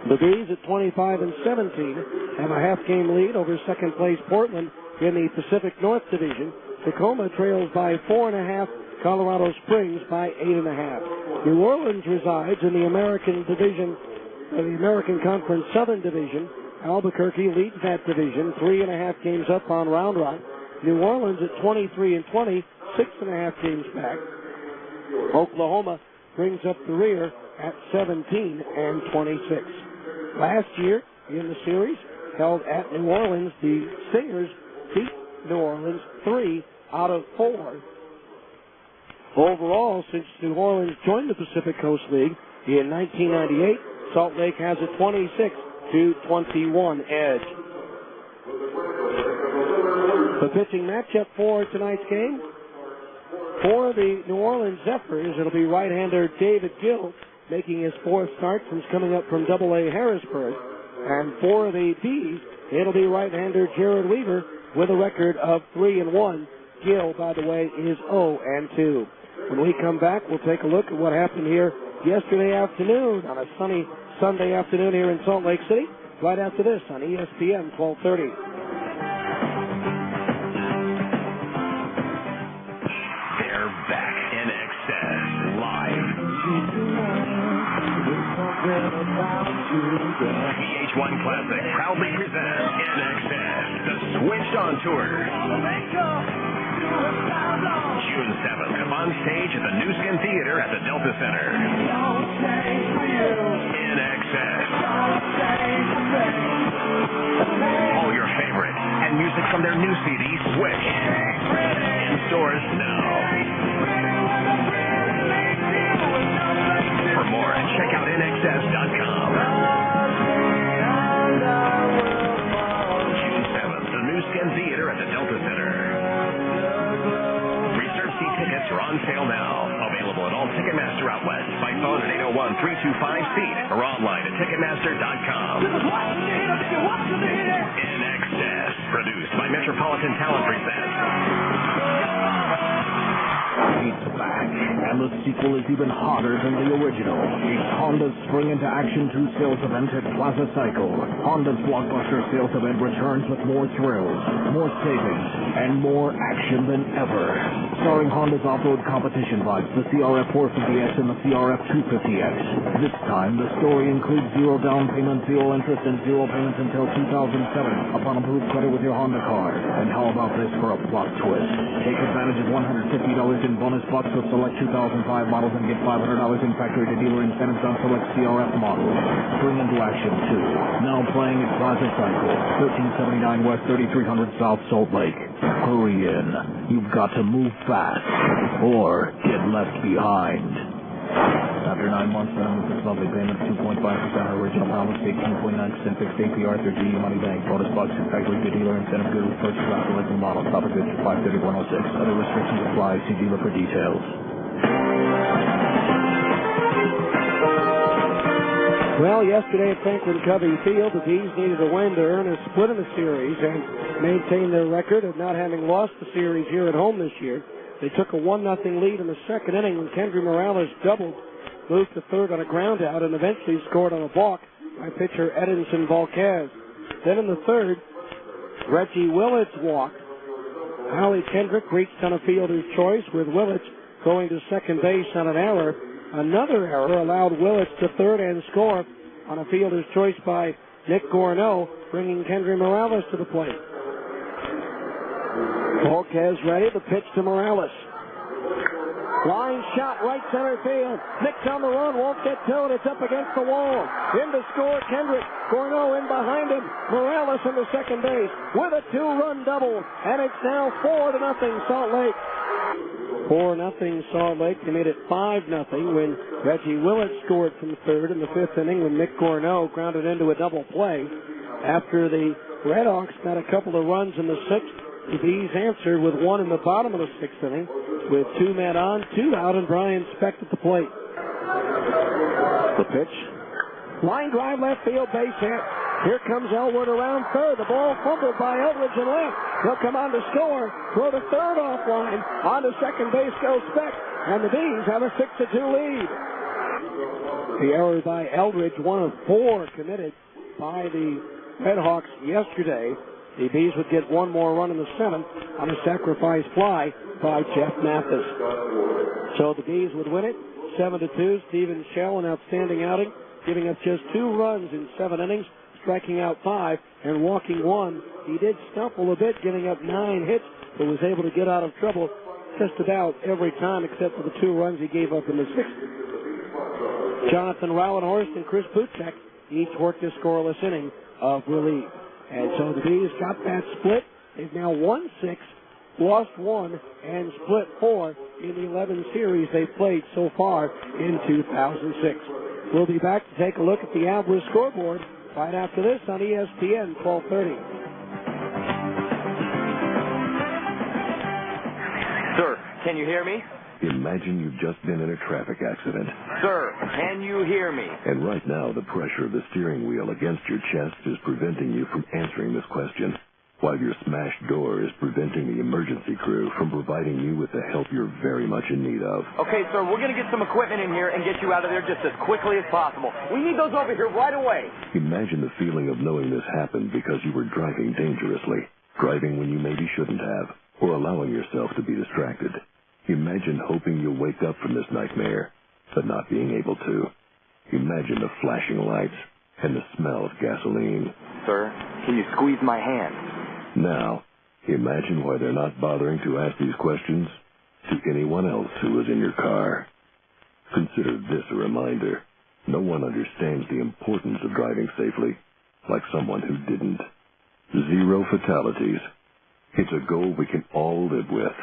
The Bees at 25-17 have a half-game lead over second-place Portland in the Pacific North Division. Tacoma trails by 4.5. Colorado Springs by 8.5. New Orleans resides in the American Division, the American Conference Southern Division. Albuquerque leads that division, 3.5 games up on Round Rock. New Orleans at 23-20, 6.5 games back. Oklahoma brings up the rear at 17-26. Last year in the series held at New Orleans, the Stingers beat New Orleans 3 out of 4. Overall, since New Orleans joined the Pacific Coast League in 1998, Salt Lake has a 26-21 edge. The pitching matchup for tonight's game, for the New Orleans Zephyrs, it'll be right-hander David Gill, making his fourth start since coming up from Double-A Harrisburg. And for the Bees, it'll be right-hander Jared Weaver with a record of 3-1. Gill, by the way, is 0-2. When we come back, we'll take a look at what happened here yesterday afternoon on a sunny Sunday afternoon here in Salt Lake City, right after this on ESPN 1230. They're back in excess live. VH1 Classic proudly presents In Excess, the Switched On Tour. June 7th, on stage at the New Skin Theater at the Delta Center. In Excess. All your favorites and music from their new CD, Switch. In stores now. For more, check out InXS.com. June 7th, the New Skin Theater at the Delta Center. Tickets are on sale now. Available at all Ticketmaster outlets. By phone at 801-325-SEAT or online at Ticketmaster.com. In Excess, produced by Metropolitan Talent Presents. It's back, and the sequel is even hotter than the original. It's Honda's Spring into Action 2 sales event at Plaza Cycle. Honda's blockbuster sales event returns with more thrills, more savings, and more action than ever. Starring Honda's off-road competition bikes, the CRF 450X and the CRF 250X. This time, the story includes 0 down payment, 0 interest, and 0 payments until 2007 upon approved credit with your Honda card. And how about this for a plot twist? Take advantage of $150 in bonus bucks with select 2005 models and get $500 in factory-to-dealer incentives on select CRF models. Spring into Action 2. Now playing at Plaza Cycle, 1379 West, 3300 South Salt Lake. Hurry in. You've got to move fast or get left behind. After 9 months, minimum fixed monthly payment, 2.5% original balance, 18.9% fixed APR through GE Money Bank. Bonus bucks and factory-to-dealer incentive good with purchase after selecting model. Top of goods for 53106. Other restrictions apply. See dealer for details. Well, yesterday at Franklin Covey Field, the Bees needed a win to earn a split in the series and maintain their record of not having lost the series here at home this year. They took a 1-0 lead in the second inning when Kendry Morales doubled, moved to third on a ground out, and eventually scored on a balk by pitcher Edinson Volquez. Then in the third, Reggie Willits walked. Howie Kendrick reached on a fielder's choice with Willits going to second base on an error. Another error allowed Willits to third and score on a fielder's choice by Nick Gorneau, bringing Kendry Morales to the plate. Volquez ready, the pitch to Morales. Line shot, right center field. Nick's on the run, won't get to it. It's up against the wall. In to score, Kendrick. Gorneau in behind him. Morales into second base with a 2-run double. And it's now 4-0 Salt Lake. 4-0 Salt Lake. They made it 5-0 when Reggie Willits scored from third in the fifth inning when Nick Gorneau grounded into a double play. After the Redhawks got a couple of runs in the sixth, the Bees answered with one in the bottom of the sixth inning with 2 men on, 2 out, and Brian Specht at the plate. The pitch. Line drive left field, base hit. Here comes Elwood around third. The ball fumbled by Eldridge and left. He'll come on to score. Throw the third offline. On to second base goes Specht. And the Bees have a 6-2 lead. The error by Eldridge, one of 4 committed by the Redhawks yesterday. The Bees would get one more run in the 7th on a sacrifice fly by Jeff Mathis. So the Bees would win it 7-2. Steven Shell, an outstanding outing, giving up just 2 runs in 7 innings, striking out 5 and walking 1. He did stumble a bit, giving up 9 hits, but was able to get out of trouble just about every time except for the 2 runs he gave up in the 6th. Jonathan Rauenhorst and Chris Buchek each worked a scoreless inning of relief. And so the Bees got that split. They've now won 6, lost 1, and split 4 in the 11 series they've played so far in 2006. We'll be back to take a look at the Abra scoreboard right after this on ESPN 1230. Sir, can you hear me? Imagine you've just been in a traffic accident. Sir, can you hear me? And right now, the pressure of the steering wheel against your chest is preventing you from answering this question, while your smashed door is preventing the emergency crew from providing you with the help you're very much in need of. Okay, sir, we're going to get some equipment in here and get you out of there just as quickly as possible. We need those over here right away. Imagine the feeling of knowing this happened because you were driving dangerously, driving when you maybe shouldn't have, or allowing yourself to be distracted. Imagine hoping you'll wake up from this nightmare, but not being able to. Imagine the flashing lights and the smell of gasoline. Sir, can you squeeze my hand? Now, imagine why they're not bothering to ask these questions to anyone else who was in your car. Consider this a reminder. No one understands the importance of driving safely like someone who didn't. 0 fatalities. It's a goal we can all live with.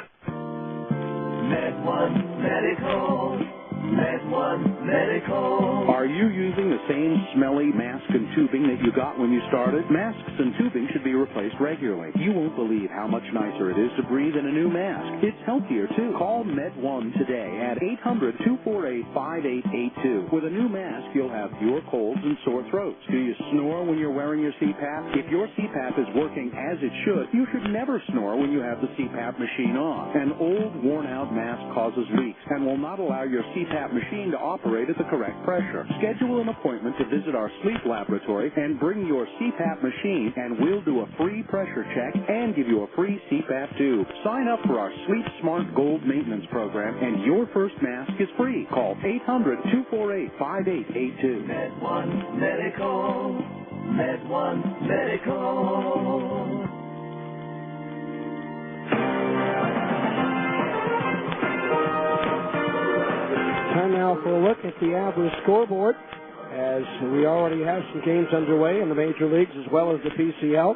Med1 Medical. Med1 Medical. Are you using the same smelly mask and tubing that you got when you started? Masks and tubing should be replaced regularly. You won't believe how much nicer it is to breathe in a new mask. It's healthier, too. Call Med1 today at 800-248-5882. With a new mask, you'll have fewer colds and sore throats. Do you snore when you're wearing your CPAP? If your CPAP is working as it should, you should never snore when you have the CPAP machine on. An old, worn-out mask causes leaks and will not allow your CPAP machine to operate at the correct pressure. Schedule an appointment to visit our sleep laboratory and bring your CPAP machine, and we'll do a free pressure check and give you a free CPAP tube. Sign up for our Sleep Smart Gold maintenance program, and your first mask is free. Call 800-248-5882. Med1 Medical. Med1 Medical. Time now for a look at the Abra scoreboard, as we already have some games underway in the major leagues as well as the PCL.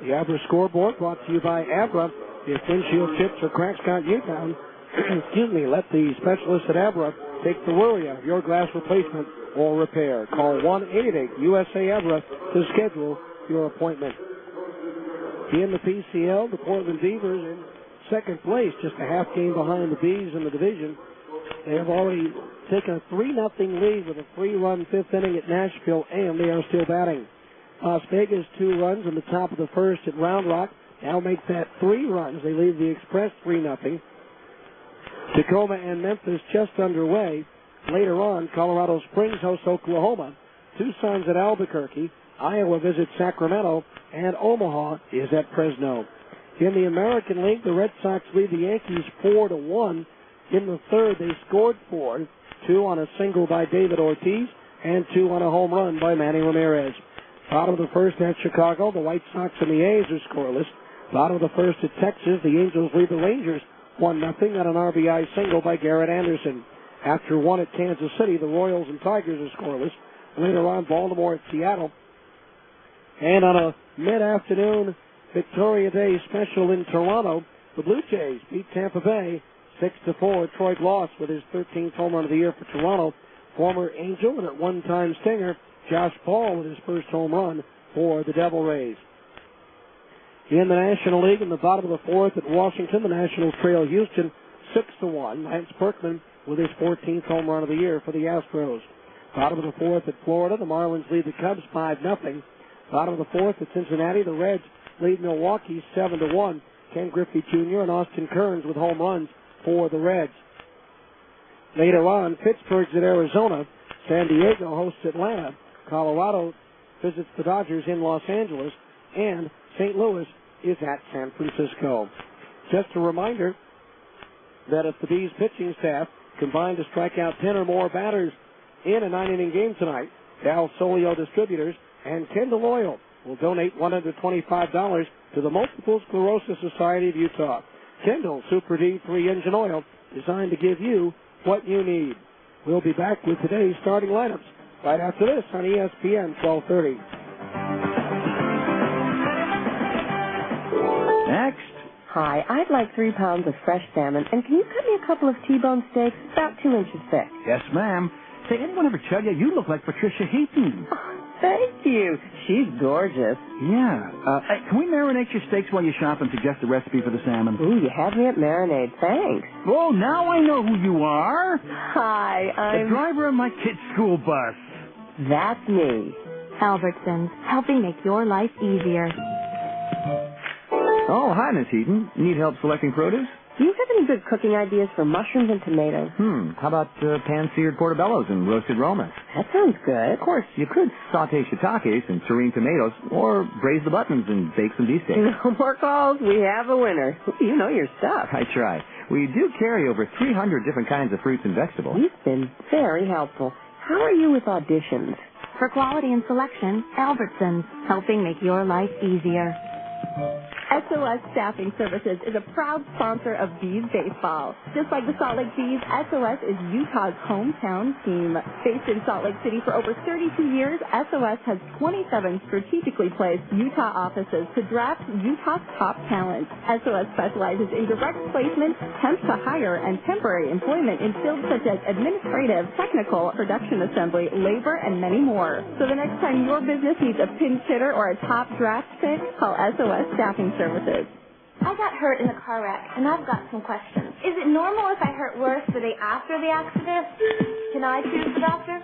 The Abra scoreboard brought to you by Abra. If windshield chips or cracks got you down, let the specialists at Abra take the worry out of your glass replacement or repair. Call 1-888-USA-ABRA to schedule your appointment. In the PCL, the Portland Beavers in second place, just a half game behind the Bees in the division. They have already taken a 3-0 lead with a 3-run 5th inning at Nashville, and they are still batting. Las Vegas 2 runs in the top of the first at Round Rock. Now make that 3 runs. They lead the Express 3-0. Tacoma and Memphis just underway. Later on, Colorado Springs hosts Oklahoma. Tucson's at Albuquerque. Iowa visits Sacramento. And Omaha is at Fresno. In the American League, the Red Sox lead the Yankees 4-1. In the third, they scored 4, 2 on a single by David Ortiz, and 2 on a home run by Manny Ramirez. Bottom of the first at Chicago, the White Sox and the A's are scoreless. Bottom of the first at Texas, the Angels lead the Rangers 1-0 on an RBI single by Garrett Anderson. After 1 at Kansas City, the Royals and Tigers are scoreless. Later on, Baltimore at Seattle. And on a mid-afternoon Victoria Day special in Toronto, the Blue Jays beat Tampa Bay 6-4. Troy Gloss with his 13th home run of the year for Toronto. Former Angel and at one-time Stinger, Josh Ball with his first home run for the Devil Rays. In the National League, in the bottom of the fourth at Washington, the Nationals trail Houston 6-1. Lance Berkman with his 14th home run of the year for the Astros. Bottom of the fourth at Florida, the Marlins lead the Cubs 5-0. Bottom of the fourth at Cincinnati, the Reds lead Milwaukee 7-1. Ken Griffey Jr. and Austin Kearns with home runs for the Reds. Later on, Pittsburgh's at Arizona San Diego hosts Atlanta. Colorado visits the Dodgers in Los Angeles. And St. Louis is at San Francisco. Just a reminder that if the Bees pitching staff combined to strike out 10 or more batters in a 9-inning game tonight, Al Solio Distributors and Kendall Oil will donate $125 to the Multiple Sclerosis Society of Utah. Kendall Super D3 engine oil designed to give you what you need. We'll be back with today's starting lineups right after this on ESPN 1230. Next. Hi, I'd like 3 pounds of fresh salmon, and can you cut me a couple of T-bone steaks about 2 inches thick? Yes, ma'am. Say, anyone ever tell you you look like Patricia Heaton? Oh, thank you. She's gorgeous. Yeah. Hey, can we marinate your steaks while you shop and suggest a recipe for the salmon? Ooh, you have me at marinade. Thanks. Oh, now I know who you are. Hi, I'm... The driver of my kid's school bus. That's me. Albertsons, helping make your life easier. Oh, hi, Miss Heaton. Need help selecting produce? Do you have any good cooking ideas for mushrooms and tomatoes? How about pan-seared portobellos and roasted romas? That sounds good. Of course, you could saute shiitakes and serene tomatoes, or braise the buttons and bake some beefsteak. No more calls. We have a winner. You know your stuff. I try. We do carry over 300 different kinds of fruits and vegetables. You've been very helpful. How are you with auditions? For quality and selection, Albertsons, helping make your life easier. SOS Staffing Services is a proud sponsor of Bees Baseball. Just like the Salt Lake Bees, SOS is Utah's hometown team. Based in Salt Lake City for over 32 years, SOS has 27 strategically placed Utah offices to draft Utah's top talent. SOS specializes in direct placement, temp to hire, and temporary employment in fields such as administrative, technical, production assembly, labor, and many more. So the next time your business needs a pinch hitter or a top draft pick, call SOS Staffing Services. I got hurt in a car wreck, and I've got some questions. Is it normal if I hurt worse the day after the accident? Can I choose the doctor?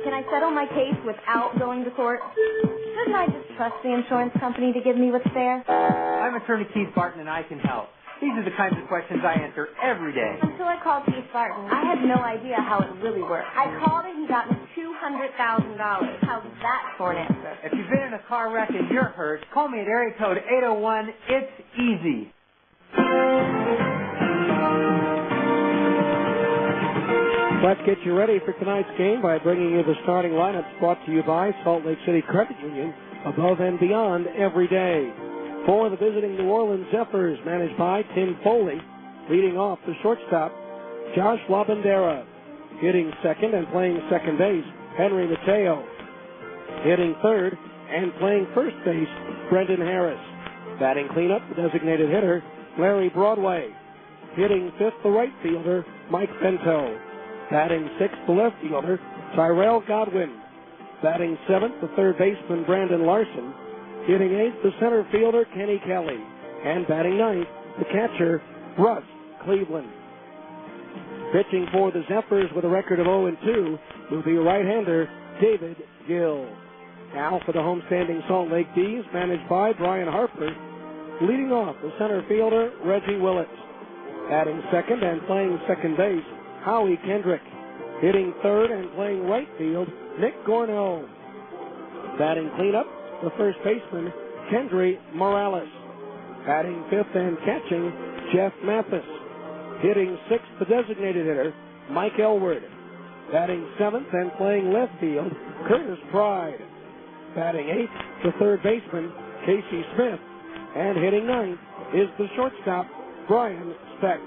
Can I settle my case without going to court? Shouldn't I just trust the insurance company to give me what's fair? I'm attorney Keith Barton, and I can help. These are the kinds of questions I answer every day. Until I called Keith Barton, I had no idea how it really worked. I called and he got me $200,000. How's that for an answer? If you've been in a car wreck and you're hurt, call me at area code 801. It's easy. Let's get you ready for tonight's game by bringing you the starting lineups brought to you by Salt Lake City Credit Union, above and beyond every day. For the visiting New Orleans Zephyrs, managed by Tim Foley, leading off the shortstop, Josh Labandera. Hitting second and playing second base, Henry Mateo. Hitting third and playing first base, Brendan Harris. Batting cleanup, the designated hitter, Larry Broadway. Hitting fifth, the right fielder, Mike Bento. Batting sixth, the left fielder, Tyrell Godwin. Batting seventh, the third baseman, Brandon Larson. Hitting eighth, the center fielder, Kenny Kelly. And batting ninth, the catcher, Russ Cleveland. Pitching for the Zephyrs with a record of 0-2 will be right-hander David Gill. Now for the homestanding Salt Lake Bees, managed by Brian Harper. Leading off, the center fielder, Reggie Willits. Batting second and playing second base, Howie Kendrick. Hitting third and playing right field, Nick Gorno. Batting cleanup, the first baseman, Kendry Morales. Batting fifth and catching, Jeff Mathis. Hitting sixth, the designated hitter, Mike Elward. Batting seventh and playing left field, Curtis Pride. Batting eighth, the third baseman, Casey Smith. And hitting ninth is the shortstop, Brian Speck.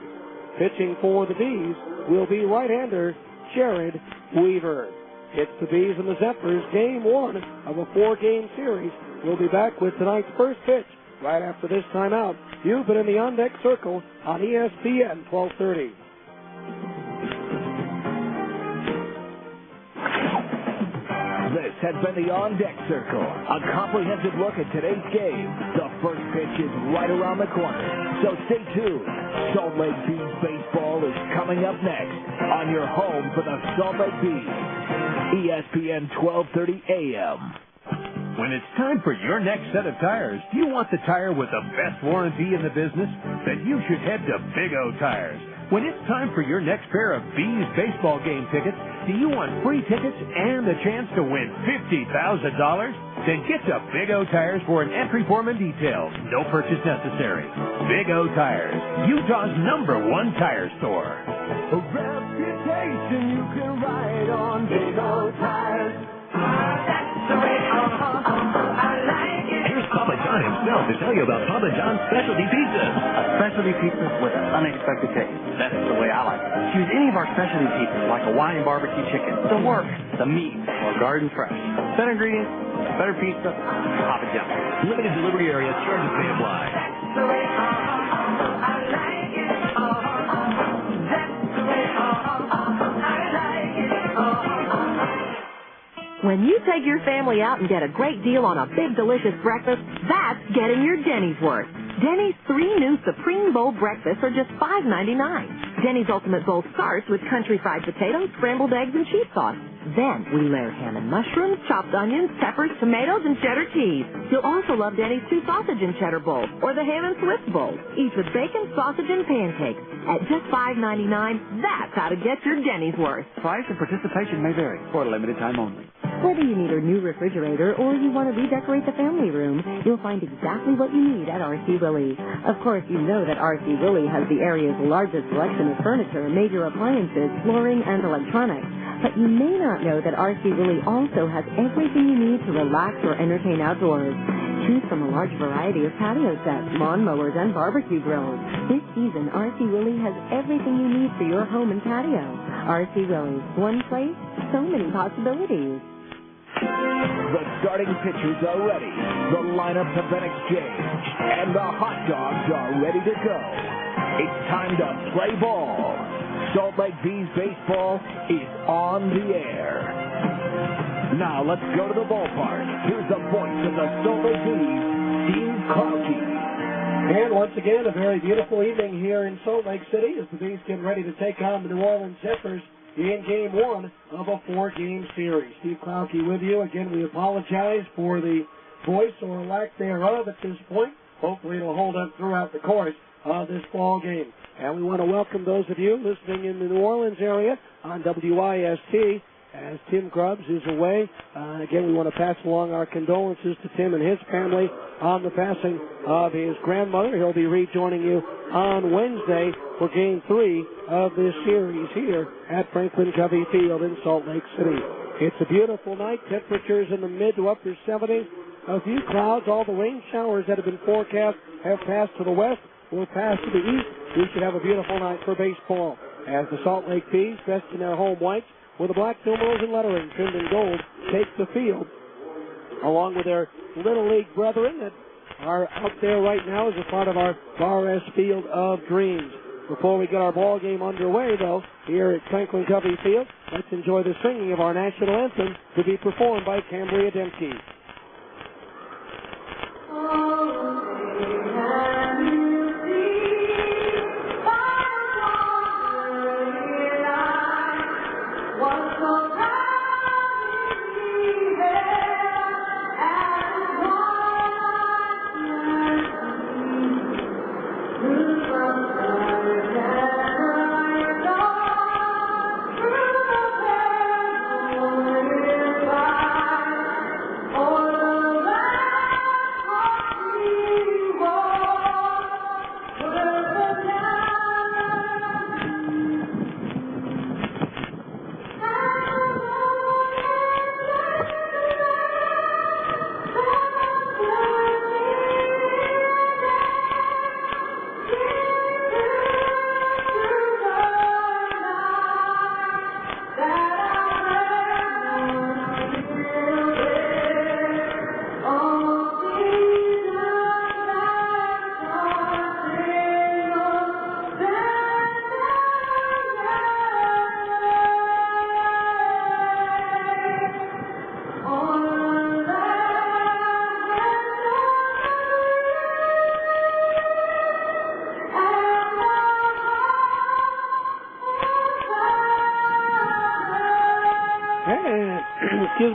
Pitching for the Bees will be right-hander Jared Weaver. It's the Bees and the Zephyrs, game one of a 4-game series. We'll be back with tonight's first pitch right after this timeout. You've been in the on-deck circle on ESPN 1230. This has been the On-Deck Circle, a comprehensive look at today's game. The first pitch is right around the corner, so stay tuned. Salt Lake Bees baseball is coming up next on your home for the Salt Lake Bees, ESPN 1230 AM. When it's time for your next set of tires, do you want the tire with the best warranty in the business? Then you should head to Big O Tires. When it's time for your next pair of Bees baseball game tickets, do you want free tickets and the chance to win $50,000? Then get to Big O Tires for an entry form and details. No purchase necessary. Big O Tires, Utah's #1 tire store. A reputation you can ride on. Big O Tires. That's the way I like it. Here's Papa John himself to tell you about Papa John's specialty pizzas. A specialty pizza with an unexpected taste. That's the way I like it. Choose any of our specialty pizzas like Hawaiian barbecue chicken, the work, the meat, or garden fresh. Better ingredients, better pizza, Papa John. Limited delivery area, charges may apply. That's the way I like it. That's the way I like it. When you take your family out and get a great deal on a big, delicious breakfast, that's getting your Denny's worth. Denny's 3 new Supreme Bowl breakfasts are just $5.99. Denny's Ultimate Bowl starts with country fried potatoes, scrambled eggs, and cheese sauce. Then we layer ham and mushrooms, chopped onions, peppers, tomatoes, and cheddar cheese. You'll also love Denny's 2 sausage and cheddar bowls, or the ham and Swiss bowls, each with bacon, sausage, and pancakes. At just $5.99, that's how to get your Denny's worth. Price and participation may vary for a limited time only. Whether you need a new refrigerator or you want to redecorate the family room, you'll find exactly what you need at R.C. Willey. Of course, you know that R.C. Willey has the area's largest selection of furniture, major appliances, flooring, and electronics. But you may not know that R.C. Willey also has everything you need to relax or entertain outdoors. Choose from a large variety of patio sets, lawn mowers, and barbecue grills. This season, R.C. Willey has everything you need for your home and patio. R.C. Willey, one place, so many possibilities. The starting pitchers are ready. The lineups have been exchanged. And the hot dogs are ready to go. It's time to play ball. Salt Lake Bees baseball is on the air. Now let's go to the ballpark. Here's the voice of the Salt Lake Bees, Steve Clarke. And once again, a very beautiful evening here in Salt Lake City as the Bees get ready to take on the New Orleans Zephyrs in Game 1 of a 4-game series. Steve Clarke with you. Again, we apologize for the voice or lack thereof at this point. Hopefully it'll hold up throughout the course of this ball game. And we want to welcome those of you listening in the New Orleans area on WIST as Tim Grubbs is away. Again, we want to pass along our condolences to Tim and his family on the passing of his grandmother. He'll be rejoining you on Wednesday for Game 3 of this series here at Franklin Covey Field in Salt Lake City. It's a beautiful night. Temperatures in the mid to upper 70s. A few clouds. All the rain showers that have been forecast have passed to the west. Will pass to the east. We should have a beautiful night for baseball as the Salt Lake Bees, dressed in their home whites with the black numerals and lettering trimmed in gold, take the field along with their Little League brethren that are out there right now as a part of our Bar S Field of Dreams. Before we get our ball game underway, though, here at Franklin Covey Field, let's enjoy the singing of our national anthem to be performed by Cambria Dempsey.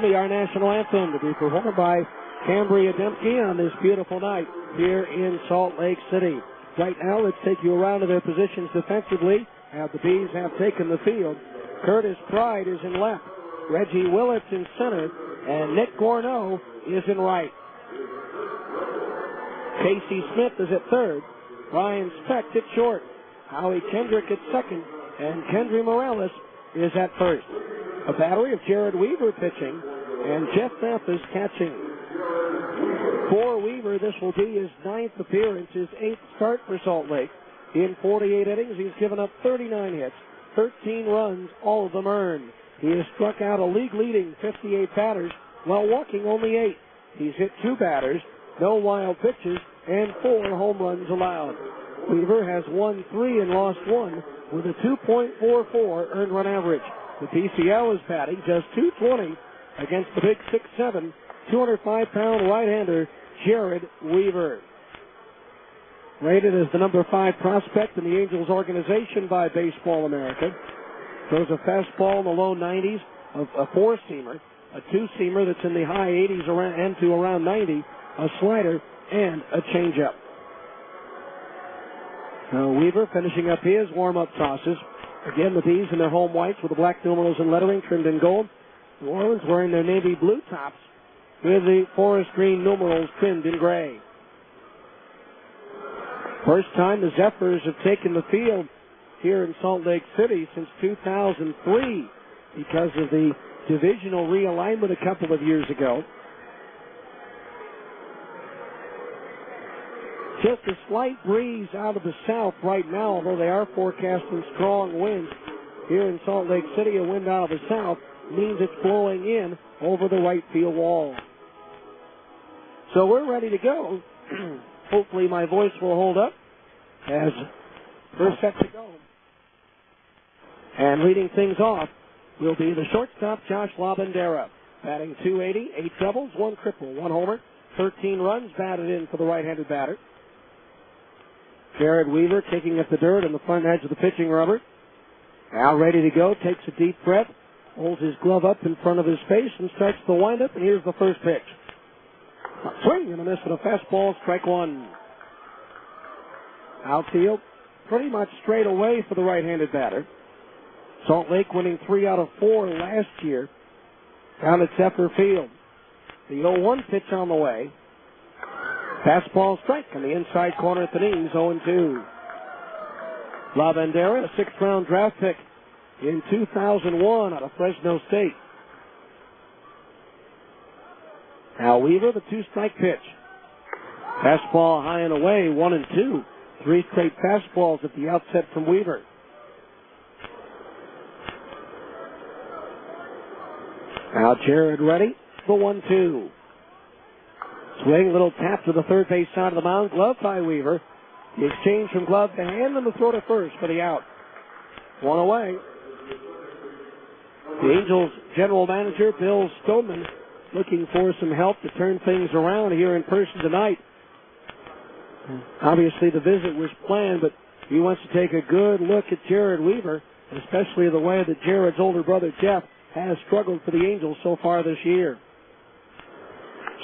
Our national anthem to be performed by Cambria Dempsey on this beautiful night here in Salt Lake City. Right now, let's take you around to their positions defensively The Bees have taken the field. Curtis Pride is in left. Reggie Willits in center. And Nick Gorneau is in right. Casey Smith is at third. Brian Specht at short. Howie Kendrick at second. And Kendry Morales is at first. A battery of Jared Weaver pitching. And Jeff Mathis catching. For Weaver, this will be his 9th appearance, his 8th start for Salt Lake. In 48 innings, he's given up 39 hits, 13 runs, all of them earned. He has struck out a league-leading 58 batters while walking only 8. He's hit 2 batters, no wild pitches, and 4 home runs allowed. Weaver has won 3 and lost 1 with a 2.44 earned run average. The PCL is batting just .220 against the big 6'7", 205-pound right-hander Jared Weaver. Rated as the number 5 prospect in the Angels organization by Baseball America. Throws a fastball in the low 90s, a 4-seamer, a 2-seamer that's in the high 80s and to around 90, a slider, and a changeup. Weaver finishing up his warm-up tosses. Again, the Bees in their home whites with the black numerals and lettering trimmed in gold. New Orleans wearing their navy blue tops with the forest green numerals trimmed in gray. First time the Zephyrs have taken the field here in Salt Lake City since 2003 because of the divisional realignment a couple of years ago. Just a slight breeze out of the south right now, although they are forecasting strong winds here in Salt Lake City. A wind out of the south means it's blowing in over the right field wall. So we're ready to go. Hopefully my voice will hold up as first set to go. And leading things off will be the shortstop, Josh Labandera, batting .280, 8 doubles, 1 triple, 1 homer, 13 runs batted in for the right-handed batter. Jared Weaver kicking at the dirt on the front edge of the pitching rubber. Now ready to go, takes a deep breath, holds his glove up in front of his face and starts the windup, and here's the first pitch. A swing and a miss with a fastball, strike 1. Outfield, pretty much straight away for the right-handed batter. Salt Lake winning 3 out of 4 last year down at Zephyr Field. The 0-1 pitch on the way. Fastball strike on the inside corner at the knees, 0-2. Labandera, a 6th-round draft pick in 2001 out of Fresno State. Now Weaver, the 2-strike pitch. Fastball high and away, 1-2. 3 straight fastballs at the outset from Weaver. Now Jared ready, the 1-2. Swing, little tap to the third base side of the mound, glove by Weaver. The exchange from glove to hand and the throw to first for the out. 1 away. The Angels general manager, Bill Stoneman, looking for some help to turn things around here in person tonight. Obviously the visit was planned, but he wants to take a good look at Jared Weaver, especially the way that Jared's older brother Jeff has struggled for the Angels so far this year.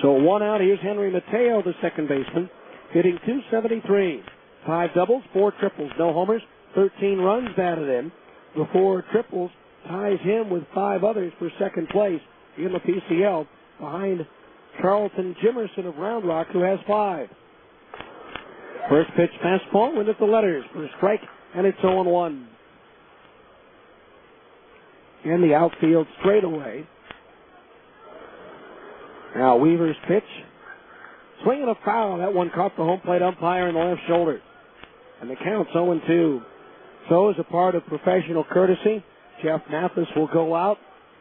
So 1 out, here's Henry Mateo, the second baseman, hitting .273. 5 doubles, 4 triples, no homers, 13 runs batted in. The 4 triples ties him with 5 others for second place in the PCL behind Carlton Jimerson of Round Rock, who has 5. First pitch fastball, went at the letters for a strike, and it's 0-1. In the outfield straightaway. Now Weaver's pitch. Swing and a foul. That one caught the home plate umpire in the left shoulder. And the count's 0-2. So as a part of professional courtesy, Jeff Mathis will go out,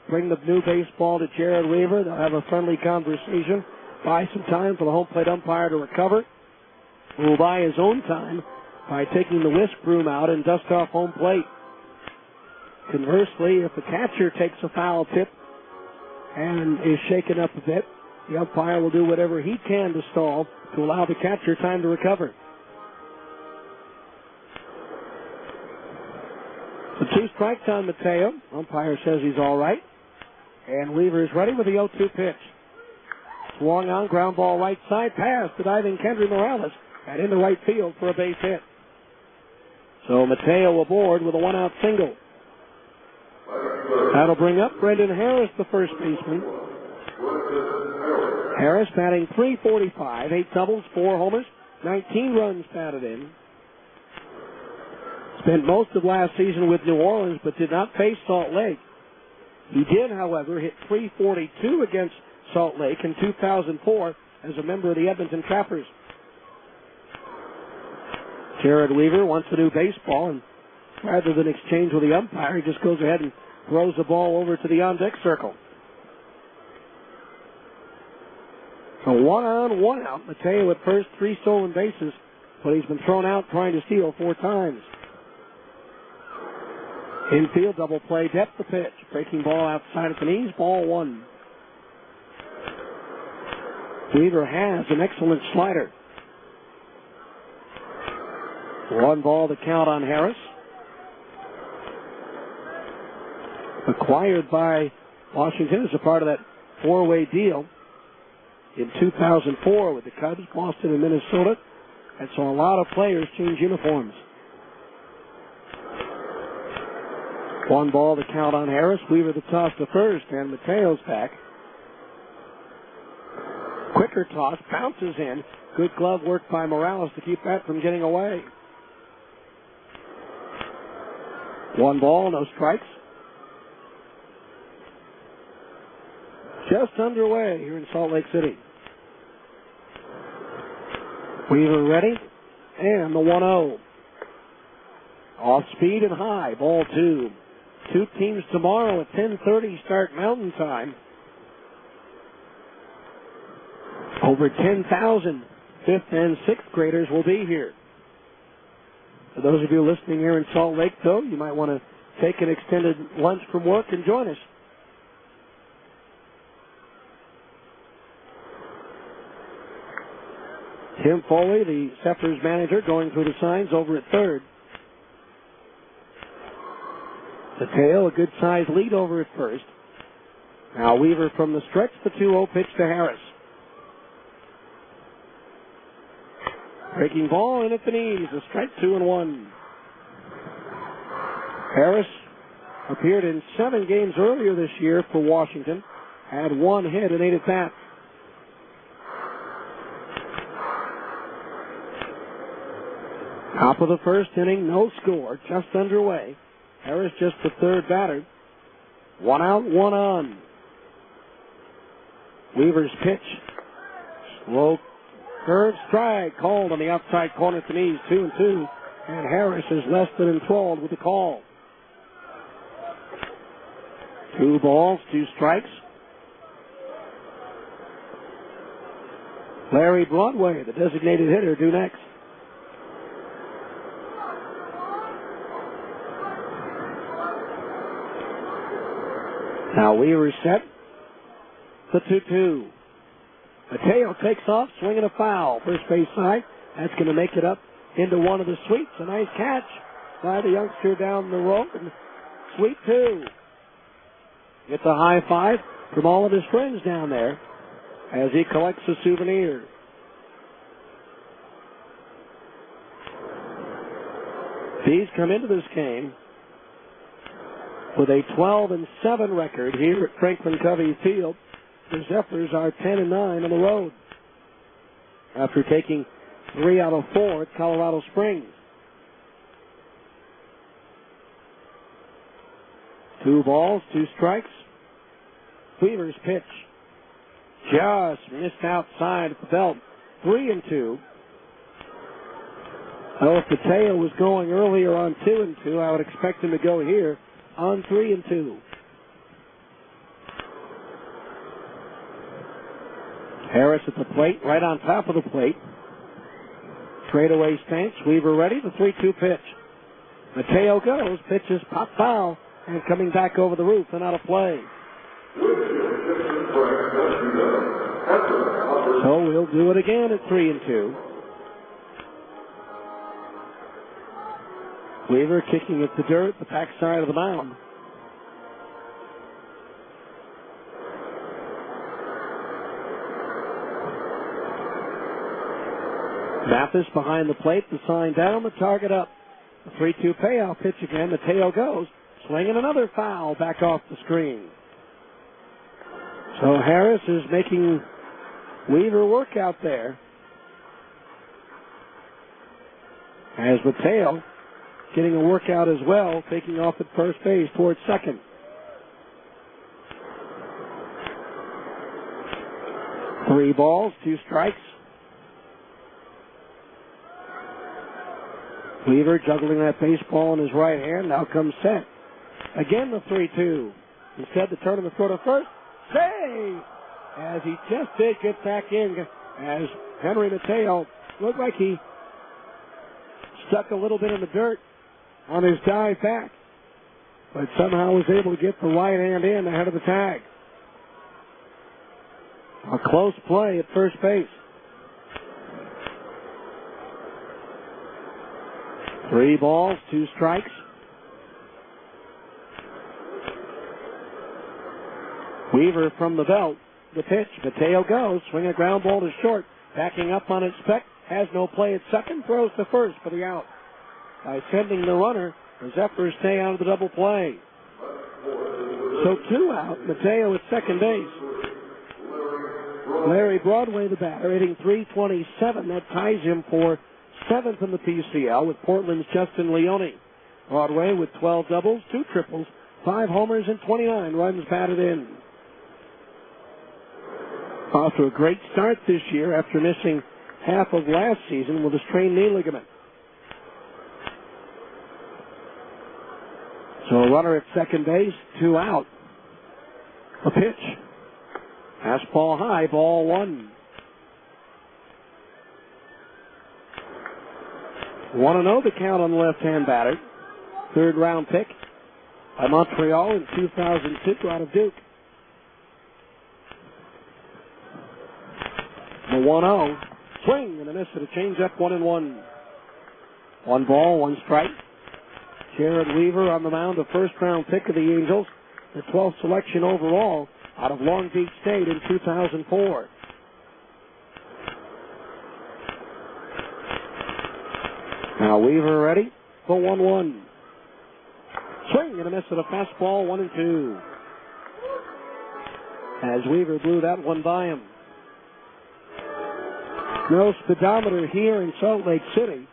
bring the new baseball to Jared Weaver. They'll have a friendly conversation, buy some time for the home plate umpire to recover. He will buy his own time by taking the whisk broom out and dust off home plate. Conversely, if the catcher takes a foul tip and is shaken up a bit, the umpire will do whatever he can to stall to allow the catcher time to recover. So 2 strikes on Mateo. Umpire says he's all right. And Weaver is ready with the 0-2 pitch. Swung on, ground ball right side, pass to diving Kendry Morales and into right field for a base hit. So Mateo aboard with a one-out single. That'll bring up Brendan Harris, the first baseman. Harris batting .345, 8 doubles, 4 homers, 19 runs batted in. Spent most of last season with New Orleans, but did not face Salt Lake. He did, however, hit .342 against Salt Lake in 2004 as a member of the Edmonton Trappers. Jared Weaver wants a new baseball, and rather than exchange with the umpire, he just goes ahead and throws the ball over to the on-deck circle. So 1 on, 1 out. Mateo at first, 3 stolen bases, but he's been thrown out trying to steal 4 times. Infield double play, depth the pitch. Breaking ball outside at the knees, ball 1. Weaver has an excellent slider. 1 ball to count on Harris. Acquired by Washington as a part of that 4-way deal in 2004 with the Cubs, Boston, and Minnesota. And saw a lot of players change uniforms. 1 ball to count on Harris. Weaver the toss to first, and Mateo's back. Quicker toss, bounces in. Good glove work by Morales to keep that from getting away. 1 ball, no strikes. Just underway here in Salt Lake City. Weaver ready, and the 1-0. Off speed and high, ball 2. 2 teams tomorrow at 10:30 start Mountain Time. Over 10,000 5th and 6th graders will be here. For those of you listening here in Salt Lake, though, you might want to take an extended lunch from work and join us. Tim Foley, the Zephyrs manager, going through the signs over at third. Mateo, a good-sized lead over at first. Now Weaver from the stretch, the 2-0 pitch to Harris. Breaking ball in at the knees, a strike, 2-1. Harris appeared in 7 games earlier this year for Washington, had 1 hit and 8 at-bats. Top of the first inning, no score, just underway. Harris just the third batter. 1 out, 1 on. Weaver's pitch. Slow curve strike called on the outside corner at the knees, 2-2. And Harris is less than enthralled with the call. 2 balls, 2 strikes. Larry Broadway, the designated hitter, due next. Now Weaver's set. The 2-2. Mateo takes off, swinging a foul. First base side. That's going to make it up into one of the sweeps. A nice catch by the youngster down the road. And sweep 2. Gets a high five from all of his friends down there as he collects a souvenir. These come into this game with a 12-7 record here at Franklin Covey Field. The Zephyrs are 10-9 on the road after taking 3 out of 4 at Colorado Springs. 2 balls, 2 strikes. Weaver's pitch just missed outside at the belt. 3-2. Well, if Mateo was going earlier on 2-2, I would expect him to go here on 3-2. Harris at the plate, right on top of the plate. Straightaway stance. Weaver ready. The 3-2 pitch. Mateo goes. Pitches pop foul and coming back over the roof and out of play. So we'll do it again at 3-2. Weaver kicking at the dirt, the backside of the mound. Mathis behind the plate, the sign down, the target up. The 3-2 payoff pitch again. Mateo goes. Swinging another foul back off the screen. So Harris is making Weaver work out there. As Mateo getting a workout as well, taking off at first base towards second. Three balls, two strikes. Weaver juggling that baseball in his right hand. Now comes set. Again the 3-2. Instead the turn of the throw to first. Save! As he just did get back in, as Henry Mateo looked like he stuck a little bit in the dirt on his dive back, but somehow was able to get the right hand in ahead of the tag. A close play at first base. 3 balls, 2 strikes. Weaver from the belt. The pitch. Mateo goes. Swing a ground ball to short. Backing up on its spec. Has no play at second. Throws to first for the out. By sending the runner, the Zephyrs stay out of the double play. So 2 out. Mateo at second base. Larry Broadway, the batter, hitting .327. That ties him for 7th in the PCL with Portland's Justin Leone. Broadway with 12 doubles, 2 triples, 5 homers, and 29 runs batted in. Off to a great start this year after missing half of last season with a strained knee ligament. So a runner at second base, 2 out. A pitch. Fastball high, ball 1. 1-0 the count on the left-hand batter. 3rd round pick by Montreal in 2002 out of Duke. The 1-0. Swing and a miss at a changeup, 1-1. 1 ball, 1 strike. Jared Weaver on the mound, a first-round pick of the Angels, the 12th selection overall out of Long Beach State in 2004. Now Weaver ready for 1-1. Swing and a miss at a fastball, 1-2. As Weaver blew that one by him. No speedometer here in Salt Lake City.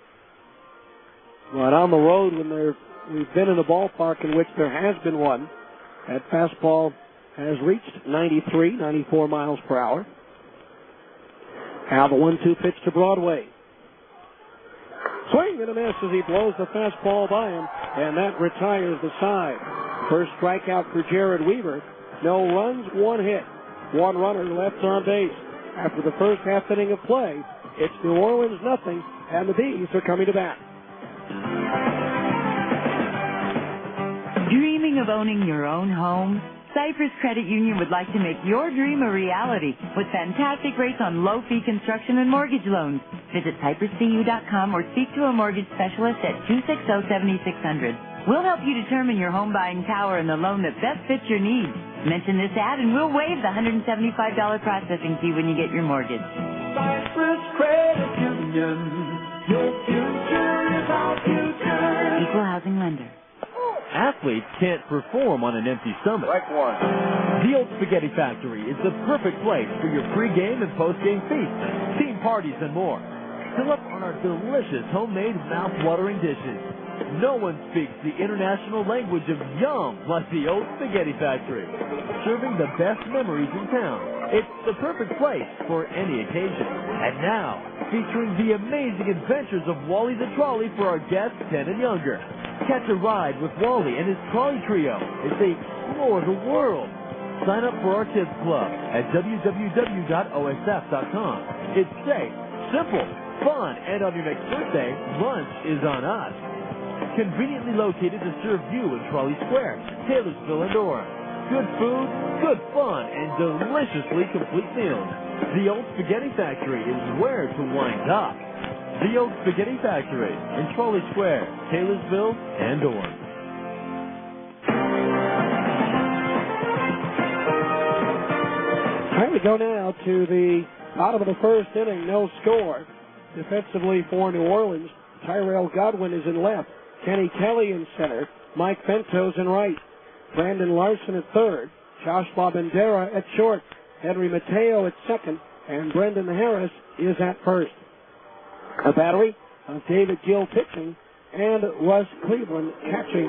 But on the road when we've been in a ballpark in which there has been one, that fastball has reached 93, 94 miles per hour. Now the 1-2 pitch to Broadway. Swing and a miss as he blows the fastball by him, and that retires the side. First strikeout for Jared Weaver. No runs, 1 hit. 1 runner left on base. After the first half inning of play, it's New Orleans nothing, and the Bees are coming to bat. Dreaming of owning your own home? Cypress Credit Union would like to make your dream a reality with fantastic rates on low-fee construction and mortgage loans. Visit cypresscu.com or speak to a mortgage specialist at 260-7600. We'll help you determine your home buying power and the loan that best fits your needs. Mention this ad and we'll waive the $175 processing fee when you get your mortgage. Cypress Credit Union. Your future is our future. Equal housing lender. Athletes can't perform on an empty stomach. Strike 1. The Old Spaghetti Factory is the perfect place for your pre-game and post-game feasts, team parties, and more. Fill up on our delicious homemade mouth-watering dishes. No one speaks the international language of yum like the Old Spaghetti Factory. Serving the best memories in town. It's the perfect place for any occasion. And now, featuring the amazing adventures of Wally the Trolley for our guests 10 and younger. Catch a ride with Wally and his trolley trio as they explore the world. Sign up for our kids club at www.osf.com. It's safe, simple, fun, and on your next birthday, lunch is on us. Conveniently located to serve you in Trolley Square, Taylorsville, and Orem. Good food, good fun, and deliciously complete meals. The Old Spaghetti Factory is where to wind up. The Old Spaghetti Factory in Trolley Square, Taylorsville, and Orem. All right, we go now to the bottom of the first inning, no score. Defensively for New Orleans, Tyrell Godwin is in left. Kenny Kelly in center. Mike Fentos in right. Brandon Larson at third. Joshua Bandera at short. Henry Mateo at second. And Brendan Harris is at first. A battery of David Gill pitching and Russ Cleveland catching.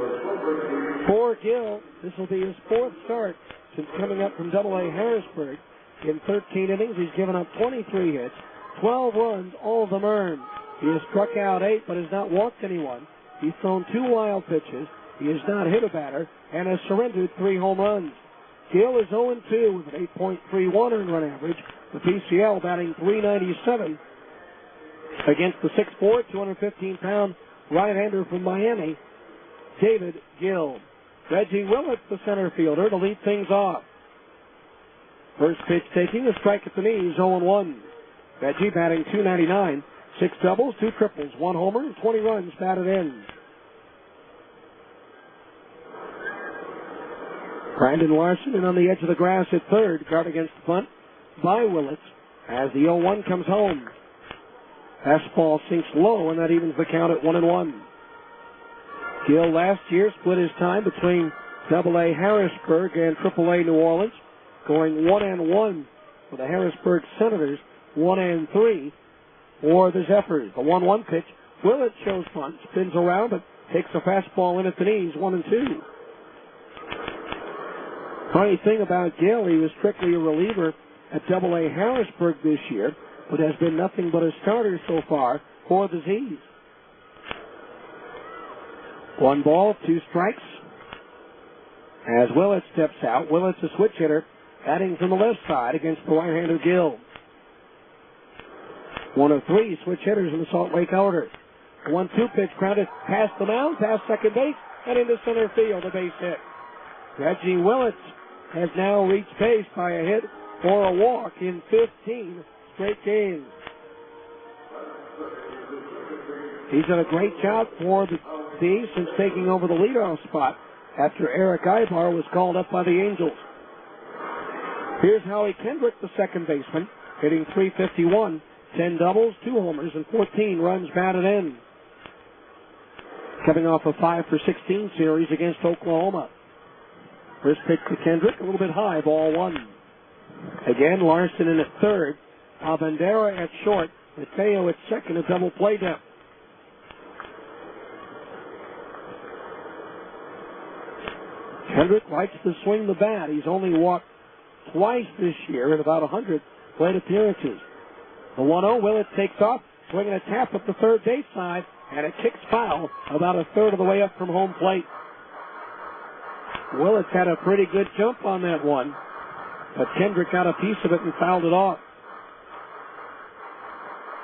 For Gill, this will be his fourth start since coming up from AA Harrisburg. In 13 innings, he's given up 23 hits, 12 runs, all of them earned. He has struck out 8 but has not walked anyone. He's thrown 2 wild pitches. He has not hit a batter and has surrendered 3 home runs. Gill is 0-2 with an 8.31 earned run average. The PCL batting .397 against the 6'4", 215-pound right-hander from Miami, David Gill. Reggie Willett, the center fielder, to lead things off. First pitch taking a strike at the knees, 0-1. Reggie batting .299, 6 doubles, 2 triples, 1 homer, and 20 runs batted in. Brandon Larson in on the edge of the grass at third, guard against the bunt by Willett as the 0-1 comes home. Fastball sinks low, and that evens the count at 1-1. Gill last year split his time between AA Harrisburg and AAA New Orleans, going 1-1 for the Harrisburg Senators, 1-3 for the Zephyrs. The 1-1 pitch, Willett shows bunt, spins around, but takes a fastball in at the knees, 1-2. Funny thing about Gill, he was strictly a reliever at AA Harrisburg this year, but has been nothing but a starter so far for the Z's. 1 ball, 2 strikes. As Willett steps out, Willett's a switch hitter, batting from the left side against the right-hander Gill. 1 of 3 switch hitters in the Salt Lake order. 1-2 pitch grounded past the mound, past second base, and into center field, a base hit. Reggie Willett has now reached base by a hit or a walk in 15 straight games. He's done a great job for the Z's since taking over the leadoff spot after Eric Ibar was called up by the Angels. Here's Howie Kendrick, the second baseman, hitting .351, 10 doubles, 2 homers, and 14 runs batted in. Coming off a 5-for-16 series against Oklahoma. First pitch to Kendrick, a little bit high, ball 1. Again, Larson in at third, Bandera at short, Mateo at second, a double play down. Kendrick likes to swing the bat. He's only walked twice this year in about 100 plate appearances. The 1-0, Willett takes off, swinging a tap up the third base side, and it kicks foul about a third of the way up from home plate. Willett's had a pretty good jump on that one, but Kendrick got a piece of it and fouled it off.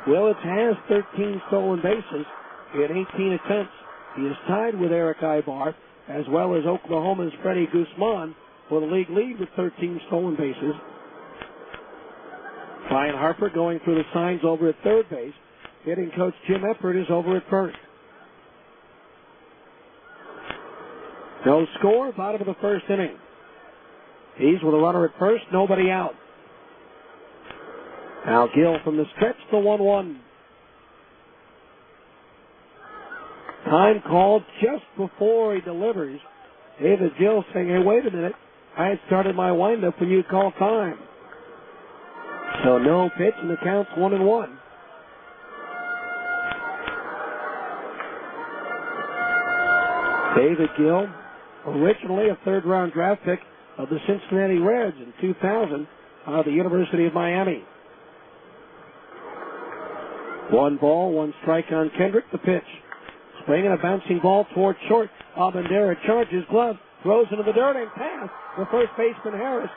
Willett has 13 stolen bases in 18 attempts. He is tied with Eric Ibar, as well as Oklahoma's Freddie Guzman for the league lead with 13 stolen bases. Brian Harper going through the signs over at third base. Hitting coach Jim Eppert is over at first. No score, bottom of the first inning. He's with a runner at first, nobody out. Now Gill from the stretch, the 1-1. Time called just before he delivers. David Gill saying, hey, wait a minute. I had started my windup when you called time. So no pitch, and the count's 1-1. David Gill, originally a third-round draft pick of the Cincinnati Reds in 2000 out of the University of Miami. 1 ball, 1 strike on Kendrick, the pitch. Swinging a bouncing ball toward short. Bandera charges, glove, throws into the dirt and pass for first baseman Harris.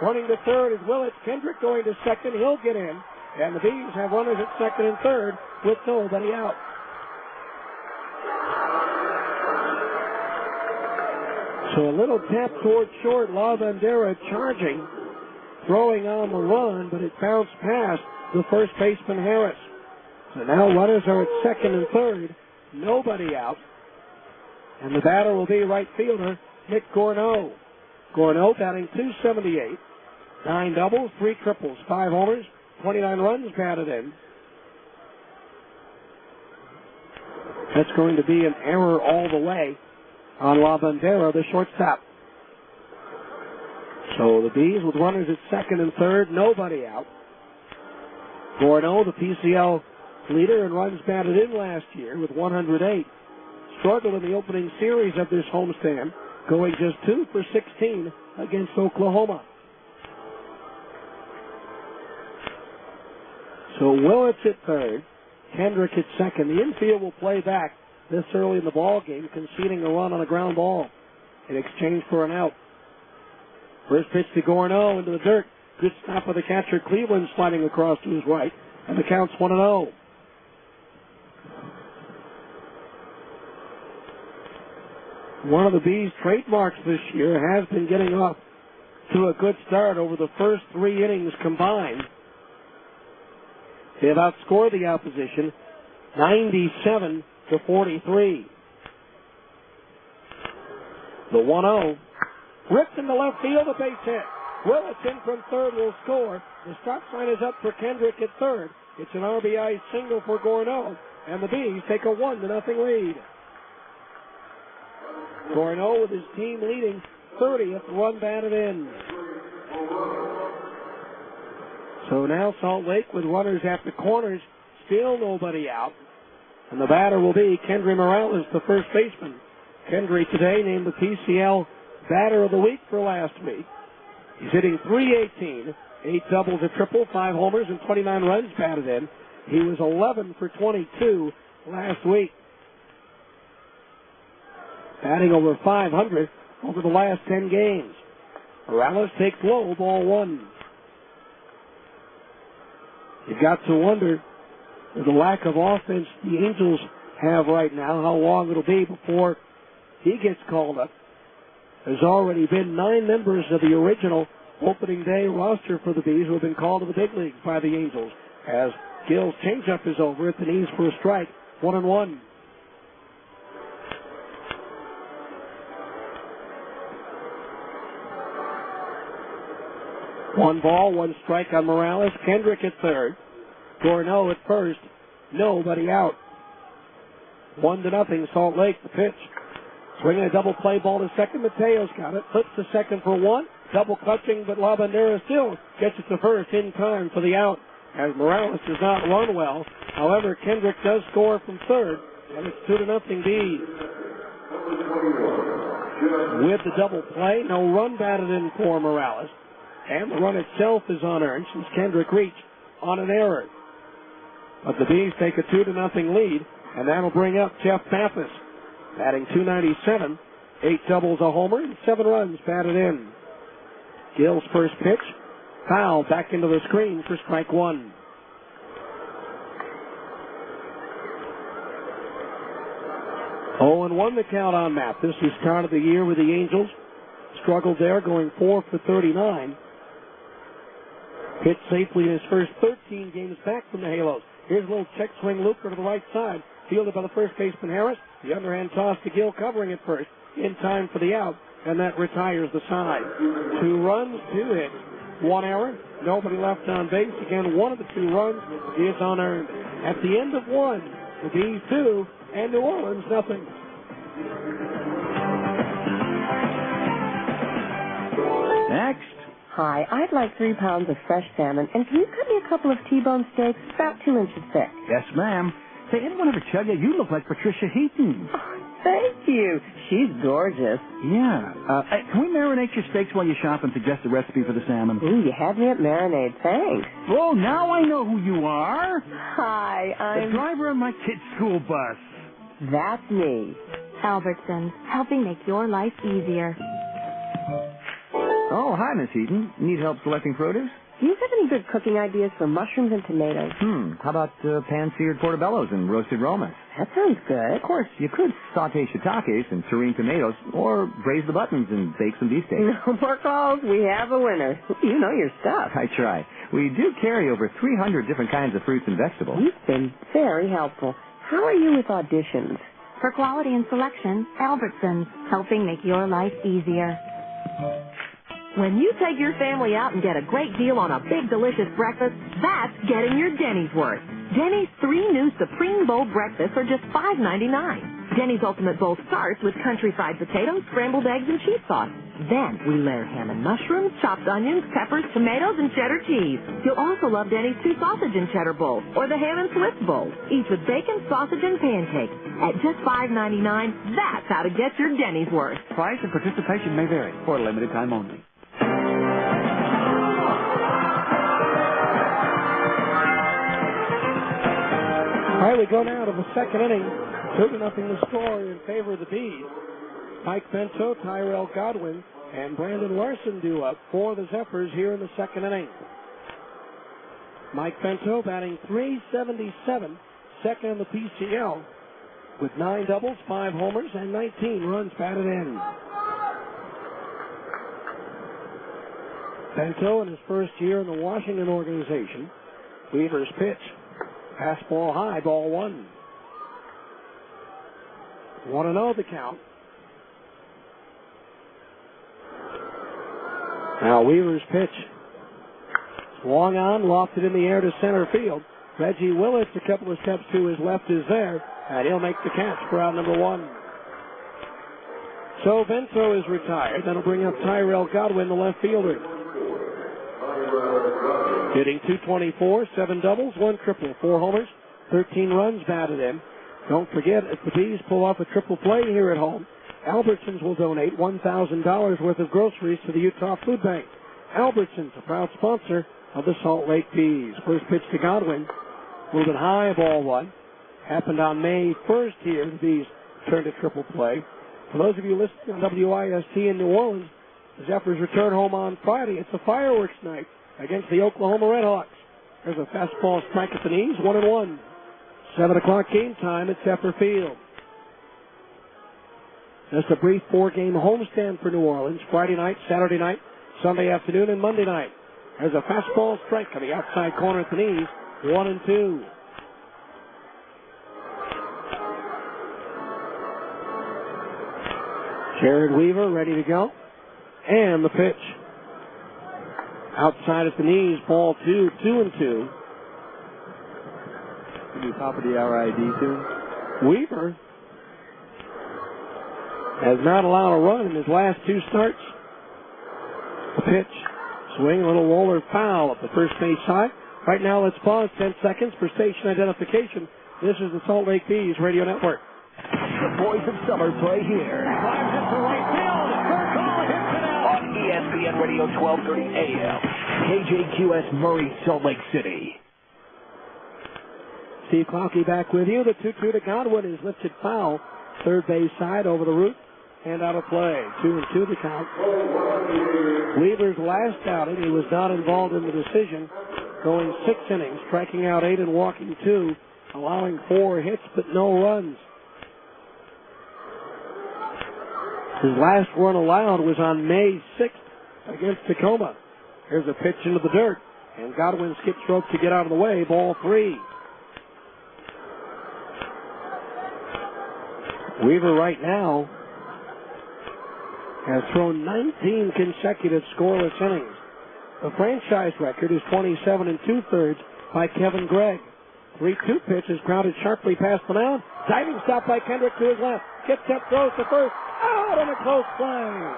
Running to third is Willett. Kendrick going to second. He'll get in. And the Bees have runners at second and third with nobody out. So a little tap toward short. Bandera charging, throwing on the run, but it bounced past the first baseman Harris. So now runners are at second and third. Nobody out. And the batter will be right fielder Nick Gorneau. Gorneau batting .278. 9 doubles, 3 triples, 5 homers, 29 runs batted in. That's going to be an error all the way on La Bandera, the shortstop. So the Bees with runners at second and third, nobody out. Gorno, the PCL leader and runs batted in last year with 108. Struggled in the opening series of this homestand, going just 2 for 16 against Oklahoma. So Willits at third, Kendrick at second. The infield will play back this early in the ball game, conceding a run on a ground ball in exchange for an out. First pitch to Gorno into the dirt. Good stop of the catcher. Cleveland sliding across to his right, and the count's 1-0. One of the Bees' trademarks this year has been getting off to a good start over the first 3 innings combined. They have outscored the opposition 97-43. The 1-0 ripped into left field, a base hit. Willits in from third will score. The stop sign is up for Kendrick at third. It's an RBI single for Gorno, and the Bees take a 1-0 lead. Gorno with his team leading 30th run batted in. So now Salt Lake with runners at the corners, still nobody out. And the batter will be Kendry Morales, the first baseman. Kendry today named the PCL Batter of the Week for last week. He's hitting .318, 8 doubles, a triple, 5 homers, and 29 runs batted in. He was 11 for 22 last week. Batting over 500 over the last 10 games. Morales takes low, ball 1. You've got to wonder, with the lack of offense the Angels have right now, how long it'll be before he gets called up. There's already been 9 members of the original opening day roster for the Bees who have been called to the big leagues by the Angels, as Gill's changeup is over at the knees for a strike, 1-1. One ball, 1 strike on Morales. Kendrick at third. Gorno at first. Nobody out. 1-0, Salt Lake, the pitch. Swinging a double play ball to second. Mateo's got it. Flips to second for 1. Double clutching, but La Bandera still gets it to first in time for the out, as Morales does not run well. However, Kendrick does score from third, and it's 2-0 Bees. With the double play, no run batted in for Morales. And the run itself is unearned since Kendrick reached on an error. But the Bees take a 2-0 lead, and that'll bring up Jeff Pappas, batting .297, 8 doubles, a homer, and 7 runs batted in. Gill's first pitch, foul back into the screen for strike 1. Oh, and 1 the count on Mathis, who started the year with the Angels. Struggled there, going 4 for 39. Hit safely in his first 13 games back from the Halos. Here's a little check swing looper to the right side. Fielded by the first baseman Harris. The underhand toss to Gill, covering it first. In time for the out, and that retires the side. 2 runs, 2 hits, 1 error. Nobody left on base. Again, 1 of the 2 runs is unearned. At the end of 1, the Bees 2 and New Orleans nothing. Next. Hi, I'd like 3 pounds of fresh salmon, and can you cut me a couple of T-bone steaks about 2 inches thick? Yes, ma'am. Say, anyone ever tell you you look like Patricia Heaton? Oh, thank you. She's gorgeous. Yeah. Hey, can we marinate your steaks while you shop and suggest a recipe for the salmon? Ooh, you had me at marinade. Thanks. Oh, now I know who you are. Hi, I'm... the driver of my kid's school bus. That's me. Albertsons, helping make your life easier. Oh, hi, Miss Heaton. Need help selecting produce? Do you have any good cooking ideas for mushrooms and tomatoes? How about pan-seared portobellos and roasted romas? That sounds good. Of course, you could saute shiitakes and serene tomatoes, or braise the buttons and bake some beefsteak. No more calls. We have a winner. You know your stuff. I try. We do carry over 300 different kinds of fruits and vegetables. You've been very helpful. How are you with auditions? For quality and selection, Albertsons, helping make your life easier. When you take your family out and get a great deal on a big, delicious breakfast, that's getting your Denny's worth. Denny's 3 new Supreme Bowl breakfasts are just $5.99. Denny's Ultimate Bowl starts with country fried potatoes, scrambled eggs, and cheese sauce. Then we layer ham and mushrooms, chopped onions, peppers, tomatoes, and cheddar cheese. You'll also love Denny's 2 sausage and cheddar bowls or the ham and Swiss bowls, each with bacon, sausage, and pancakes. At just $5.99, that's how to get your Denny's worth. Price and participation may vary for a limited time only. All right, we go now to the second inning. 2-0 the score in favor of the Bees. Mike Bento, Tyrell Godwin, and Brandon Larson due up for the Zephyrs here in the second inning. Mike Bento batting .377, second in the PCL, with 9 doubles, 5 homers, and 19 runs batted in. Bento in his first year in the Washington organization. Weaver's pitch. Fastball high, ball 1. 1-0 the count. Now Weaver's pitch. Swung on, lofted in the air to center field. Reggie Willis, a couple of steps to his left, is there, and he'll make the catch for out number 1. So Bento is retired. That'll bring up Tyrell Godwin, the left fielder. Hitting .224, 7 doubles, 1 triple, 4 homers, 13 runs batted in. Don't forget, if the Bees pull off a triple play here at home, Albertsons will donate $1,000 worth of groceries to the Utah Food Bank. Albertsons, a proud sponsor of the Salt Lake Bees. First pitch to Godwin, moving high, ball 1. Happened on May 1st here. The Bees turned to triple play. For those of you listening on WIST in New Orleans, the Zephyrs return home on Friday. It's a fireworks night against the Oklahoma Redhawks. There's a fastball strike at the knees, 1-1. 7 o'clock game time at Zephyr Field. Just a brief 4-game homestand for New Orleans. Friday night, Saturday night, Sunday afternoon, and Monday night. There's a fastball strike on the outside corner at the knees, 1-2. Jared Weaver ready to go. And the pitch. Outside at the knees, ball 2, 2-2. Do top of the hour ID soon. Weaver has not allowed a run in his last 2 starts. The pitch. Swing, a little roller foul at the first base side. Right now, let's pause 10 seconds for station identification. This is the Salt Lake Bees Radio Network. The boys of summer play here. Climbs into right field. Burkle hits it out. On ESPN Radio 1230 AM. KJQS Murray, Salt Lake City. Steve Clowkey back with you. The 2-2 to Godwin is lifted foul. Third base side over the root and out of play. 2-2 the count. Weaver's last outing, he was not involved in the decision, going 6 innings, striking out 8 and walking 2, allowing 4 hits but no runs. His last run allowed was on May 6th against Tacoma. Here's a pitch into the dirt, and Godwin skips rope to get out of the way. Ball 3. Weaver right now has thrown 19 consecutive scoreless innings. The franchise record is 27 2/3 by Kevin Gregg. 3-2 pitch is grounded sharply past the mound. Diving stop by Kendrick to his left. Gets up, throws to first. Out on a close play.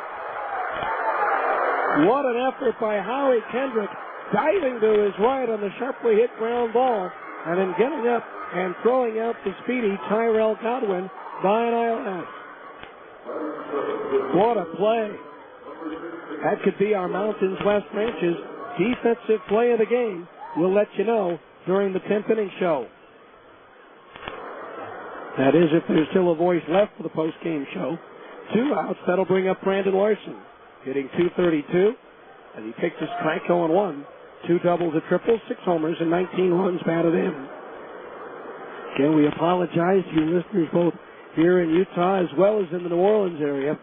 What an effort by Howie Kendrick, diving to his right on the sharply hit ground ball, and then getting up and throwing out the speedy Tyrell Godwin by an ILS. What a play. That could be our Mountains West Ranch's defensive play of the game. We'll let you know during the 10th inning show. That is, if there's still a voice left for the post-game show. 2 outs, that'll bring up Brandon Larson, hitting .232, and he takes his strike 0-1. 2 doubles, a triple, 6 homers, and 19 runs batted in. Again, we apologize to you listeners both here in Utah as well as in the New Orleans area.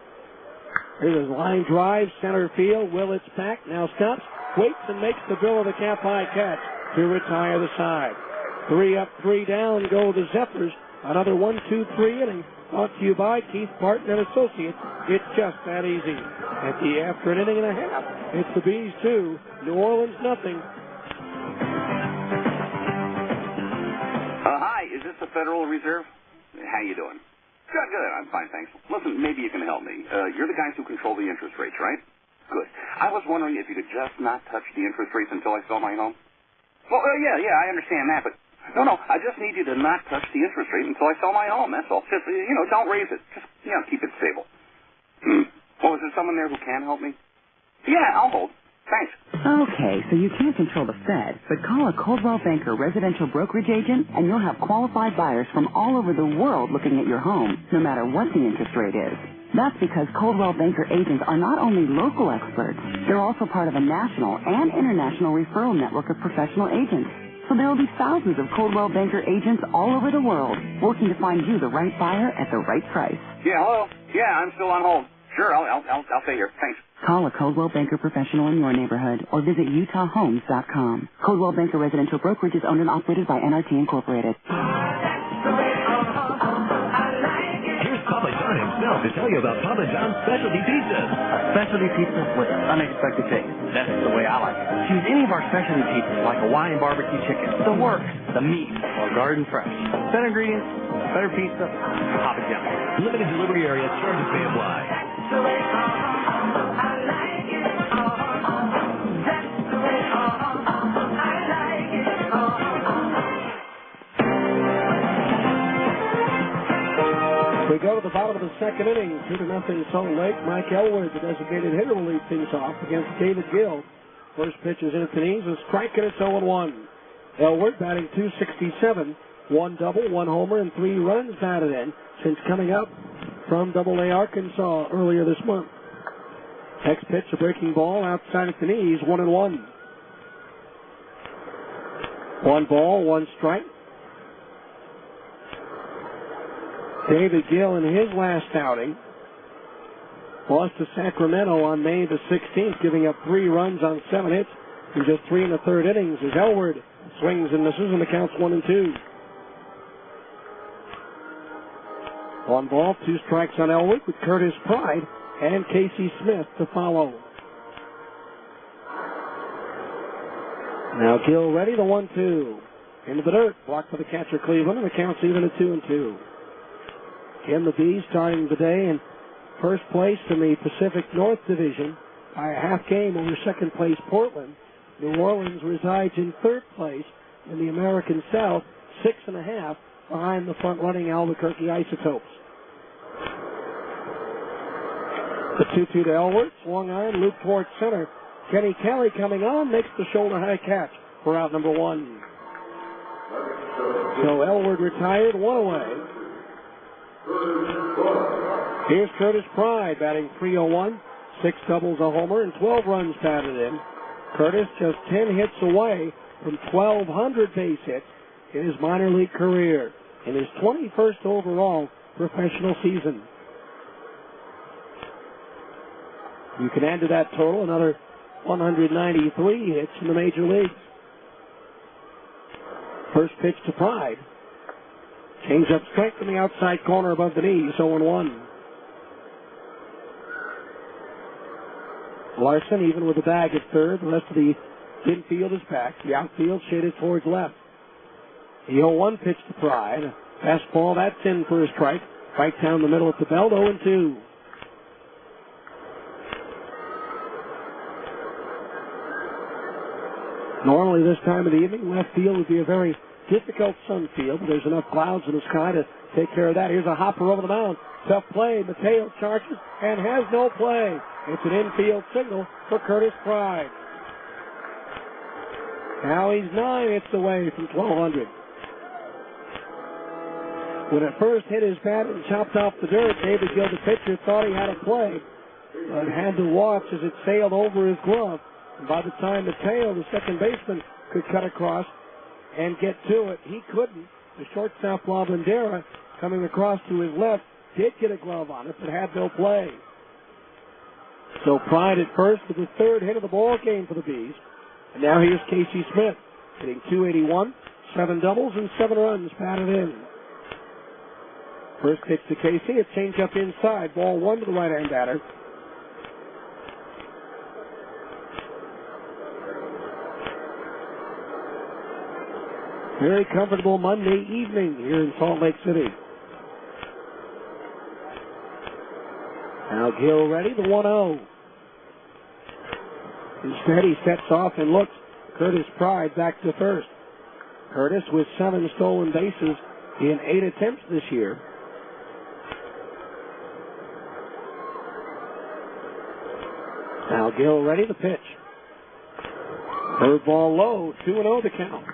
Here's a line drive, center field. Willits back, now stops, waits, and makes the Bill of the Cap high catch to retire the side. 3 up, 3 down, go the Zephyrs. Another 1-2-3 inning. Brought to you by Keith Barton and Associates. It's just that easy. After an inning and a half, it's the Bees 2, New Orleans nothing. Federal Reserve? How you doing? Good, good. I'm fine, thanks. Listen, maybe you can help me. You're the guys who control the interest rates, right? Good. I was wondering if you could just not touch the interest rates until I sell my home. Well, yeah, I understand that, but no, I just need you to not touch the interest rate until I sell my home. That's all. Just, don't raise it. Just, keep it stable. Well, is there someone there who can help me? Yeah, I'll hold. Thanks. Okay, so you can't control the Fed, but call a Coldwell Banker residential brokerage agent and you'll have qualified buyers from all over the world looking at your home, no matter what the interest rate is. That's because Coldwell Banker agents are not only local experts, they're also part of a national and international referral network of professional agents. So there will be thousands of Coldwell Banker agents all over the world working to find you the right buyer at the right price. Yeah, hello? Yeah, I'm still on hold. Sure, I'll stay here. Thanks. Call a Coldwell Banker professional in your neighborhood or visit UtahHomes.com. Coldwell Banker Residential Brokerage is owned and operated by NRT Incorporated. Here's Papa John himself to tell you about Papa John's specialty pizzas. Specialty pizza with unexpected taste. That's the way I like it. Choose any of our specialty pizzas like Hawaiian barbecue chicken, the work, the meat, or garden fresh. Better ingredients, better pizza, Papa John. Limited delivery area, charges may apply. We go to the bottom of the second inning, 2-0 Salt Lake. Mike Elwood, the designated hitter, will lead things off against David Gill. First pitch is in at the knees, a strike, and it's 0-1. Elwood batting .267, 1 double, 1 homer, and 3 runs batted in since coming up from Double-A Arkansas earlier this month. Next pitch, a breaking ball outside at the knees, 1-1. 1 ball, 1 strike. David Gill in his last outing lost to Sacramento on May the 16th, giving up 3 runs on 7 hits in just 3 1/3 innings as Elwood swings and misses and the count's 1-2. 1 ball, 2 strikes on Elwood with Curtis Pride and Casey Smith to follow. Now Gill ready, the 1-2. Into the dirt, blocked by the catcher Cleveland, and the count's even at 2-2. Again, the Bees starting today in first place in the Pacific North Division by a half game over second place Portland. New Orleans resides in third place in the American South, 6.5 behind the front-running Albuquerque Isotopes. The 2-2 to Elwood, swung on, looped towards center. Kenny Kelly coming on, makes the shoulder-high catch for out number 1. So Elwood retired, 1 away. Here's Curtis Pride batting .301, 6 doubles, a homer, and 12 runs batted in. Curtis just 10 hits away from 1,200 base hits in his minor league career in his 21st overall professional season. You can add to that total another 193 hits in the major leagues. First pitch to Pride. Change up strike from the outside corner above the knees, 0-1. Larson even with the bag at third. The rest of the infield is back. The outfield shaded towards left. The 0-1 pitch to Pride. Fastball, that's in for a strike. Right down the middle at the belt, 0-2. Normally this time of the evening, left field would be a very difficult sun field. There's enough clouds in the sky to take care of that. Here's a hopper over the mound. Tough play. Mateo charges and has no play. It's an infield signal for Curtis Pride. Now he's 9 hits away from 1,200. When it first hit his bat and chopped off the dirt, David Gill, the pitcher, thought he had a play, but had to watch as it sailed over his glove. And by the time Mateo, the second baseman, could cut across and get to it, he couldn't. The shortstop, Lavandera, coming across to his left, did get a glove on it, but had no play. So Pride at first with the third hit of the ball game for the Bees. And now here's Casey Smith, hitting .281, 7 doubles and 7 runs batted in. First pitch to Casey, a changeup inside, ball 1 to the right-hand batter. Very comfortable Monday evening here in Salt Lake City. Now Gill ready, the 1-0. Instead, he steps off and looks. Curtis Pride back to first. Curtis with 7 stolen bases in 8 attempts this year. Now Gill ready, the pitch. Third ball low, 2-0 the count.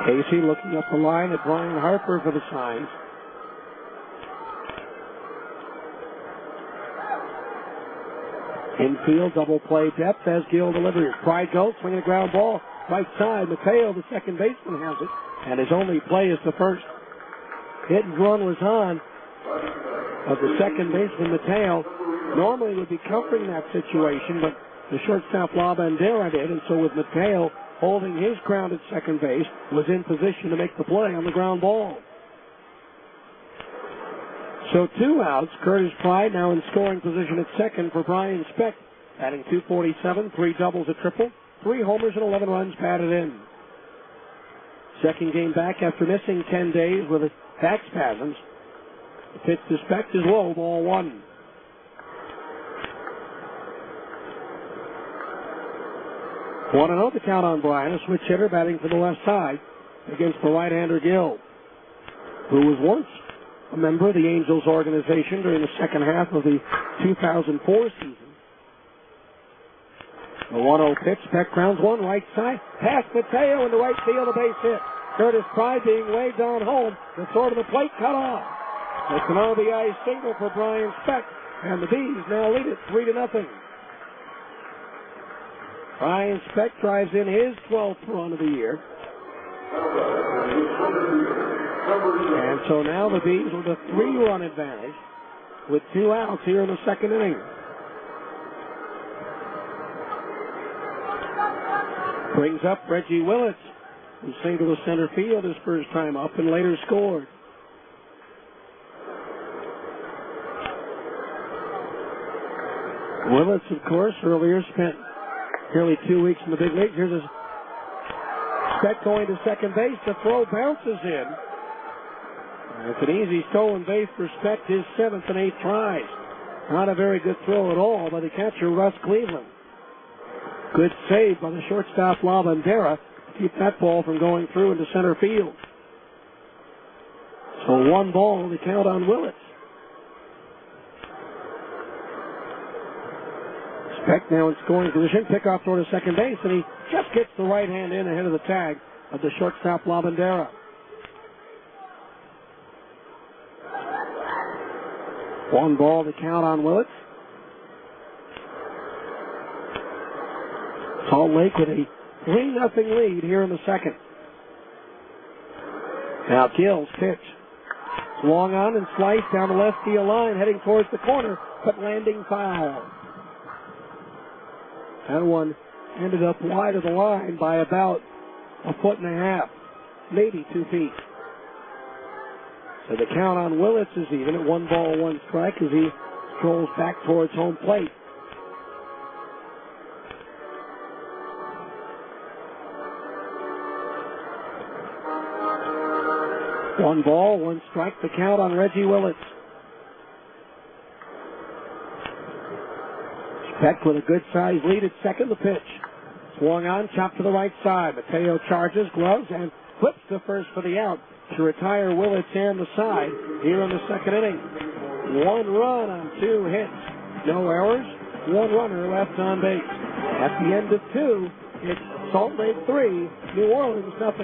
Casey looking up the line at Brian Harper for the signs. Infield double play depth as Gill delivers. Pride goes, swinging a ground ball. Right side, Mateo, the second baseman, has it. And his only play is the first. Hit and run was on of the second baseman, Mateo. Normally would be covering that situation, but the shortstop Labandera did. And so with Mateo holding his ground at second base, was in position to make the play on the ground ball. So 2 outs. Curtis Pride now in scoring position at second for Brian Speck, batting .247, 3 doubles, a triple, 3 homers and 11 runs batted in. Second game back after missing 10 days with back spasms. The pitch to Speck is low, ball 1. One and 0 the count on Brian, a switch hitter batting for the left side against the right-hander Gill, who was once a member of the Angels organization during the second half of the 2004 season. The 1-0 pitch, Peck grounds one right side, past Mateo into right field, a base hit. Curtis Pride being waved on home, the sort of the plate cut off. It's an RBI single for Brian Speck, and the Bees now lead it 3-0. Brian Speck drives in his 12th run of the year. And so now the Bees with a 3-run advantage with 2 outs here in the second inning. Brings up Reggie Willits, who singled to center field his first time up and later scored. Willits, of course, earlier spent nearly 2 weeks in the big league. Here's a Speck going to second base. The throw bounces in. It's an easy stolen base for Speck, his 7th and 8th tries. Not a very good throw at all by the catcher, Russ Cleveland. Good save by the shortstop, Labandera, to keep that ball from going through into center field. So 1 ball, the count on Willits. Speck now in scoring position, pickoff throw to second base, and he just gets the right hand in ahead of the tag of the shortstop, Labandera. 1 ball to count on Willits. Salt Lake with a 3-0 lead here in the second. Now Gill's pitch. Swung on and sliced down the left field line, heading towards the corner, but landing foul. That one ended up wide of the line by about 1.5 feet, maybe 2 feet. So the count on Willits is even at 1 ball, 1 strike as he strolls back towards home plate. One ball, 1 strike, the count on Reggie Willits. Speck with a good-sized lead at second, the pitch. Swung on, chopped to the right side. Mateo charges, gloves, and flips to first for the out to retire Willits and the side here in the second inning. 1 run on 2 hits. No errors, 1 runner left on base. At the end of 2, it's Salt Lake 3, New Orleans 0.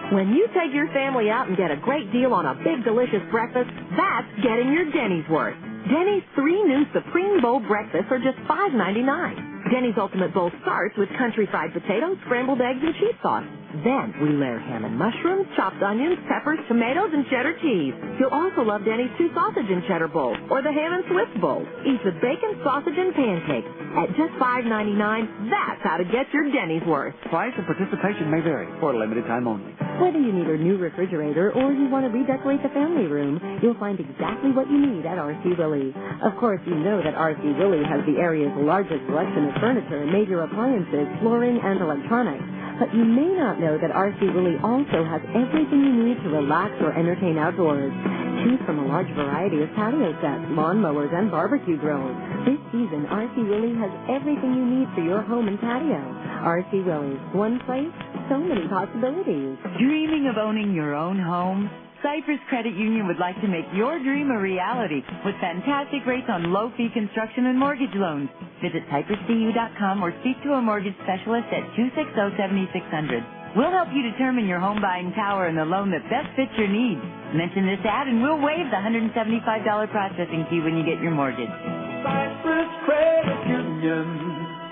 When you take your family out and get a great deal on a big, delicious breakfast, that's getting your Denny's worth. Denny's 3 new Supreme Bowl breakfasts are just $5.99. Denny's Ultimate Bowl starts with country fried potatoes, scrambled eggs, and cheese sauce. Then we layer ham and mushrooms, chopped onions, peppers, tomatoes, and cheddar cheese. You'll also love Denny's 2 sausage and cheddar bowls or the ham and Swiss bowl, each with bacon, sausage, and pancakes. At just $5.99, that's how to get your Denny's worth. Price and participation may vary for a limited time only. Whether you need a new refrigerator or you want to redecorate the family room, you'll find exactly what you need at R.C. Willey. Of course, you know that R.C. Willey has the area's largest selection of furniture, major appliances, flooring, and electronics. But you may not know that R.C. Willey also has everything you need to relax or entertain outdoors. Choose from a large variety of patio sets, lawn mowers, and barbecue grills. This season, R.C. Willey has everything you need for your home and patio. R.C. Willey, one place, so many possibilities. Dreaming of owning your own home? Cypress Credit Union would like to make your dream a reality with fantastic rates on low-fee construction and mortgage loans. Visit cypresscu.com or speak to a mortgage specialist at 260-7600. We'll help you determine your home buying power and the loan that best fits your needs. Mention this ad and we'll waive the $175 processing fee when you get your mortgage. Cypress Credit Union,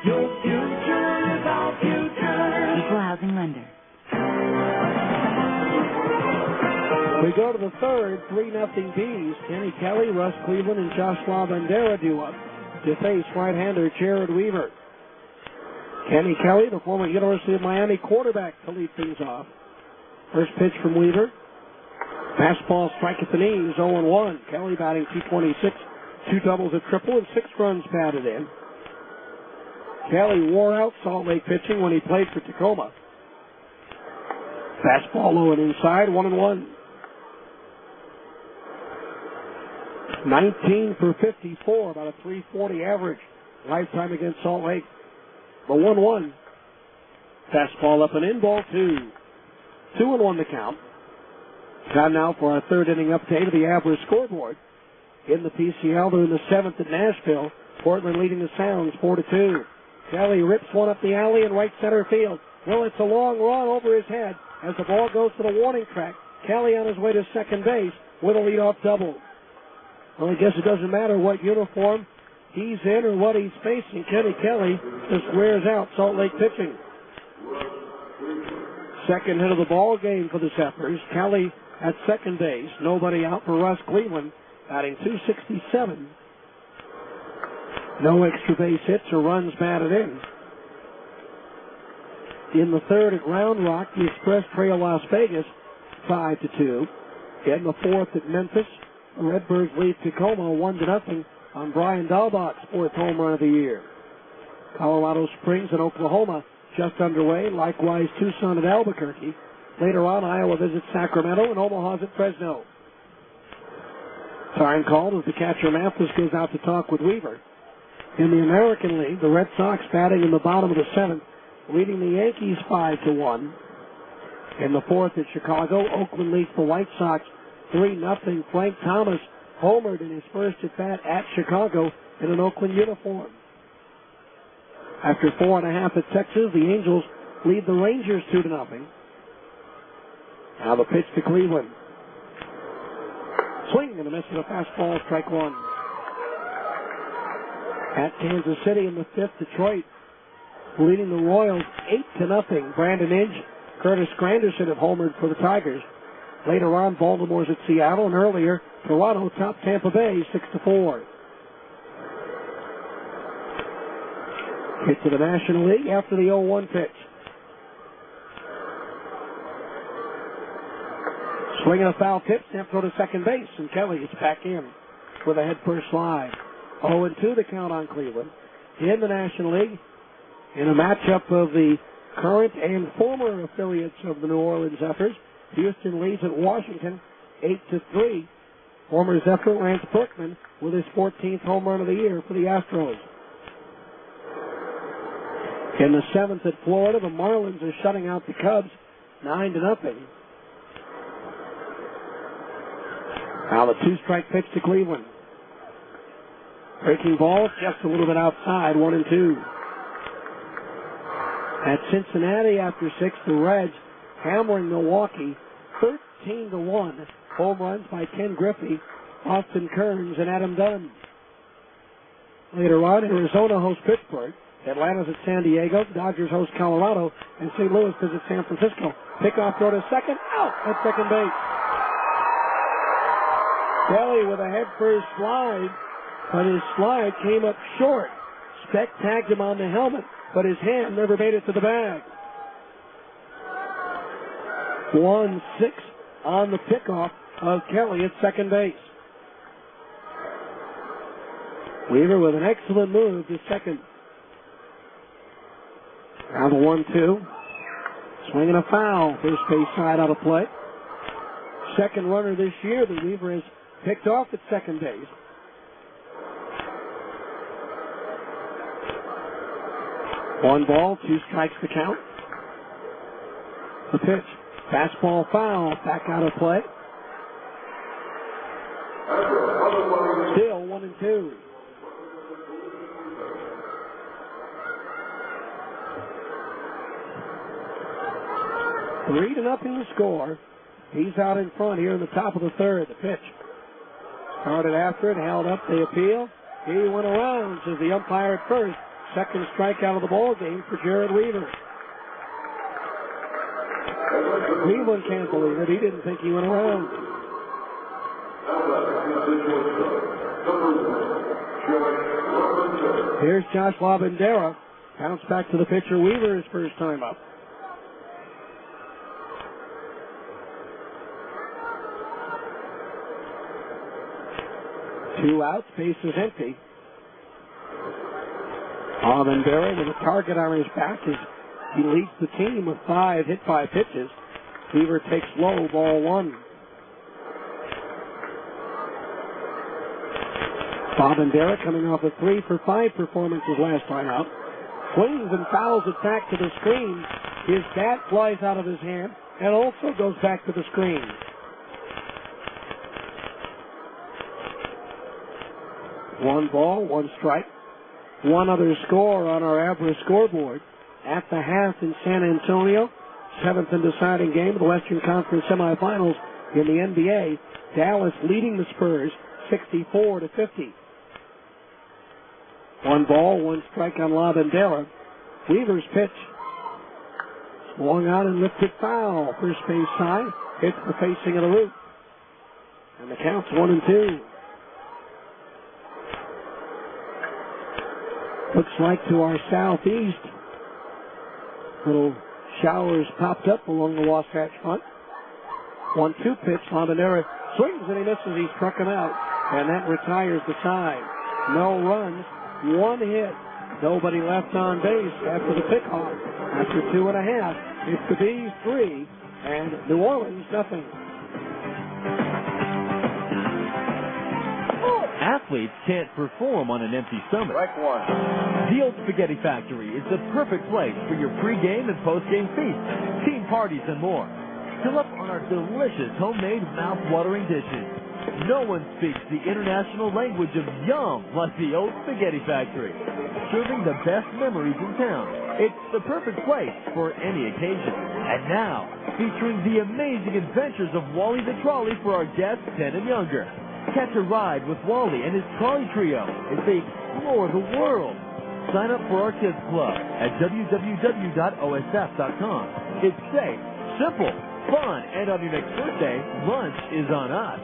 your future is our future. Equal housing lender. We go to the third, 3-0 Bees. Kenny Kelly, Russ Cleveland, and Joshua Bandera do up to face right-hander Jared Weaver. Kenny Kelly, the former University of Miami quarterback, to lead things off. First pitch from Weaver. Fastball strike at the knees, 0-1. Kelly batting .226, 2 doubles, a triple, and 6 runs batted in. Kelly wore out Salt Lake pitching when he played for Tacoma. Fastball low and inside, 1-1. 19 for 54, about a .340 average lifetime against Salt Lake. The 1-1. Fastball up and in, ball 2. 2-1 the count. Time now for our third inning update of the Abra scoreboard. In the PCL, they're in the 7th at Nashville. Portland leading the Sounds 4-2. Kelly rips one up the alley in right center field. Well, it's a long run over his head as the ball goes to the warning track. Kelly on his way to second base with a leadoff double. Well, I guess it doesn't matter what uniform he's in or what he's facing. Kenny Kelly just wears out Salt Lake pitching. Second hit of the ball game for the Zephyrs. Kelly at second base. Nobody out for Russ Cleveland, batting .267. No extra base hits or runs batted in. In the third at Round Rock, the Express trail Las Vegas 5-2. In the fourth at Memphis, the Redbirds lead Tacoma 1-0 on Brian Dahlbach's 4th home run of the year. Colorado Springs and Oklahoma just underway. Likewise, Tucson at Albuquerque. Later on, Iowa visits Sacramento and Omaha's at Fresno. Time called as the catcher Mathis goes out to talk with Weaver. In the American League, the Red Sox batting in the bottom of the 7th, leading the Yankees 5-1. In the 4th at Chicago, Oakland leads the White Sox 3-0. Frank Thomas homered in his first at-bat at Chicago in an Oakland uniform. After 4.5 at Texas, the Angels lead the Rangers 2-0. Now the pitch to Cleveland. Swing and a miss with a fastball, strike one. At Kansas City in the 5th, Detroit leading the Royals 8-0. Brandon Inge, Curtis Granderson have homered for the Tigers. Later on, Baltimore's at Seattle, and earlier, Toronto topped Tampa Bay 6-4. Hit to the National League after the 0-1 pitch. Swing and a foul tip, snap throw to second base, and Kelly is back in with a head-first slide. 0-2 the count on Cleveland. In the National League, in a matchup of the current and former affiliates of the New Orleans Zephyrs, Houston leads at Washington 8-3. Former Zephyr Lance Berkman with his 14th home run of the year for the Astros. In the 7th at Florida, the Marlins are shutting out the Cubs 9-0. Now the 2-strike pitch to Cleveland. Breaking ball just a little bit outside, 1-2. At Cincinnati after 6, the Reds hammering Milwaukee 13-1. Home runs by Ken Griffey, Austin Kearns, and Adam Dunn. Later on, Arizona hosts Pittsburgh Atlanta's at San Diego. Dodgers host Colorado. And St. Louis visits San Francisco. Pickoff throw to second. Out at second base. Kelly with a head-first slide, but his slide came up short. Speck tagged him on the helmet, but his hand never made it to the bag. 1-6 on the pickoff of Kelly at second base. Weaver with an excellent move to second. Now the 1-2. Swinging a foul. First base side out of play. Second runner this year that Weaver has picked off at second base. One ball, 2 strikes to count. The pitch. Fastball foul. Back out of play. Still 1-2. Three to nothing to score. He's out in front here in the top of the third. The pitch. Started after it, held up, they appeal. He went around, says the umpire at first. Second strikeout of the ball game for Jared Weaver. Cleveland can't believe it. He didn't think he went around. Here's Josh Labandera. Bounce back to the pitcher Weaver his first time up. Two outs, base is empty. Labandera with a target on his back as he leads the team with hit 5 pitches. Weaver takes low, ball 1. Labandera coming off a 3-for-5 performance his last time out. Swings and fouls it back to the screen. His bat flies out of his hand and also goes back to the screen. 1 ball, 1 strike. One other score on our average scoreboard. At the half in San Antonio, 7th and deciding game of the Western Conference semifinals in the NBA. Dallas leading the Spurs 64-50. 1 ball, 1 strike on Labandera. Weaver's pitch. Swung out and lifted foul. First base side. Hits the facing of the roof. And the count's 1-2. Looks like to our southeast, little showers popped up along the Wasatch Front. 1-2 pitch. Labandera swings and he misses. He struck him out, and that retires the side. No runs, 1 hit. Nobody left on base after the pickoff. After 2.5, it's the Bees 3 and New Orleans nothing. Athletes can't perform on an empty stomach. Strike 1. The Old Spaghetti Factory is the perfect place for your pre-game and post-game feasts, team parties, and more. Fill up on our delicious homemade mouth-watering dishes. No one speaks the international language of yum like the Old Spaghetti Factory. Serving the best memories in town. It's the perfect place for any occasion. And now, featuring the amazing adventures of Wally the Trolley for our guests 10 and younger. Catch a ride with Wally and his trolley trio as they explore the world. Sign up for our kids club at www.osf.com. It's safe, simple, fun, and on your next birthday, lunch is on us.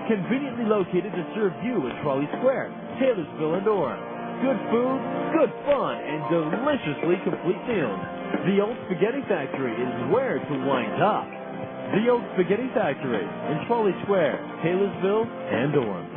Conveniently located to serve you in Trolley Square, Taylorsville, and Orem. Good food, good fun, and deliciously complete meals. The Old Spaghetti Factory is where to wind up. The Old Spaghetti Factory in Trolley Square, Taylorsville, and Orem.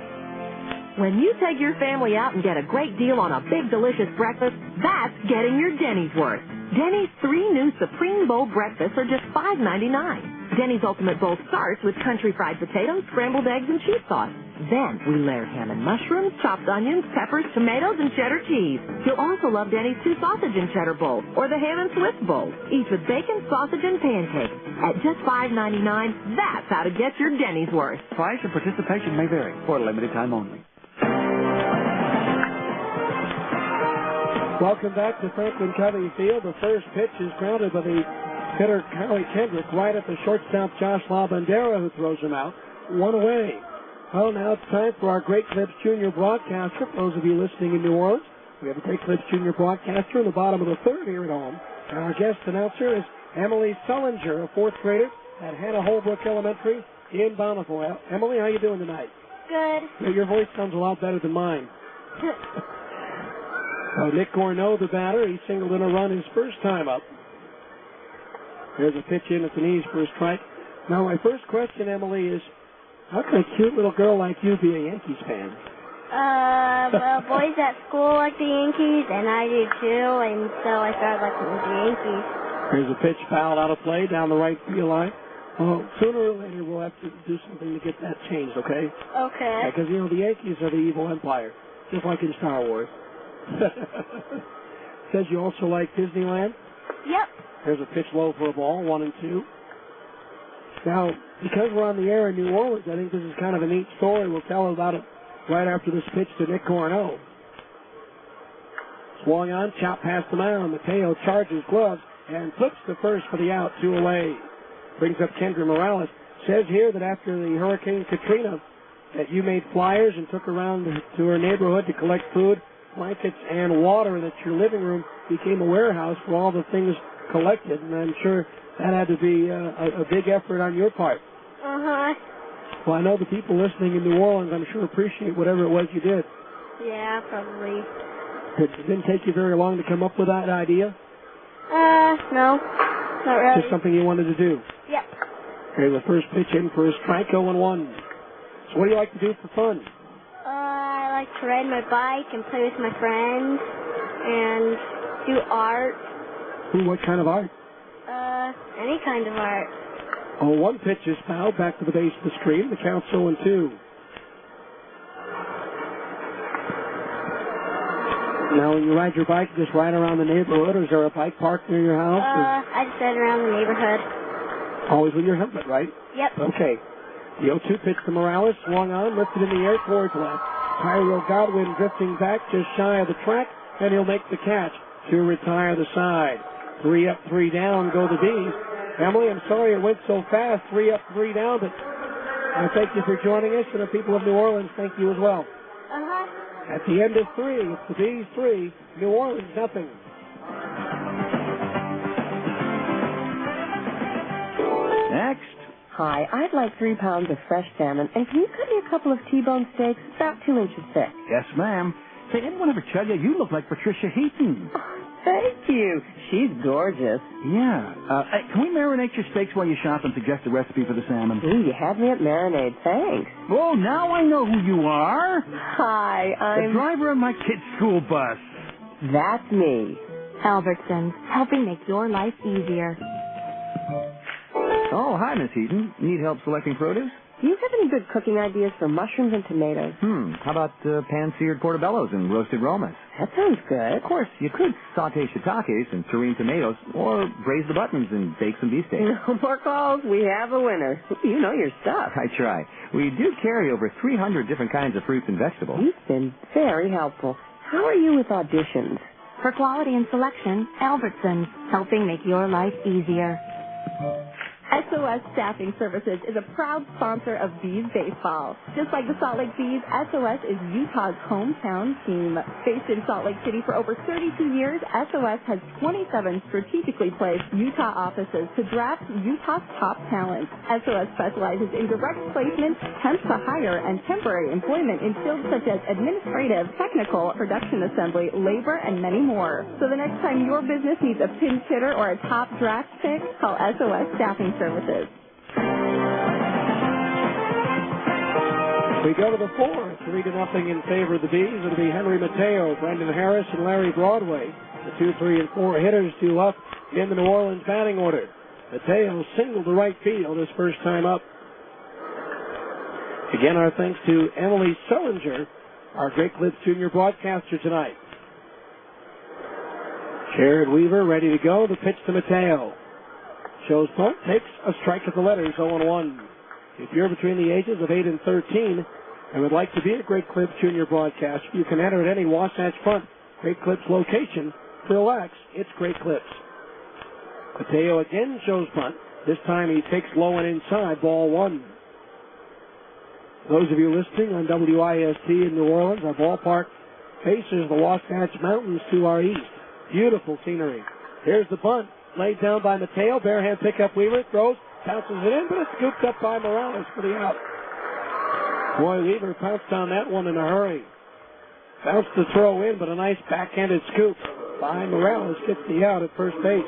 When you take your family out and get a great deal on a big, delicious breakfast, that's getting your Denny's worth. Denny's 3 new Supreme Bowl breakfasts are just $5.99. Denny's Ultimate Bowl starts with country fried potatoes, scrambled eggs, and cheese sauce. Then we layer ham and mushrooms, chopped onions, peppers, tomatoes, and cheddar cheese. You'll also love Denny's 2 sausage and cheddar bowls, or the ham and Swiss bowl, each with bacon, sausage, and pancakes. At just $5.99, that's how to get your Denny's worth. Price and participation may vary for a limited time only. Welcome back to Franklin Covey Field. The first pitch is grounded by the hitter Howie Kendrick right at the shortstop Josh Labandera, who throws him out. 1 away. Well, now it's time for our Great Clips Junior broadcaster. For those of you listening in New Orleans, We have a Great Clips Junior broadcaster in the bottom of the third here at home. And our guest announcer is Emily Sullinger, a fourth grader at Hannah Holbrook Elementary in Bountiful. Emily, how you doing tonight? Good. Your voice sounds a lot better than mine. Nick Gorneau, the batter, he singled in a run his first time up. There's a pitch in at the knees for a strike. Now, my first question, Emily, is how can a cute little girl like you be a Yankees fan? Well, boys at school like the Yankees, and I do too, and so I started liking the Yankees. Here's a pitch fouled out of play down the right field line. Well, sooner or later we'll have to do something to get that changed, okay? Okay. Because, you know, the Yankees are the evil empire, just like in Star Wars. Says you also like Disneyland? Yep. There's a pitch low for a ball, 1-2. Now, because we're on the air in New Orleans, I think this is kind of a neat story. We'll tell about it right after this pitch to Nick Gorneau. Swung on, chop past the mound. Mateo charges gloves and flips the first for the out, 2 away. Brings up Kendra Morales. Says here that after the Hurricane Katrina, that you made flyers and took around to her neighborhood to collect food, blankets, and water, and that your living room became a warehouse for all the things collected. And I'm sure that had to be a big effort on your part. Uh-huh. Well, I know the people listening in New Orleans, I'm sure, appreciate whatever it was you did. Yeah, probably. It didn't take you very long to come up with that idea? No. Not really. Just something you wanted to do? Yep. Okay, the first pitch in for a strike, 0-1. So what do you like to do for fun? I like to ride my bike and play with my friends and do art. What kind of art? Any kind of art. Oh, one pitch is fouled back to the base of the screen. The count's 0-2. Now, when you ride your bike, just ride around the neighborhood, or is there a bike park near your house? I just ride around the neighborhood. Always with your helmet, right? Yep. Okay. The 0-2 pitch to Morales, swung on, lifted in the air towards left. Tyrell Godwin drifting back just shy of the track, and he'll make the catch to retire the side. 3 up, 3 down go the Bees. Emily, I'm sorry it went so fast, 3 up, 3 down, but I thank you for joining us, and the people of New Orleans thank you as well. Uh-huh. At the end of 3, it's the Bees 3, New Orleans nothing. Next. Hi, I'd like 3 pounds of fresh salmon, and can you cut me a couple of T-bone steaks about 2 inches thick? Yes, ma'am. Say, anyone ever tell you you look like Patricia Heaton? Thank you. She's gorgeous. Yeah. Hey, can we marinate your steaks while you shop and suggest a recipe for the salmon? Ooh, you had me at marinade. Thanks. Oh, now I know who you are. Hi, I'm... the driver of my kid's school bus. That's me. Albertsons, helping make your life easier. Oh, hi, Miss Heaton. Need help selecting produce? Do you have any good cooking ideas for mushrooms and tomatoes? How about pan-seared portobellos and roasted romas? That sounds good. Of course, you could saute shiitakes and serene tomatoes, or braise the buttons and bake some beefsteak. No more calls. We have a winner. You know your stuff. I try. We do carry over 300 different kinds of fruits and vegetables. You've been very helpful. How are you with auditions? For quality and selection, Albertsons, helping make your life easier. SOS Staffing Services is a proud sponsor of Bees Baseball. Just like the Salt Lake Bees, SOS is Utah's hometown team. Based in Salt Lake City for over 32 years, SOS has 27 strategically placed Utah offices to draft Utah's top talent. SOS specializes in direct placement, temp to hire, and temporary employment in fields such as administrative, technical, production assembly, labor, and many more. So the next time your business needs a pinch hitter or a top draft pick, call SOS Staffing Services. We go to the 4th, 3-0 in favor of the Bees. It'll be Henry Mateo, Brendan Harris, and Larry Broadway. The 2, 3, and 4 hitters due up in the New Orleans batting order. Mateo singled to right field his first time up. Again, our thanks to Emily Sullinger, our Great Clips Junior broadcaster tonight. Jared Weaver ready to go. The pitch to Mateo. Shows punt, takes a strike at the letters, 0-1. If you're between the ages of 8 and 13 and would like to be a Great Clips Junior broadcaster, you can enter at any Wasatch Front Great Clips location. To relax, it's Great Clips. Mateo again shows punt. This time he takes low and inside, ball 1. Those of you listening on WIST in New Orleans, our ballpark faces the Wasatch Mountains to our east. Beautiful scenery. Here's the bunt, laid down by Mateo. Barehand pickup. Weaver throws, bounces it in, but it's scooped up by Morales for the out. Boy, Weaver pounced on that one in a hurry. Bounced the throw in, but a nice backhanded scoop by Morales gets the out at first base.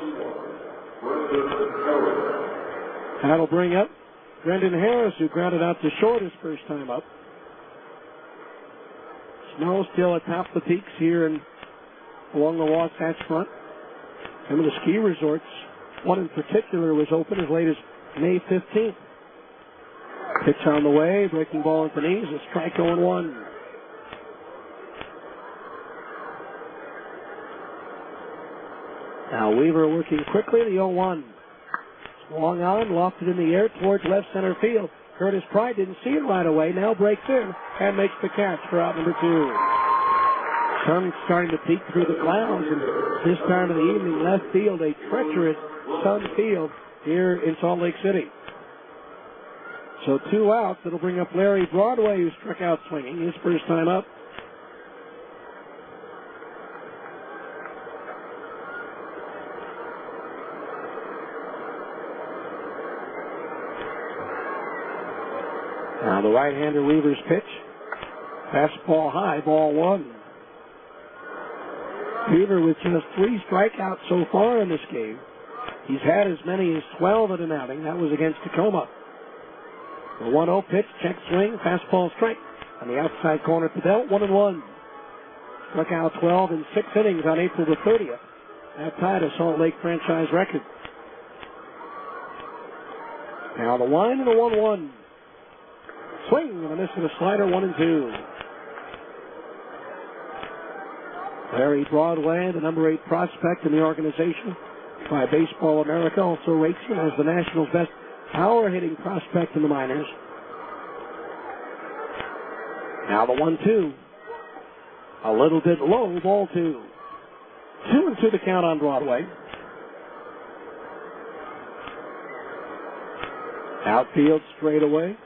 That'll bring up Brendan Harris, who grounded out to short his first time up. Snow still atop the peaks here and along the Wasatch Front. Some of the ski resorts, one in particular, was open as late as May 15th. Pitch on the way, breaking ball at the knees, a strike 0-1. Now Weaver working quickly, the 0-1. Swung on, lofted in the air towards left center field. Curtis Pride didn't see it right away, now breaks in and makes the catch for out number 2. Sun starting to peek through the clouds, and this time of the evening, left field, a treacherous sun field here in Salt Lake City. So 2 outs. It'll bring up Larry Broadway, who struck out swinging his first time up. Now the right-hander Weaver's pitch. Fastball high, ball 1. Weaver with just 3 strikeouts so far in this game. He's had as many as 12 at an outing. That was against Tacoma. The 1-0 pitch, check swing, fastball strike. On the outside corner at the belt, 1-1. Struck out 12 in 6 innings on April the 30th. That tied a Salt Lake franchise record. Now the line and the 1-1. Swing and a miss with a slider, 1-2. Larry Broadway, the number 8 prospect in the organization by Baseball America, also rates him as the Nationals' best power-hitting prospect in the minors. Now the 1-2. A little bit low, ball 2. 2-2 the count on Broadway. Outfield straight away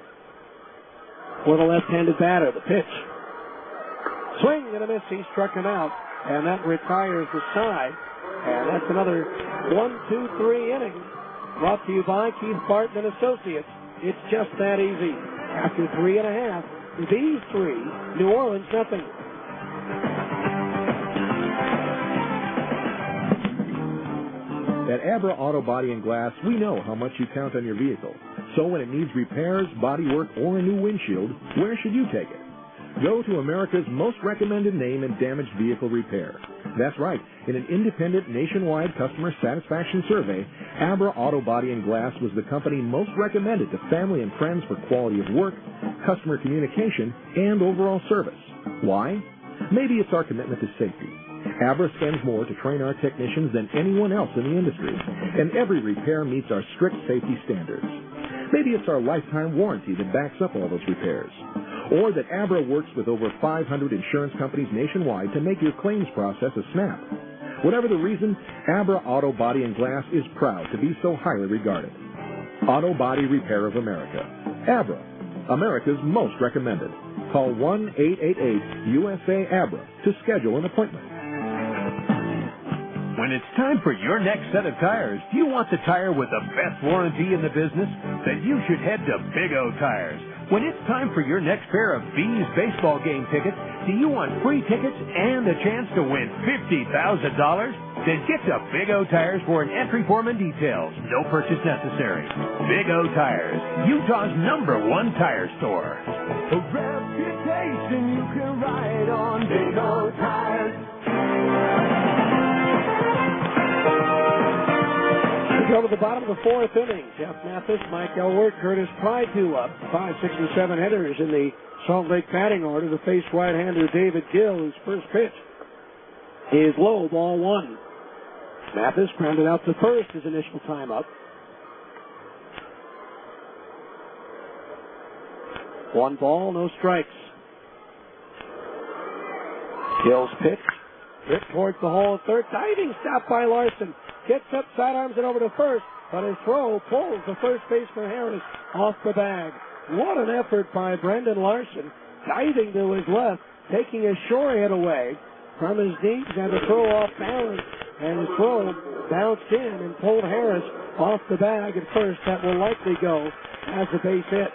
for the left-handed batter. The pitch. Swing and a miss. He struck him out, and that retires the side. And that's another 1-2-3 inning. Brought to you by Keith Barton and Associates. It's just that easy. After 3.5, these 3, New Orleans nothing. At Abra Auto Body and Glass, we know how much you count on your vehicle. So when it needs repairs, body work, or a new windshield, where should you take it? Go to America's most recommended name in damaged vehicle repair. That's right. In an independent nationwide customer satisfaction survey, Abra Auto Body and Glass was the company most recommended to family and friends for quality of work, customer communication, and overall service. Why? Maybe it's our commitment to safety. Abra spends more to train our technicians than anyone else in the industry, and every repair meets our strict safety standards. Maybe it's our lifetime warranty that backs up all those repairs. Or that Abra works with over 500 insurance companies nationwide to make your claims process a snap. Whatever the reason, Abra Auto Body and Glass is proud to be so highly regarded. Auto Body Repair of America. Abra, America's most recommended. Call 1-888-USA-ABRA to schedule an appointment. When it's time for your next set of tires, do you want the tire with the best warranty in the business? Then you should head to Big O Tires. When it's time for your next pair of Bees baseball game tickets, do you want free tickets and a chance to win $50,000? Then get to Big O Tires for an entry form and details. No purchase necessary. Big O Tires, Utah's #1 tire store. A reputation you can ride on. Big O Tires. We go to the bottom of the 4th inning. Jeff Mathis, Mike Elward, Curtis Pride, 2 up. 5, 6, and 7 hitters in the Salt Lake batting order to face right-hander David Gill, whose first pitch is low, ball 1. Mathis grounded out to first his initial time up. 1 ball, no strikes. Gill's pitch. Hit towards the hole at third. Diving stop by Larson. Gets up, sidearms it over to first, but his throw pulls the first baseman Harris off the bag. What an effort by Brendan Larson, diving to his left taking a sure hit away from his knees, had to throw off balance, and his throw bounced in and pulled Harris off the bag at first. That will likely go as a base hit.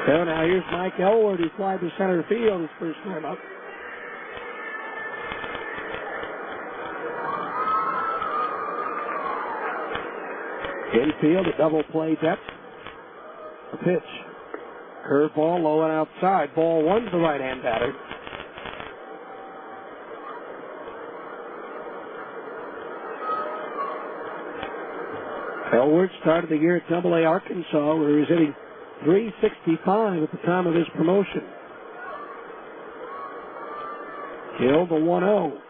So now here's Mike Elward, who flied to center field his first time up. Infield, a double play depth. A pitch. Curveball low and outside. Ball one to the right-hand batter. Elward started the year at Double-A Arkansas, where he was hitting .365 at the time of his promotion. Killed the 1-0.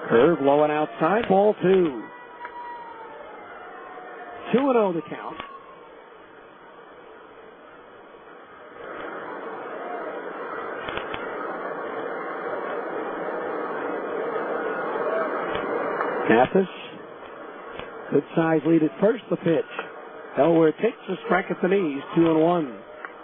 Curve low and outside. Ball two. 2-0 the count. Mathis. Good size lead at first. The pitch. Elward takes a strike at the knees. 2-1.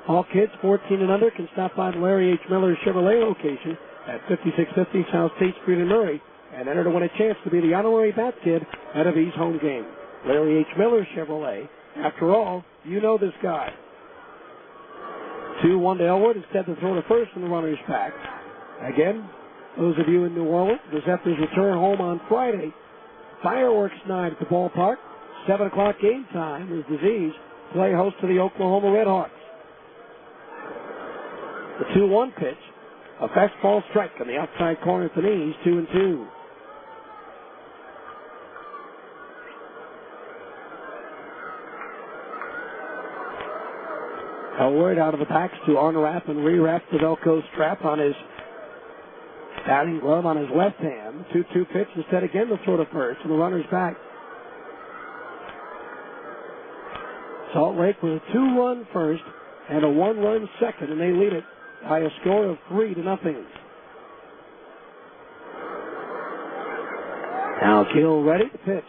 All kids 14 and under can stop by the Larry H. Miller Chevrolet location at 5650 South State Street in Murray and enter to win a chance to be the honorary bat kid at a V's home game. Larry H. Miller Chevrolet. After all, you know this guy. 2-1 to Elward. Instead to throw to first and the runner's back. Again, those of you in New Orleans, the Zephyrs return home on Friday. Fireworks night at the ballpark. 7 o'clock game time as the Z's play host to the Oklahoma Redhawks. The 2-1 pitch. A fastball strike on the outside corner at the knees. 2-2. Elward out of the backs to unwrap and rewrap the Velcro strap on his batting glove on his left hand. 2-2 pitch. Instead again the throw to first and the runner's back. Salt Lake with a 2-run first and a 1-run second, and they lead it by a score of 3-0. Now Gill ready to pitch.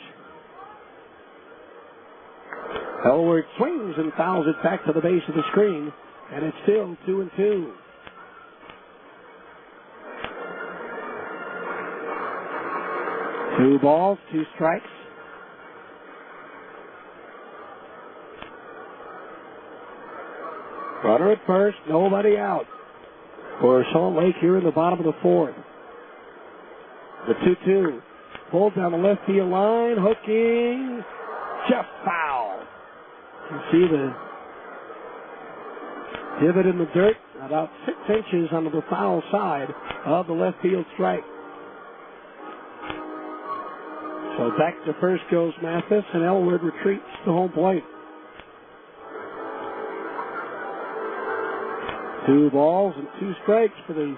Elward swings and fouls it back to the base of the screen, and it's still 2-2. Two balls, two strikes. Runner at first, nobody out for Salt Lake here in the bottom of the fourth. The 2-2 pulled down the left field line, hooking, just foul. You see the divot in the dirt, about 6 inches onto the foul side of the left field strike. So back to first goes Mathis, and Elward retreats to home plate. 2 balls and 2 strikes for the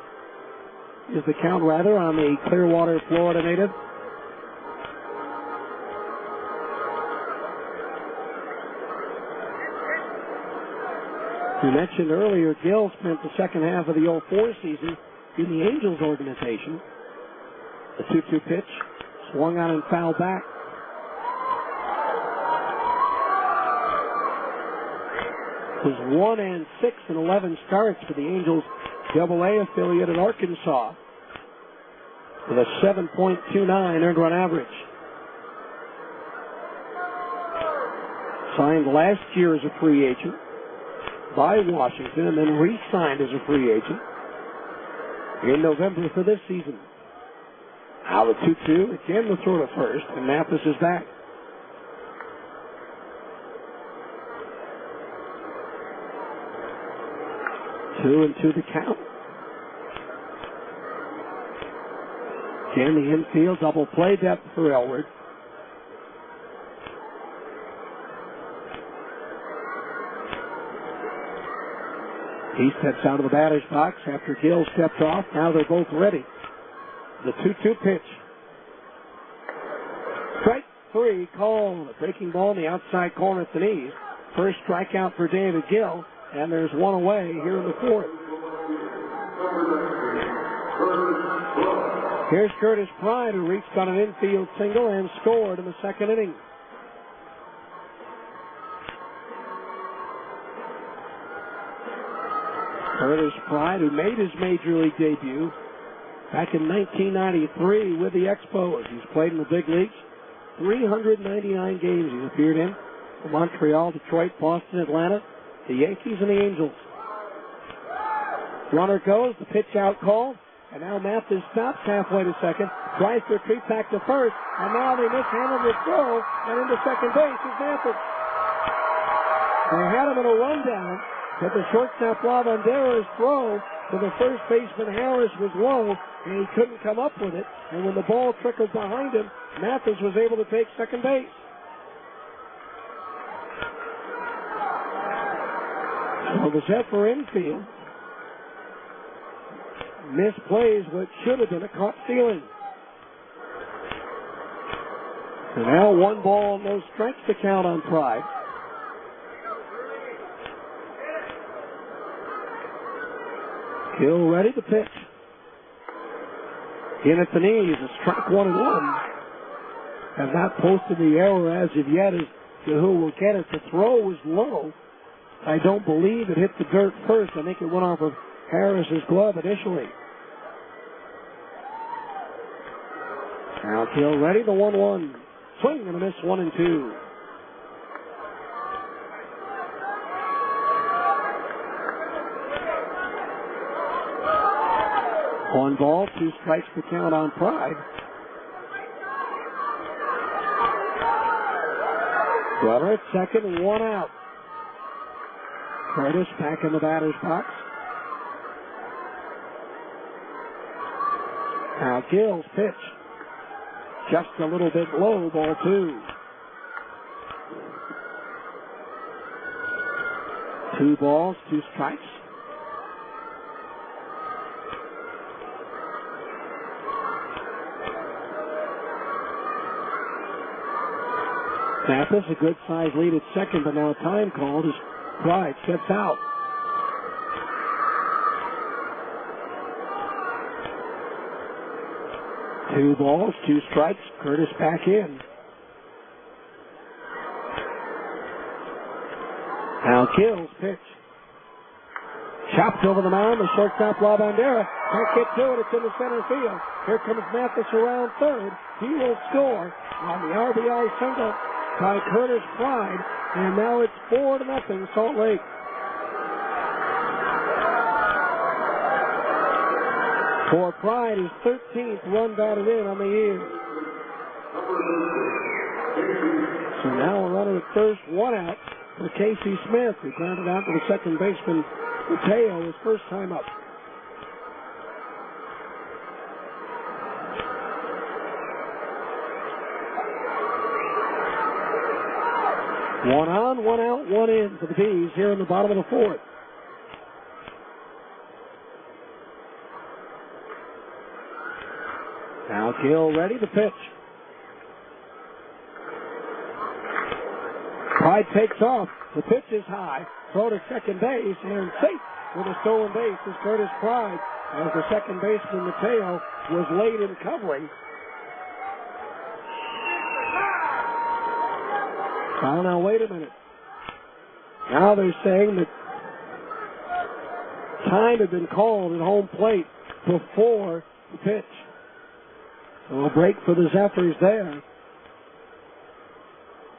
count on the Clearwater, Florida native. We mentioned earlier, Gill spent the second half of the 04 season in the Angels organization. The 2-2 pitch, swung on and fouled back. It was 1-6 in 11 starts for the Angels Double-A affiliate in Arkansas with a 7.29 earned run average. Signed last year as a free agent by Washington and then re-signed as a free agent in November for this season. Now the 2-2, again the throw to first, and Mathis is back. Two and two the count. Again the infield double play depth for Elward. He steps out of the batter's box after Gill stepped off. Now they're both ready. The 2-2 pitch. Strike 3 called. A breaking ball in the outside corner at the knees. First strikeout for David Gill, and there's one away here in the fourth. Here's Curtis Pride, who reached on an infield single and scored in the second inning. Curtis Pride, who made his major league debut back in 1993 with the Expos. He's played in the big leagues. 399 games he's appeared in. For Montreal, Detroit, Boston, Atlanta, the Yankees, and the Angels. Runner goes, the pitch out called, and now Mathis stops halfway to second, tries to retreat back to first, and now they mishandled the throw, and into second base is Mathis. They had him in a rundown, but the shortstop Lavandera's throw to the first baseman Harris was low, and he couldn't come up with it, and when the ball trickled behind him, Mathis was able to take second base. So the Zephyr infield misplays what should have been a caught stealing. And now 1 ball, no strikes to count on Pride. Hill ready to pitch. In at the knees, a strike 1-1. Has not posted the error as of yet as to who will get it. The throw was low. I don't believe it hit the dirt first. I think it went off of Harris's glove initially. Now Hill ready, the 1-1. Swing and a miss, 1-2. One ball, 2 strikes to count on Pride. Runner at second, 1 out. Curtis back in the batter's box. Now Gill's pitch. Just a little bit low, ball 2. 2 balls, 2 strikes. Mathis, a good size lead at second, but now time called as Pride steps out. Two balls, 2 strikes. Curtis back in. Now Gill's pitch. Chopped over the mound. The shortstop Lavandera can't get to it. It's in the center field. Here comes Mathis around third. He will score on the RBI single by Curtis Pride, and now it's 4-0 Salt Lake. For Pride, his 13th run batted in on the year. So now a runner at first, 1 out for Casey Smith, who grounded out to the second baseman Mateo his first time up. One on, 1 out, 1 in for the Bees here in the bottom of the 4th. Now Gill ready to pitch. Pride takes off. The pitch is high. Throw to second base and safe with a stolen base is Curtis Pride, as the second baseman Mateo was late in covering. Oh, now wait a minute. Now they're saying that time had been called at home plate before the pitch. So a break for the Zephyrs there.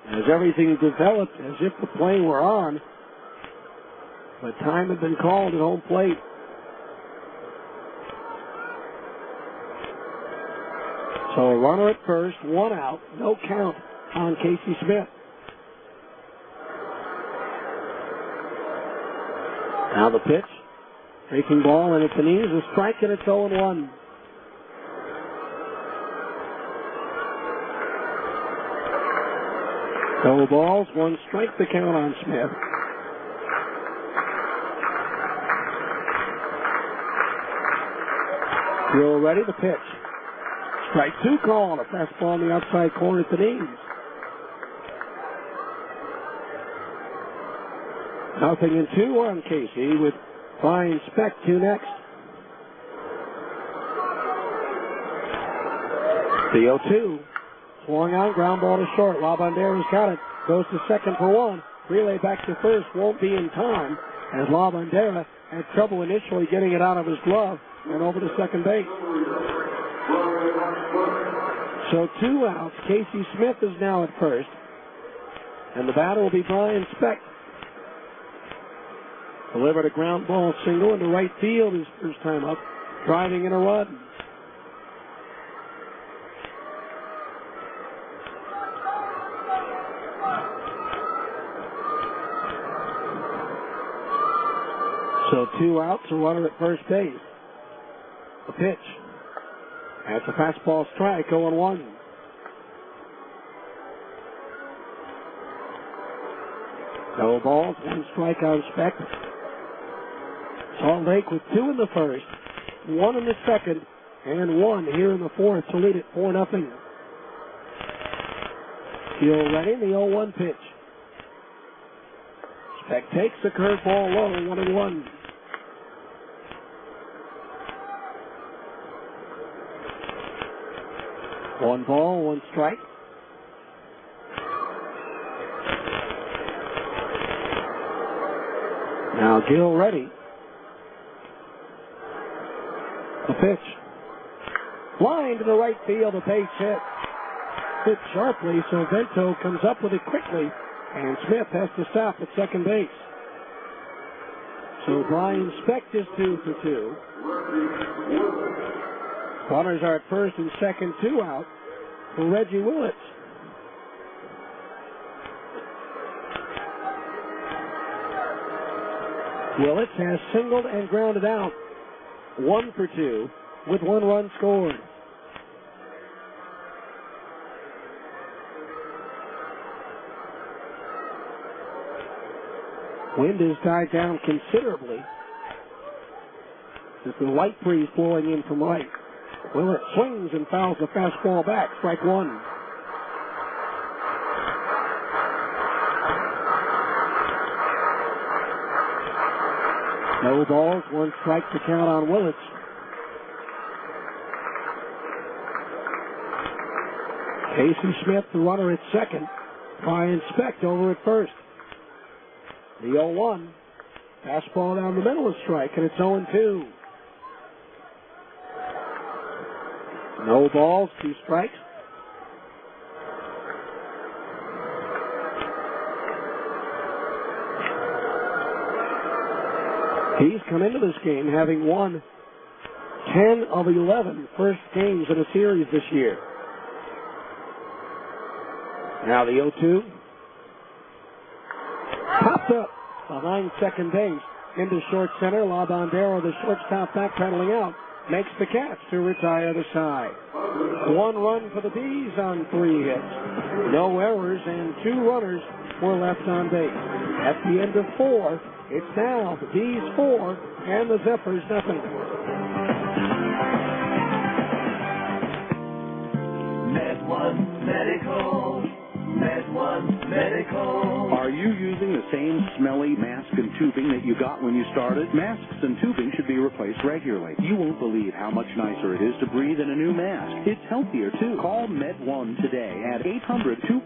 As everything developed as if the play were on, but time had been called at home plate. So a runner at first, 1 out, no count on Casey Smith. Now the pitch. Breaking ball, and it's an easy strike, and it's 0-1. No balls, 1 strike to count on Smith. Gill ready to pitch. Strike 2 call, a fastball on the outside corner at the knees. 0-2 on Casey with Fine Speck 2 next. The 0-2. Swung out, ground ball to short. Lavandera's got it. Goes to second for 1. Relay back to first. Won't be in time as LaBandera had trouble initially getting it out of his glove and over to second base. So 2 outs. Casey Smith is now at first, and the batter will be Brian Speck. Delivered a ground ball single into right field his first time up, driving in a run. So 2 outs, a runner at first base. The pitch. That's a fastball strike, 0-1. No balls, 1 strike on Speck. Salt Lake with 2 in the first, 1 in the second, and 1 here in the fourth to lead it 4-0. Gill ready, the 0-1 pitch. Speck takes the curveball low, 1-1. One ball, 1 strike. Now Gill ready. The pitch. Line to the right field, a base hit. Hit sharply, so Vento comes up with it quickly, and Smith has to stop at second base. So Brian Speck is 2 for 2. Runners are at first and second, 2 out for Reggie Willits. Willits has singled and grounded out, 1 for 2, with 1 run scored. Wind has died down considerably. There's a light breeze blowing in from right. Willett swings and fouls the fastball back. Strike 1. No balls, 1 strike to count on Willits. Casey Smith, the runner at second. Brian Speck over at first. The 0-1. Fastball down the middle, a strike, and it's 0-2. No balls, 2 strikes. He's come into this game having won 10 of 11 first games in a series this year. Now the 0-2. Popped up behind second base into short center. LaBandera, the shortstop, backpedaling out, makes the catch to retire the side. 1 run for the Bees on 3 hits. No errors, and 2 runners were left on base. At the end of 4, it's now the Bees 4 and the Zephyrs nothing. Med One Medical. Med One Medical. Are you using the same smelly mask and tubing that you got when you started? Masks and tubing should be replaced regularly. You won't believe how much nicer it is to breathe in a new mask. It's healthier, too. Call Med One today at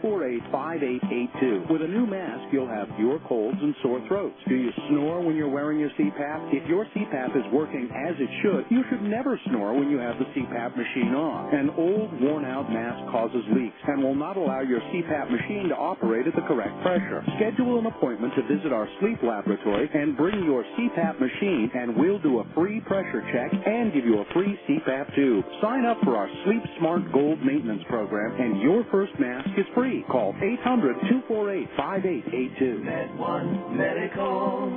800-248-5882. With a new mask, you'll have fewer colds and sore throats. Do you snore when you're wearing your CPAP? If your CPAP is working as it should, you should never snore when you have the CPAP machine on. An old, worn-out mask causes leaks and will not allow your CPAP machine to operate at the correct pressure. Schedule an appointment to visit our sleep laboratory and bring your CPAP machine, and we'll do a free pressure check and give you a free CPAP tube. Sign up for our Sleep Smart Gold Maintenance Program, and your first mask is free. Call 800-248-5882. Med One Medical.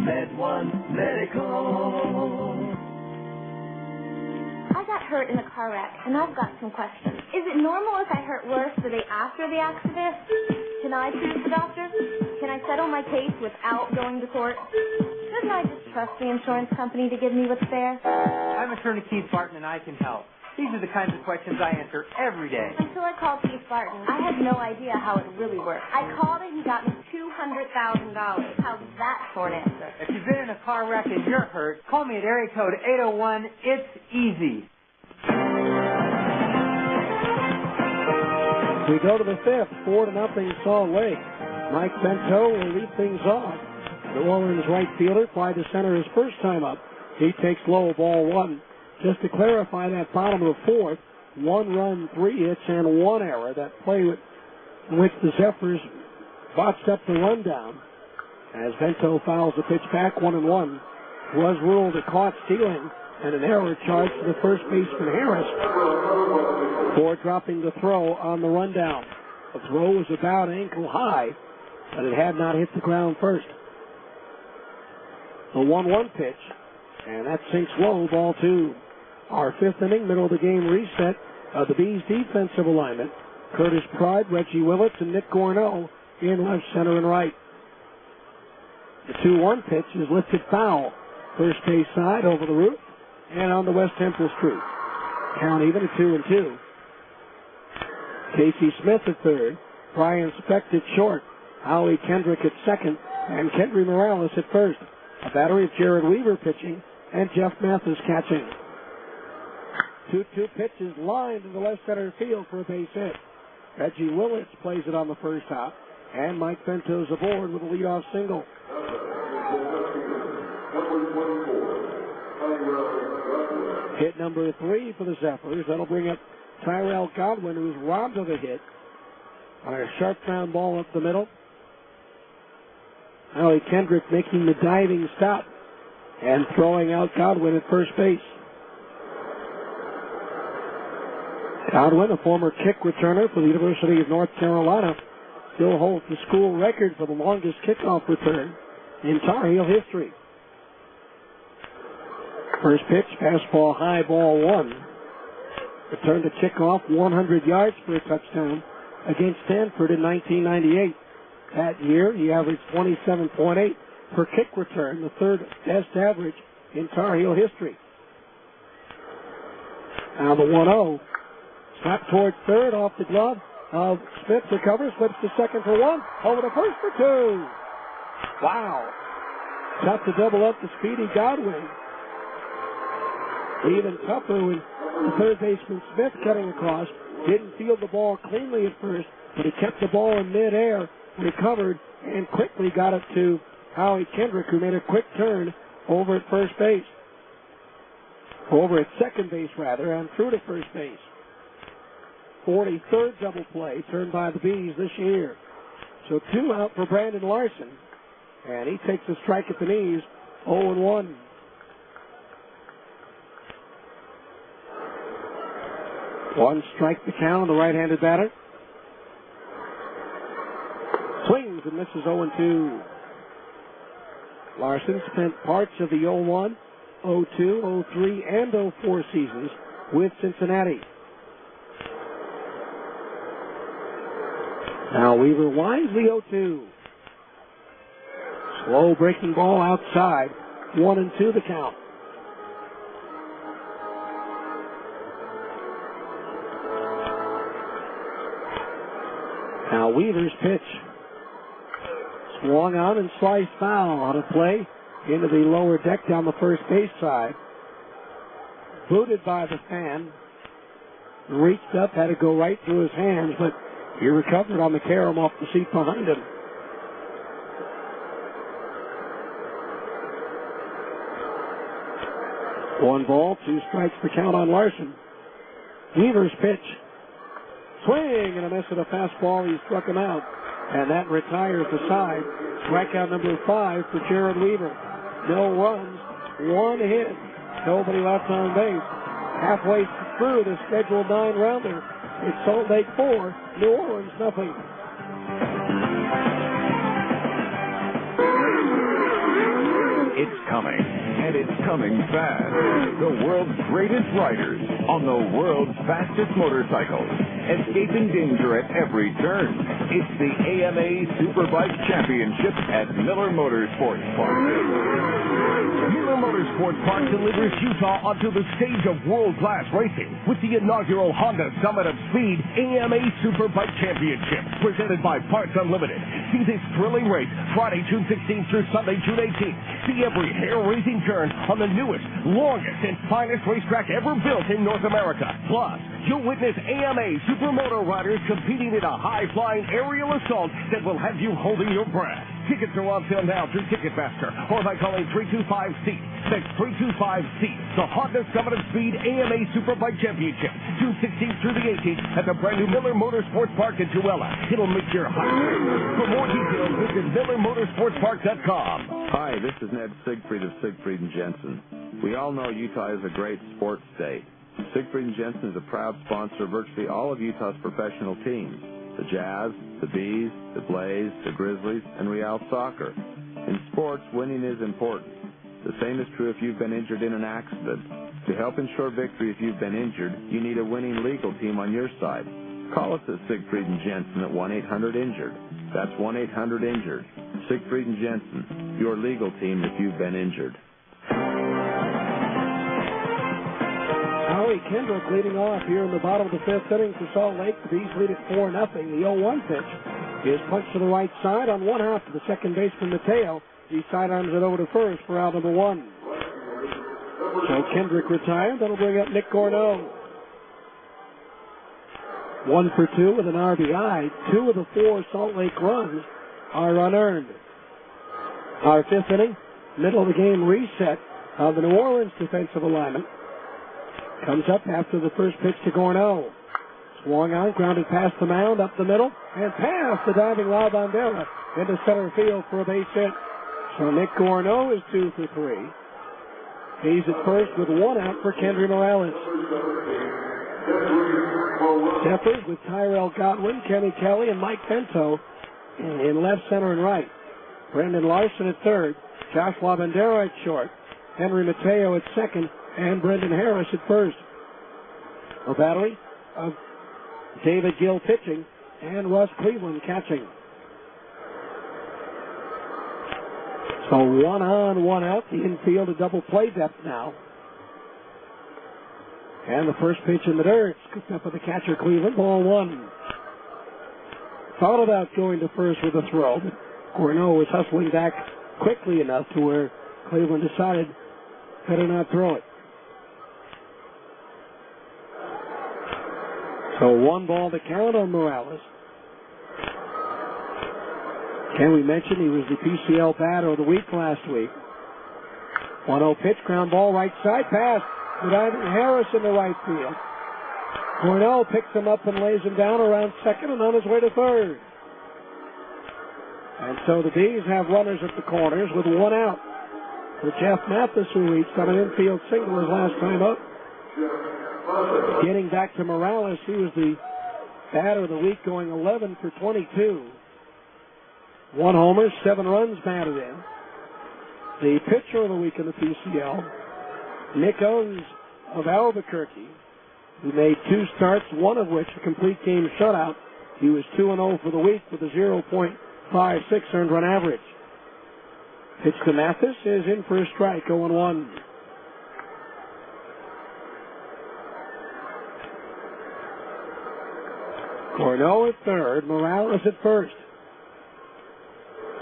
Med One Medical. I got hurt in a car wreck, and I've got some questions. Is it normal if I hurt worse the day after the accident? Can I choose the doctor? Can I settle my case without going to court? Shouldn't I just trust the insurance company to give me what's fair? I'm attorney Keith Barton, and I can help. These are the kinds of questions I answer every day. Until I called Keith Barton, I had no idea how it really worked. I called and he got me $200,000. How's that for an answer? If you've been in a car wreck and you're hurt, call me at area code 801. It's easy. We go to the 5th, 4-0 Salt Lake. Mike Bento will lead things off. New Orleans right fielder tried to center his first time up. He takes low, ball one. Just to clarify that bottom of the fourth, 1 run, 3 hits, and 1 error. That play in which the Zephyrs botched up the rundown. As Vento fouls the pitch back, 1-1. Was ruled a caught stealing and an error charged to the first baseman Harris for dropping the throw on the rundown. The throw was about ankle high, but it had not hit the ground first. The 1-1 pitch, and that sinks low, ball 2. Our 5th inning, middle of the game reset of the Bees defensive alignment. Curtis Pride, Reggie Willits, and Nick Gorneau in left, center, and right. The 2-1 pitch is lifted foul. First base side over the roof and on the West Temple Street. Count even at 2-2. Casey Smith at third. Brian Specht at short. Howie Kendrick at second. And Kendry Morales at first. A battery of Jared Weaver pitching and Jeff Mathis catching. 2-2 pitch is lined in the left center field for a base hit. Reggie Willits plays it on the first hop. And Mike Vento's aboard with a leadoff single. Hit number 3 for the Zephyrs. That'll bring up Tyrell Godwin, who's robbed of a hit on a sharp ground ball up the middle. Howie Kendrick making the diving stop and throwing out Godwin at first base. Godwin, a former kick returner for the University of North Carolina, still holds the school record for the longest kickoff return in Tar Heel history. First pitch, fastball high, ball 1. Return to kickoff, 100 yards for a touchdown against Stanford in 1998. That year, he averaged 27.8 per kick return, the third best average in Tar Heel history. Now the 1-0. Snap towards third, off the glove of Smith. Recovers, slips to second for 1. Over to first for 2. Wow. Tough to double up the speedy Godwin. Even tougher when the third baseman Smith cutting across. Didn't field the ball cleanly at first, but he kept the ball in midair, recovered, and quickly got it to Howie Kendrick, who made a quick turn over at first base. Over at second base, rather, and through to first base. 43rd double play turned by the Bees this year. So 2 out for Brandon Larson, and he takes a strike at the knees, 0-1. One strike the count on the right-handed batter. Swings and misses 0-2. Larson spent parts of the 0-1, 0-2, 0-3, and 0-4 seasons with Cincinnati. Now Weaver winds the 0-2. Slow breaking ball outside. 1-2 the count. Now Weaver's pitch. Swung on and sliced foul on a play into the lower deck down the first base side. Booted by the fan. Reached up, had to go right through his hands, but he recovered on the carom off the seat behind him. One ball, 2 strikes the count on Larson. Weaver's pitch. Swing and a miss at a fastball. He struck him out. And that retires the side. Strikeout number 5 for Jared Weaver. No runs, 1 hit. Nobody left on base. Halfway through the scheduled 9-rounder. It's Salt Lake 4, New Orleans nothing. It's coming, and it's coming fast. The world's greatest riders on the world's fastest motorcycles, escaping danger at every turn. It's the AMA Superbike Championship at Miller Motorsports Park. Miller Motorsports Park delivers Utah onto the stage of world-class racing with the inaugural Honda Summit of Speed AMA Superbike Championship, presented by Parts Unlimited. See this thrilling race Friday, June 16th through Sunday, June 18th. See every hair-raising turn on the newest, longest, and finest racetrack ever built in North America. Plus, you'll witness AMA Supermoto riders competing in a high-flying aerial assault that will have you holding your breath. Tickets are on sale now through Ticketmaster or by calling 325-SEAT. That's 325-SEAT. The Honda Summit of Speed AMA Superbike Championship. June 16th through the 18th at the brand new Miller Motorsports Park in Tooele. It'll make your heart race. For more details, visit MillerMotorsportsPark.com. Hi, this is Ned Siegfried of Siegfried & Jensen. We all know Utah is a great sports state. Siegfried & Jensen is a proud sponsor of virtually all of Utah's professional teams. The Jazz, the Bees, the Blaze, the Grizzlies, and Real Soccer. In sports, winning is important. The same is true if you've been injured in an accident. To help ensure victory if you've been injured, you need a winning legal team on your side. Call us at Siegfried & Jensen at 1-800-INJURED. That's 1-800-INJURED. Siegfried & Jensen, your legal team if you've been injured. Howie Kendrick leading off here in the bottom of the fifth inning for Salt Lake. The Bees lead at 4-0. The 0-1 pitch is punched to the right side on one out to the second baseman Mateo. He sidearms it over to first for out number one. So Kendrick retired. That'll bring up Nick Gorneau. 1 for 2 with an RBI. 2 of the 4 Salt Lake runs are unearned. Our fifth inning, middle of the game reset of the New Orleans defensive alignment. Comes up after the first pitch to Gorneau. Swung on, grounded past the mound, up the middle, and past the diving La Bandera into center field for a base hit. So Nick Gorneau is 2 for 3. He's at first with 1 out for Kendry Morales. Zephyrs with Tyrell Godwin, Kenny Kelly, and Mike Bento in left, center, and right. Brendan Larson at third, Josh Labandera at short, Henry Mateo at second, and Brendan Harris at first. A battery of David Gill pitching and Russ Cleveland catching. So 1 on, 1 out. The infield a double play depth now. And the first pitch in the dirt, scooped up with the catcher Cleveland, ball 1. Thought about going to first with a throw, but Gorneau was hustling back quickly enough to where Cleveland decided better not throw it. So 1 ball to count on Morales. Can we mention he was the PCL batter of the week last week? 1-0 pitch, ground ball, right side, pass. The diving Harris in the right field. Gorneau picks him up and lays him down around second and on his way to third. And so the Bees have runners at the corners with 1 out. For Jeff Mathis, who reached on an infield single his last time up. Getting back to Morales, he was the batter of the week, going 11 for 22. 1 homer, 7 runs batted in. The pitcher of the week in the PCL, Nick Owens of Albuquerque, who made 2 starts, one of which a complete game shutout. He was 2-0 for the week with a 0.56 earned run average. Pitch to Mathis is in for a strike, 0-1. Gorneau at third, Morales at first.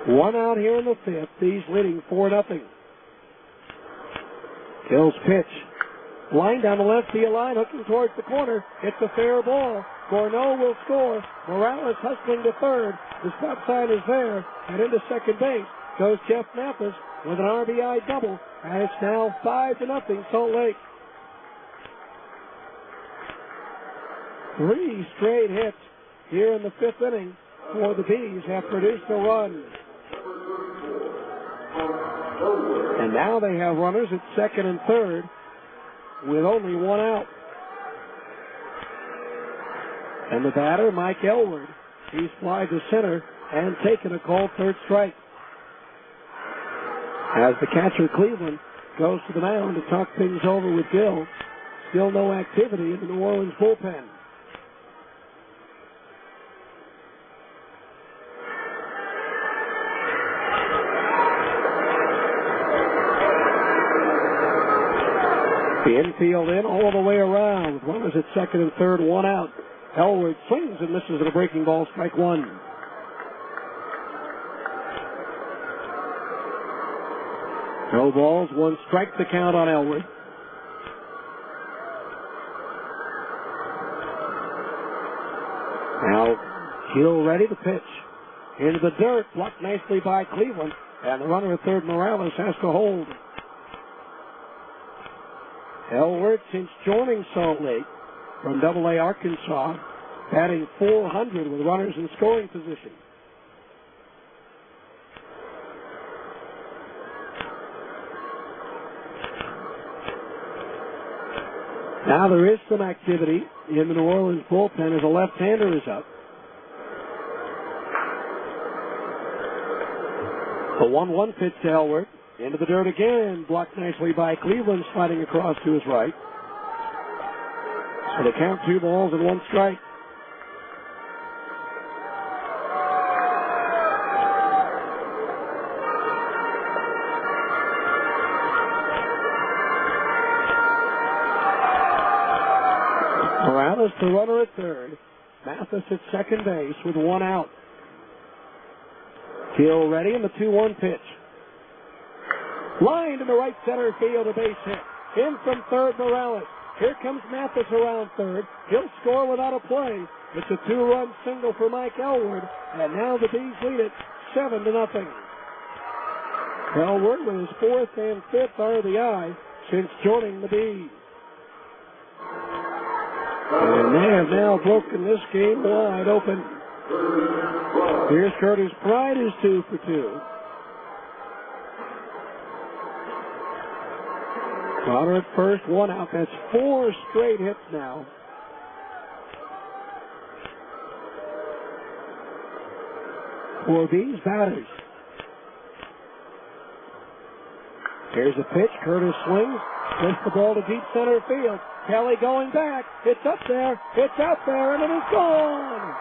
1 out here in the fifth. He's leading 4-0. Gill's pitch. Line down the left field line, hooking towards the corner. It's a fair ball. Gorneau will score. Morales hustling to third. The stop sign is there. And into second base goes Jeff Mathis with an RBI double. And it's now 5-0 Salt Lake. 3 straight hits here in the fifth inning for the Bees have produced a run. And now they have runners at second and third with only 1 out. And the batter, Mike Elward, he's flied to center and taken a called third strike. As the catcher, Cleveland, goes to the mound to talk things over with Gill. Still no activity in the New Orleans bullpen. The infield in all the way around with runners at second and third, 1 out. Elward swings and misses at a breaking ball, strike 1. No balls, 1 strike to count on Elward. Now Gill ready to pitch. into the dirt, blocked nicely by Cleveland, and the runner at third, Morales, has to hold. Elward, since joining Salt Lake from AA Arkansas, batting .400 with runners in scoring position. Now there is some activity in the New Orleans bullpen as a left-hander is up. The 1-1 pitch to Elward. Into the dirt again. Blocked nicely by Cleveland, sliding across to his right. So they count 2 balls and 1 strike. Morales, the runner at third. Mathis at second base with 1 out. Hill ready in the 2-1 pitch. Line to the right center field, a base hit. In from third, Morales. Here comes Mathis around third. He'll score without a play. It's a 2-run single for Mike Elward, and now the Bees lead it 7-0. Elward with his 4th and 5th RBI since joining the Bees. And they have now broken this game wide open. Here's Curtis Pride, who's 2 for 2. Runner at first, 1 out. That's 4 straight hits now. For these batters. Here's a pitch. Curtis swings. Hits the ball to deep center field. Kelly going back. It's up there. It's out there, and it is gone.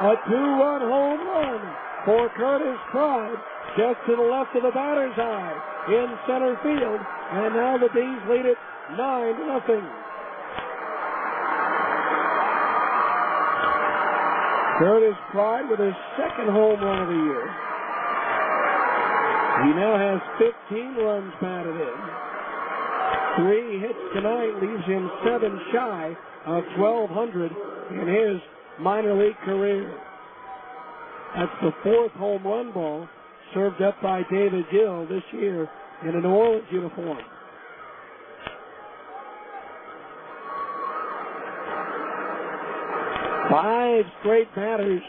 A 2-run home run for Curtis Pride, just to the left of the batter's eye in center field, and now the Bees lead it 9-0. Curtis Pride with his 2nd home run of the year. He now has 15 runs batted in. 3 hits tonight leaves him 7 shy of 1,200 in his minor league career. That's the 4th home run ball served up by David Gill this year in a New Orleans uniform. Five straight batters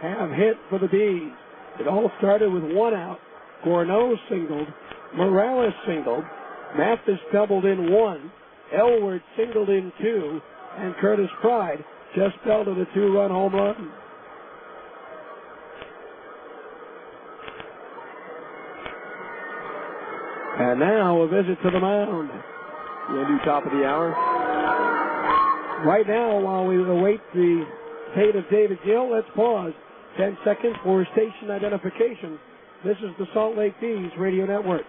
have hit for the Bees. It all started with 1 out. Gorneau singled. Morales singled. Mathis doubled in 1. Elward singled in 2. And Curtis Pride just belted a 2-run home run. And now a visit to the mound. You going to do top of the hour? Right now, while we await the fate of David Gill, let's pause. 10 seconds for station identification. This is the Salt Lake Bees Radio Network.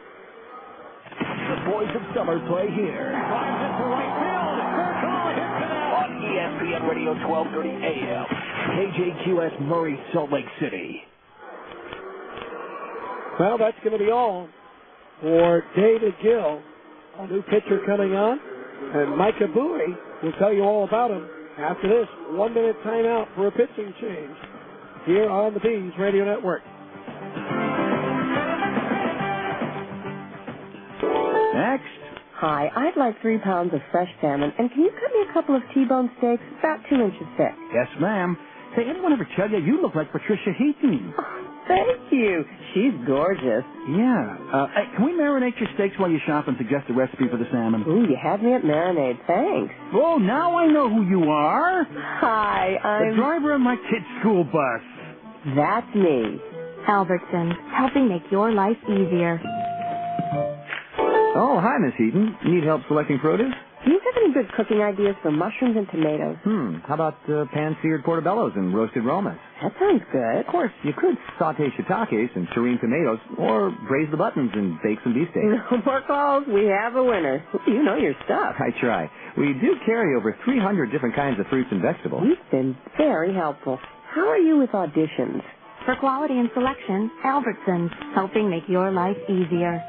The boys of summer play here. Drives it to right field. Urkel hits it out. On ESPN Radio 1230 AM. KJQS Murray, Salt Lake City. Well, that's going to be all for David Gill. A new pitcher coming on. And Micah Bowie will tell you all about him after this 1-minute timeout for a pitching change here on the Bees Radio Network. Next. Hi, I'd like 3 pounds of fresh salmon, and can you cut me a couple of T-bone steaks about 2 inches thick? Yes, ma'am. Hey, anyone ever tell you you look like Patricia Heaton? Thank you. She's gorgeous. Yeah. Hey, can we marinate your steaks while you shop and suggest a recipe for the salmon? Ooh, you had me at marinade. Thanks. Oh, now I know who you are. Hi, I'm... the driver of my kid's school bus. That's me. Albertsons, helping make your life easier. Oh, hi, Miss Heaton. Need help selecting produce? Do you have any good cooking ideas for mushrooms and tomatoes? How about pan-seared portobellos and roasted romas? That sounds good. Of course, you could saute shiitakes and serene tomatoes, or braise the buttons and bake some beefsteak. No more calls. We have a winner. You know your stuff. I try. We do carry over 300 different kinds of fruits and vegetables. You've been very helpful. How are you with auditions? For quality and selection, Albertsons, helping make your life easier.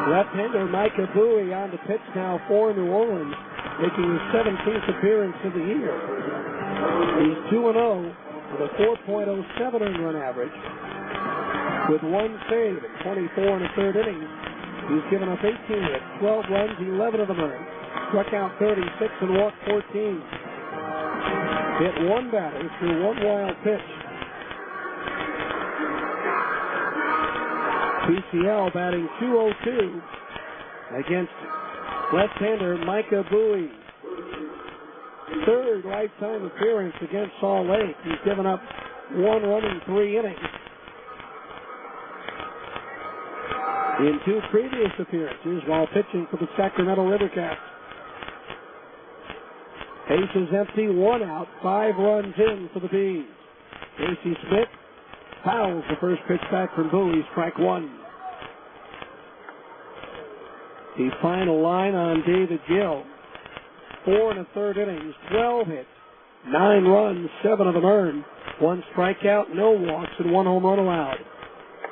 Left-hander Micah Bowie on the pitch now for New Orleans. making his 17th appearance of the year. He's 2-0 with a 4.07 earned run average. With one save in 24 and a third innings, he's given up 18 hits, 12 runs, 11 of them earned. Struck out 36 and walked 14. Hit one batter through one wild pitch. PCL batting .202 against left-hander Micah Bowie. Third lifetime appearance against Salt Lake. He's given up one run in 3 innings. In 2 previous appearances while pitching for the Sacramento Rivercats. Base is empty, 1 out, 5 runs in for the Bees. Casey Smith fouls the first pitch back from Bowie, strike 1. The final line on David Gill. 4 and a third innings, 12 hits, 9 runs, 7 of them earned, 1 strikeout, no walks, and 1 home run allowed.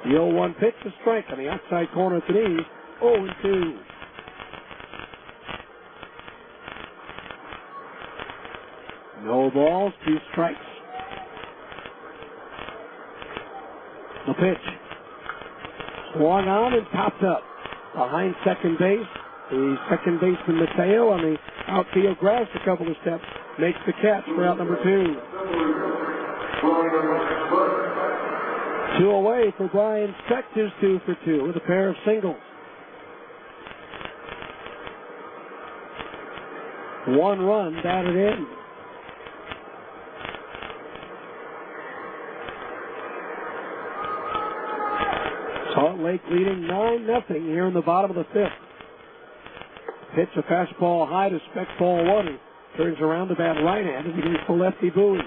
The 0-1 pitch, a strike on the outside corner at the knees, 0-2. No balls, 2 strikes. The pitch. Swung on and popped up. Behind second base, the second baseman Mateo on the outfield grass a couple of steps makes the catch for out number 2. 2 away for Brian Speck, who's 2 for 2 with a pair of singles. 1 run batted in. Salt Lake leading 9-0 here in the bottom of the 5th. Pitch a fastball high to Speck, ball 1. He turns around to bat right-handed against the lefty Bowie.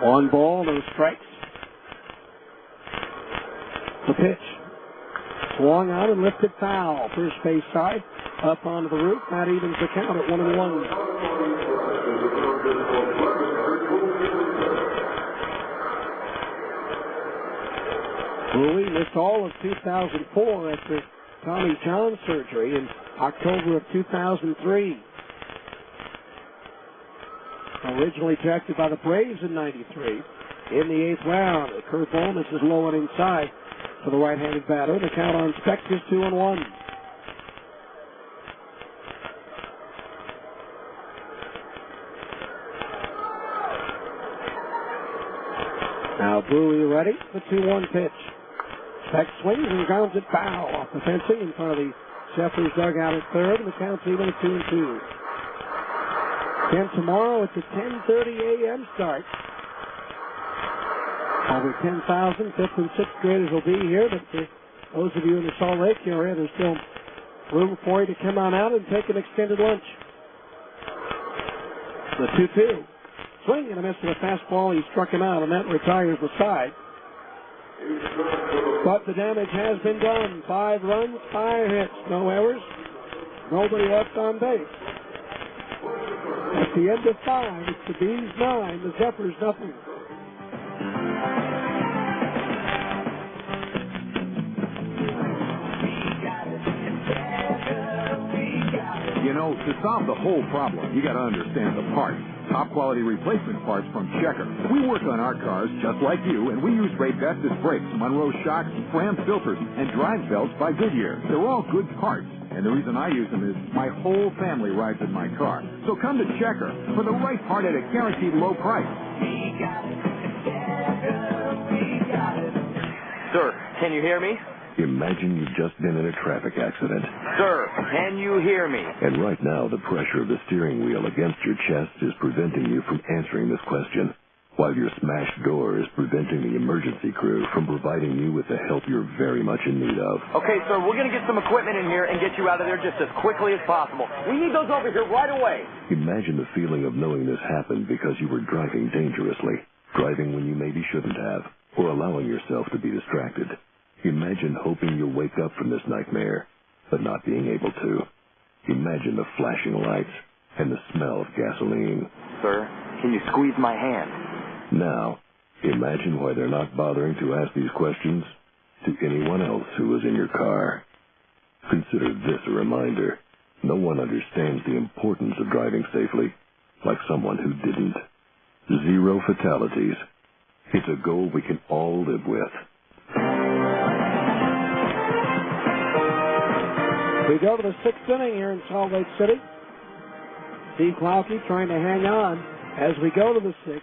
One ball, no strikes. The pitch. Swung on and lifted foul. First base side, up onto the roof. That evens the count at 1-1. Bowie missed all of 2004 after Tommy John surgery in October of 2003. Originally drafted by the Braves in '93. In the 8th round, the curveball misses low and inside for the right-handed batter. The count on Speck is 2-1. Now Bowie ready. The 2-1 pitch. Speck swings and grounds it foul off the fencing in front of the Zephyrs dugout at third, and the count's even at 2-2. Again tomorrow, it's a 10:30 a.m. start. Over 10,000 5th and 6th graders will be here, but for those of you in the Salt Lake area, there's still room for you to come on out and take an extended lunch. The 2-2. Swing and a miss with a fastball. He struck him out, and that retires the side. But the damage has been done. 5 runs, 5 hits, no errors, nobody left on base. At the end of 5, it's the Bees 9, the Zephyrs nothing. You know, to solve the whole problem, you got to understand the parts. Top quality replacement parts from Checker. We work on our cars just like you, and we use Raybestos brakes, Monroe shocks, Fram filters, and drive belts by Goodyear. They're all good parts, and the reason I use them is my whole family rides in my car. So come to Checker for the right part at a guaranteed low price. Sir, can you hear me? Imagine you've just been in a traffic accident. Sir, can you hear me? And right now, the pressure of the steering wheel against your chest is preventing you from answering this question, while your smashed door is preventing the emergency crew from providing you with the help you're very much in need of. Okay, sir, we're going to get some equipment in here and get you out of there just as quickly as possible. We need those over here right away. Imagine the feeling of knowing this happened because you were driving dangerously, driving when you maybe shouldn't have, or allowing yourself to be distracted. Imagine hoping you'll wake up from this nightmare, but not being able to. Imagine the flashing lights and the smell of gasoline. Sir, can you squeeze my hand? Now, imagine why they're not bothering to ask these questions. to anyone else who was in your car. Consider this a reminder. No one understands the importance of driving safely like someone who didn't. 0 fatalities. It's a goal we can all live with. We go to the 6th inning here in Salt Lake City. Steve Klauke trying to hang on as we go to the 6th.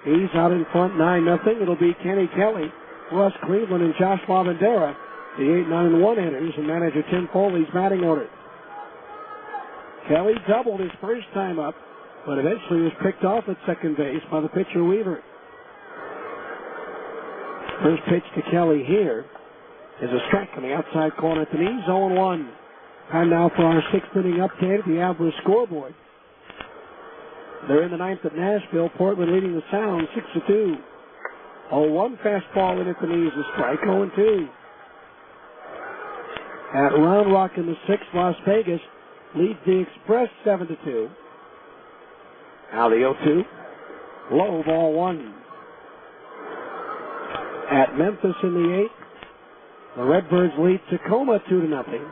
He's out in front 9-0. It'll be Kenny Kelly, Russ Cleveland, and Josh Lavandera, the 8-9-1 hitters, and manager Tim Foley's batting order. Kelly doubled his first time up, but eventually was picked off at second base by the pitcher Weaver. First pitch to Kelly here is a strike on the outside corner at the knees, 0-1. Time now for our 6th inning update at the Abra scoreboard. They're in the 9th at Nashville. Portland leading the Sound 6-2. 0-1 fastball in at the knees, a strike, 0-2. At Round Rock in the 6th, Las Vegas leads the Express 7-2. Now the 0-2. Low, ball 1. At Memphis in the 8th, the Redbirds lead Tacoma 2-0.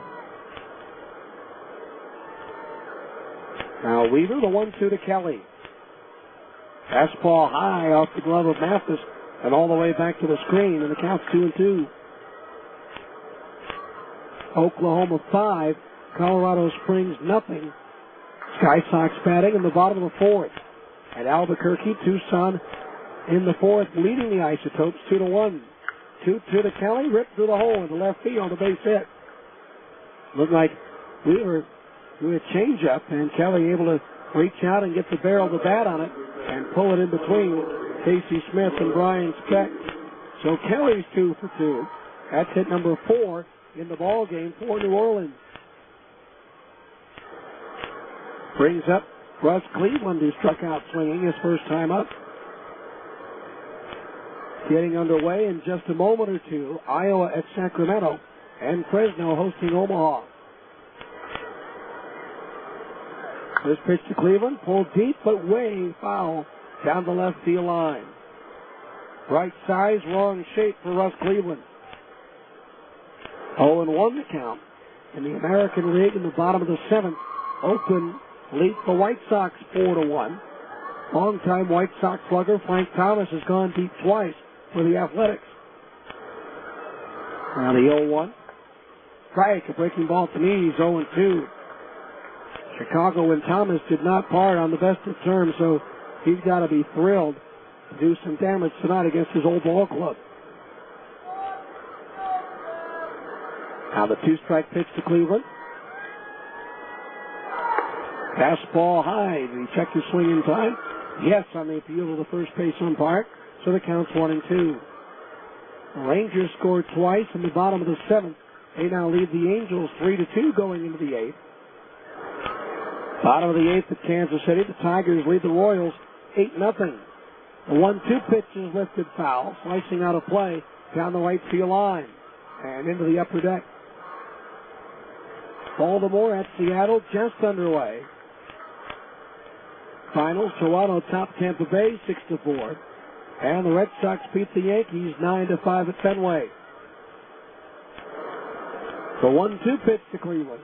Now Weaver, the 1-2 to Kelly. Fastball high off the glove of Mathis and all the way back to the screen, and the count's 2-2. Oklahoma 5, Colorado Springs 0. Sky Sox batting in the bottom of the 4th. At Albuquerque, Tucson in the 4th, leading the Isotopes 2-1. 2-2 to Kelly, ripped through the hole into left field, a base hit. Looked like Weaver threw a changeup, and Kelly able to reach out and get the barrel of the bat on it and pull it in between Casey Smith and Brian Speck. So Kelly's 2 for 2. That's hit number 4 in the ball game for New Orleans. Brings up Russ Cleveland, who struck out swinging his first time up. Getting underway in just a moment or two, Iowa at Sacramento and Fresno hosting Omaha. First pitch to Cleveland, pulled deep but way foul down the left field line. Right size, wrong shape for Russ Cleveland. 0-1 the count. In the American League in the bottom of the 7th, Oakland leads the White Sox 4-1. Longtime White Sox slugger Frank Thomas has gone deep twice for the Athletics. Now the 0-1. Strike, a breaking ball to knees, 0-2. Chicago and Thomas did not part on the best of terms, so he's got to be thrilled to do some damage tonight against his old ball club. Now the 2-strike pitch to Cleveland. Fastball high. Did he check his swing in time? Yes, on the appeal of the first base umpire. So the count's 1-2. The Rangers scored twice in the bottom of the 7th. They now lead the Angels 3-2 going into the 8th. Bottom of the 8th at Kansas City, the Tigers lead the Royals 8-0. The 1-2 pitch is lifted foul, slicing out of play down the right field line and into the upper deck. Baltimore at Seattle just underway. Finals, Toronto top Tampa Bay 6-4. And the Red Sox beat the Yankees 9-5 at Fenway. The 1-2 pitch to Cleveland.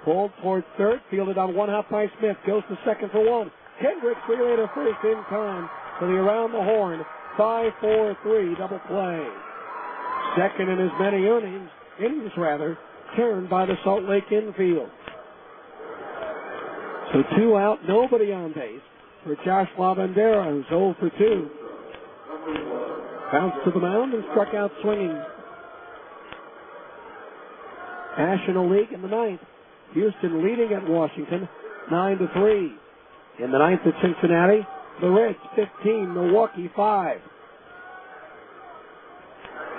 Pulled towards third, fielded on one hop by Smith. Goes to second for one. Hendricks relay to first in time for the around the horn 5-4-3 double play. Second in as many innings turned by the Salt Lake infield. So 2 out, nobody on base for Josh Lavandera, who's 0 for 2. Bounced to the mound and struck out swinging. National League in the 9th. Houston leading at Washington 9-3. In the 9th at Cincinnati, the Reds 15, Milwaukee 5.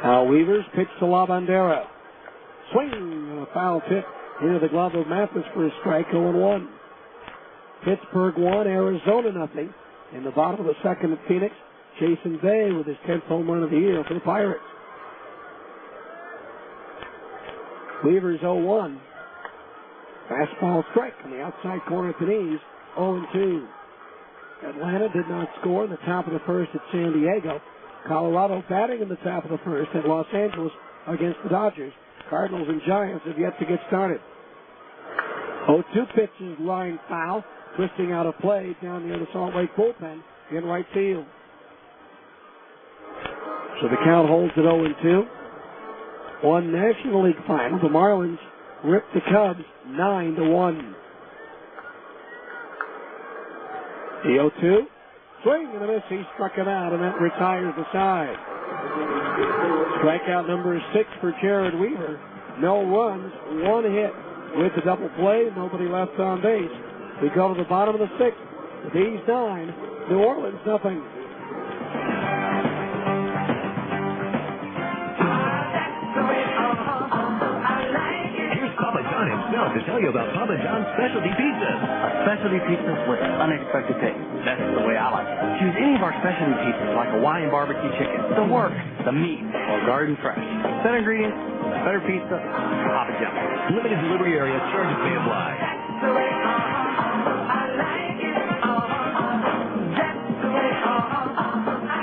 Al Weavers pitch to Lavandera. Swing and a foul tip into the glove of Mathis for a strike, 0-1. Pittsburgh 1, Arizona 0. In the bottom of the 2nd at Phoenix, Jason Bay with his 10th home run of the year for the Pirates. Weavers 0-1. Fastball strike on the outside corner at the knees, 0-2. Atlanta did not score in the top of the 1st at San Diego. Colorado batting in the top of the first, and Los Angeles against the Dodgers. Cardinals and Giants have yet to get started. 0-2 pitches, line foul, twisting out of play down near the Salt Lake bullpen in right field. So the count holds at 0-2. One National League final. The Marlins ripped the Cubs 9-1. The 0-2. Swing and a miss. He struck it out, and that retires the side. Strikeout number 6 for Jared Weaver. No runs, 1 hit. With the double play, nobody left on base. We go to the bottom of the 6th. The Bees 9, New Orleans nothing. Himself to tell you about Papa John's specialty pizzas. A specialty pizza with unexpected taste. That's the way I like it. Choose any of our specialty pizzas like Hawaiian barbecue chicken, the work, the meat, or garden fresh. Set ingredients, better pizza, Papa John's. Limited delivery area, charges may apply.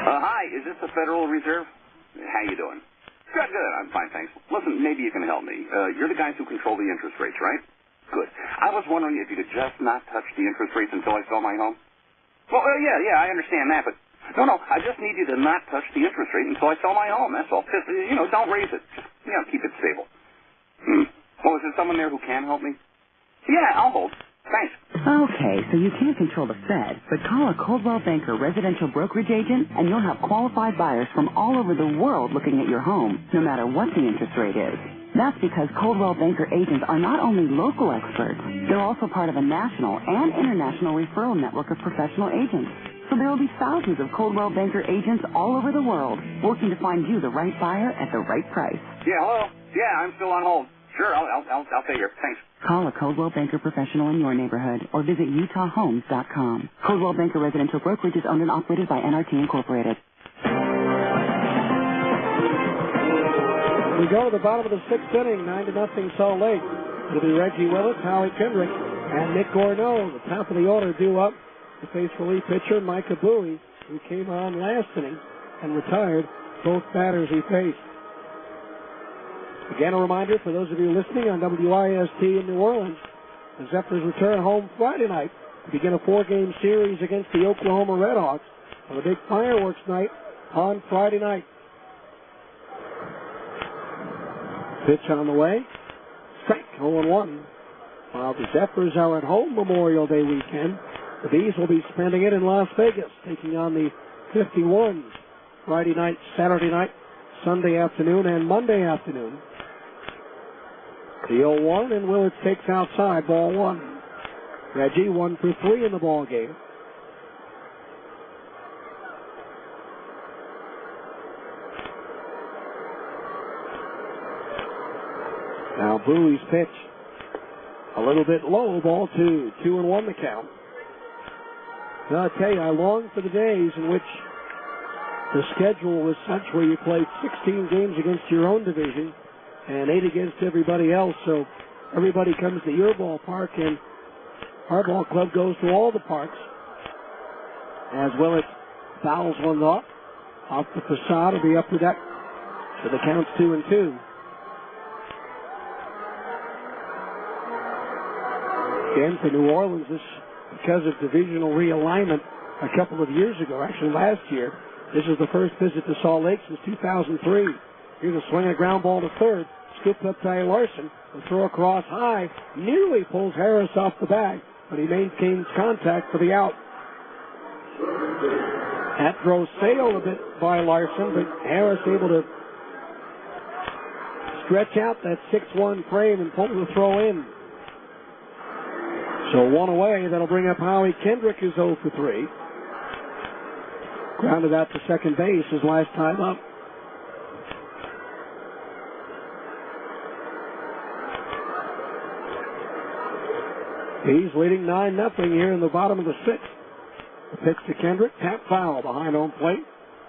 Hi, is this the Federal Reserve? How you doing? Good. I'm fine, thanks. Listen, maybe you can help me. You're the guys who control the interest rates, right? Good. I was wondering if you could just not touch the interest rates until I sell my home. Well, yeah, I understand that, but no, I just need you to not touch the interest rate until I sell my home. That's all. Just, don't raise it. Just, keep it stable. Well, is there someone there who can help me? Yeah, I'll hold. Thanks. Okay, so you can't control the Fed, but call a Coldwell Banker residential brokerage agent and you'll have qualified buyers from all over the world looking at your home, no matter what the interest rate is. That's because Coldwell Banker agents are not only local experts, they're also part of a national and international referral network of professional agents. So there will be thousands of Coldwell Banker agents all over the world working to find you the right buyer at the right price. Yeah, hello? Yeah, I'm still on hold. Sure, I'll pay you. Thanks. Call a Coldwell Banker professional in your neighborhood or visit UtahHomes.com. Coldwell Banker Residential Brokerage is owned and operated by NRT Incorporated. We go to the bottom of the 6th inning, 9-0 Salt Lake. It'll be Reggie Willis, Howie Kendrick, and Nick Gorneau. The top of the order due up to face relief pitcher Micah Bowie, who came on last inning and retired both batters he faced. Again, a reminder for those of you listening on WIST in New Orleans, the Zephyrs return home Friday night to begin a 4-game series against the Oklahoma Redhawks on a big fireworks night on Friday night. Pitch on the way. Strike, 0-1. While the Zephyrs are at home Memorial Day weekend, the Bees will be spending it in Las Vegas, taking on the 51s Friday night, Saturday night, Sunday afternoon, and Monday afternoon. The 0-1, and Willits takes outside, ball 1. Reggie 1 for 3 in the ball game. Now Bowie's pitch a little bit low, ball 2. 2-1 the count. Now I tell you, I long for the days in which the schedule was such where you played 16 games against your own division and 8 against everybody else. So everybody comes to your ballpark, and our ball club goes to all the parks. As Willett fouls one off the facade of the upper deck. So the count's 2-2. Again, for New Orleans, this because of divisional realignment a couple of years ago, actually last year. This is the first visit to Salt Lake since 2003. Here's a swing and ground ball to third. Scooped up by Larson. The throw across high. Nearly pulls Harris off the bag, but he maintains contact for the out. That throw sailed a bit by Larson, but Harris able to stretch out that 6-1 frame and pull the throw in. So one away. That'll bring up Howie Kendrick, who's 0 for 3. Grounded out to second base his last time up. He's leading 9-0 here in the bottom of the 6th. The pitch to Kendrick, tap foul behind home plate.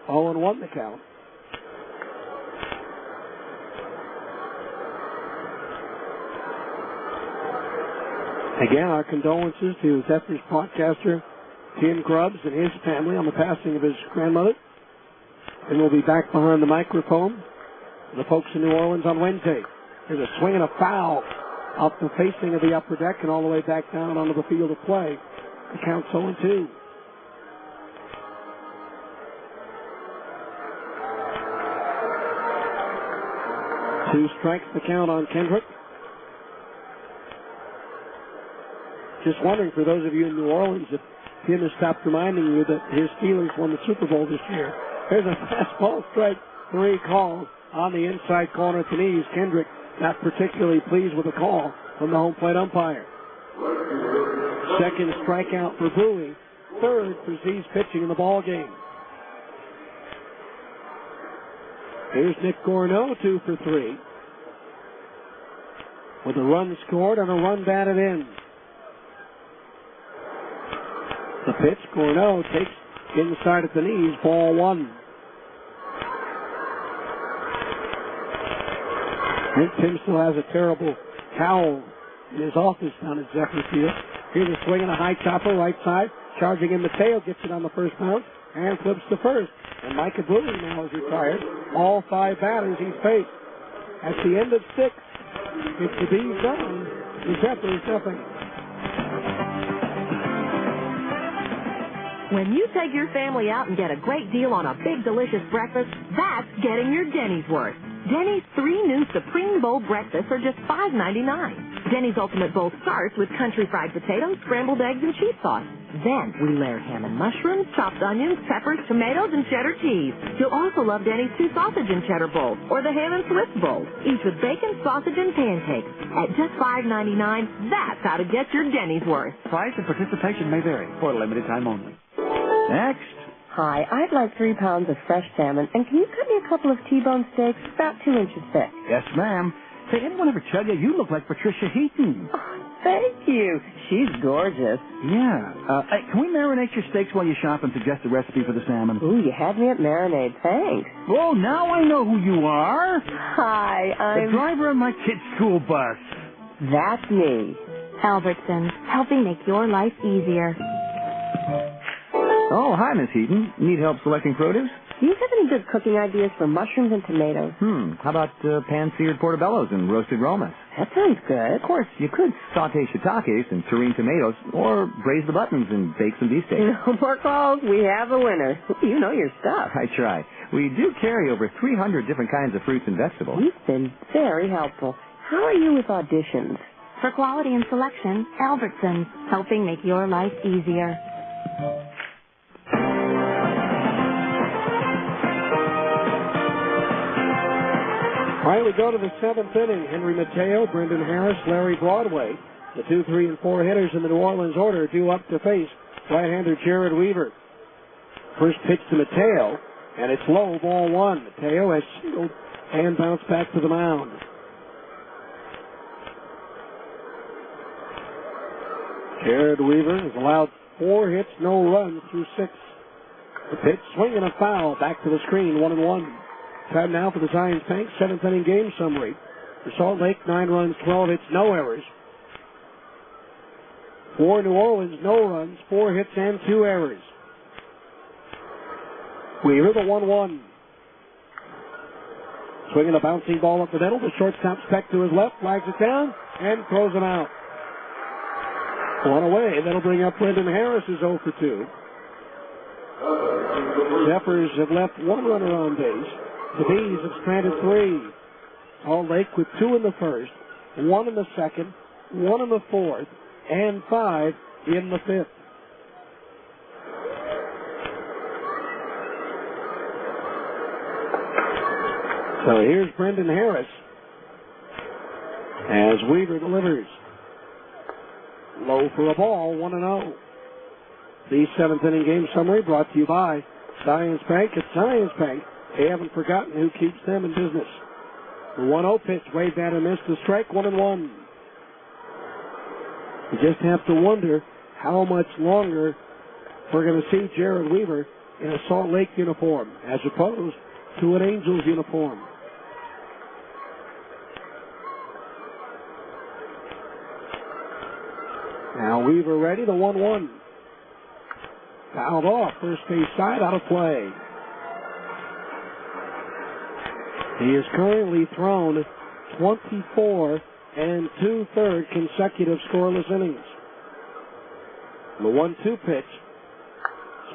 0-1 the count. Again, our condolences to Zephyrs broadcaster Tim Grubbs and his family on the passing of his grandmother. and we'll be back behind the microphone for the folks in New Orleans on Wednesday. There's a swing and a foul off the facing of the upper deck and all the way back down onto the field of play. The count's 0-2. Two strikes the count on Kendrick. Just wondering, for those of you in New Orleans, if Tim has stopped reminding you that his Steelers won the Super Bowl this year. There's a fastball strike 3 call on the inside corner at the knees. Kendrick not particularly pleased with the call from the home plate umpire. Second strikeout for Bowie. Third for Z's pitching in the ball game. Here's Nick Gorneau, 2 for 3. With a run scored and a run batted in. The pitch, Gorneau takes inside at the knees, ball 1. I think Tim still has a terrible towel in his office down at Zephyrs Field. Here's a swing and a high chopper, right side. Charging in Mateo, gets it on the first bounce and flips to first. And Micah Bowie now is retired. All 5 batters he's faced. At the end of 6, it's the Bees done. The Zephyrs nothing. When you take your family out and get a great deal on a big, delicious breakfast, that's getting your Denny's worth. Denny's 3 new Supreme Bowl breakfasts are just $5.99. Denny's Ultimate Bowl starts with country fried potatoes, scrambled eggs, and cheese sauce. Then we layer ham and mushrooms, chopped onions, peppers, tomatoes, and cheddar cheese. You'll also love Denny's 2 sausage and cheddar bowls, or the ham and Swiss bowl, each with bacon, sausage, and pancakes. At just $5.99, that's how to get your Denny's worth. Price and participation may vary for a limited time only. Next. Hi, I'd like 3 pounds of fresh salmon, and can you cut me a couple of T-bone steaks about 2 inches thick? Yes, ma'am. Say, anyone ever tell you you look like Patricia Heaton? Oh, thank you. She's gorgeous. Yeah. Hey, can we marinate your steaks while you shop and suggest a recipe for the salmon? Ooh, you had me at marinade. Thanks. Oh, now I know who you are. Hi, I'm... the driver of my kid's school bus. That's me. Albertsons, helping make your life easier. Oh, hi, Miss Heaton. Need help selecting produce? Do you have any good cooking ideas for mushrooms and tomatoes? How about pan-seared portobellos and roasted romas? That sounds good. Of course, you could saute shiitakes and serene tomatoes, or braise the buttons and bake some beefsteak. No more calls. We have a winner. You know your stuff. I try. We do carry over 300 different kinds of fruits and vegetables. You've been very helpful. How are you with auditions? For quality and selection, Albertsons, helping make your life easier. All right, we go to the 7th inning. Henry Mateo, Brendan Harris, Larry Broadway. The 2, 3, and 4 hitters in the New Orleans order due up to face right-hander Jared Weaver. First pitch to Mateo, and it's low, ball 1. Mateo has singled and bounced back to the mound. Jared Weaver has allowed 4 hits, no runs through 6. The pitch, swing and a foul, back to the screen, 1-1. Time now for the Zions Bank 7th inning game summary. For Salt Lake, 9 runs, 12 hits, no errors. For New Orleans, no runs, 4 hits, and 2 errors. Weaver, the 1-1. Swinging a bouncing ball up the middle. The shortstop Speck to his left, flags it down, and throws him out. One away. That'll bring up Brendan Harris, who's 0 for 2. Zephyrs have left 1 runner on base. The Bees have stranded 3. Salt Lake with 2 in the first, 1 in the second, 1 in the fourth, and 5 in the fifth. So here's Brendan Harris as Weaver delivers. Low for a ball, 1-0. The 7th inning game summary brought to you by Zions Bank. At Zions Bank, they haven't forgotten who keeps them in business. The 1-0 pitch, way down and missed the strike, 1-1. You just have to wonder how much longer we're going to see Jared Weaver in a Salt Lake uniform as opposed to an Angels uniform. Now Weaver ready, the 1-1. Fouled off, first base side, out of play. He has currently thrown 24 and 2/3 consecutive scoreless innings. The 1-2 pitch.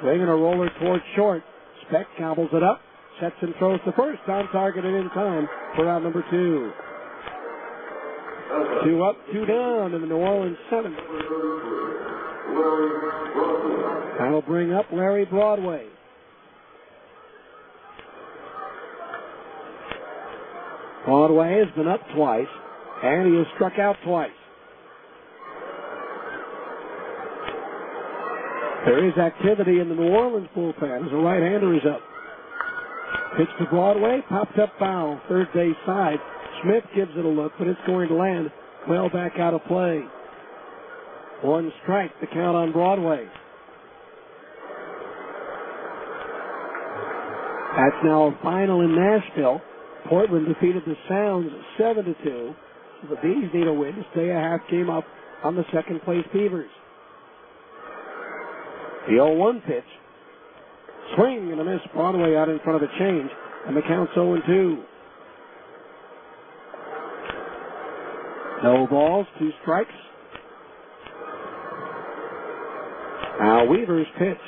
Swinging a roller towards short. Speck gobbles it up. Sets and throws to first. On target and in time for out number 2. 2 up, 2 down in the New Orleans 7th. That'll bring up Larry Broadway. Broadway has been up twice, and he has struck out twice. There is activity in the New Orleans bullpen as a right-hander is up. Pitch to Broadway, popped up foul, third base side. Smith gives it a look, but it's going to land well back out of play. 1 strike, the count on Broadway. That's now a final in Nashville. Portland defeated the Sounds 7-2. So the Bees need a win to stay a half game up on the second place Beavers. The 0-1 pitch. Swing and a miss. Broadway out in front of the change. And the count's 0-2. No balls, 2 strikes. Now Weaver's pitch.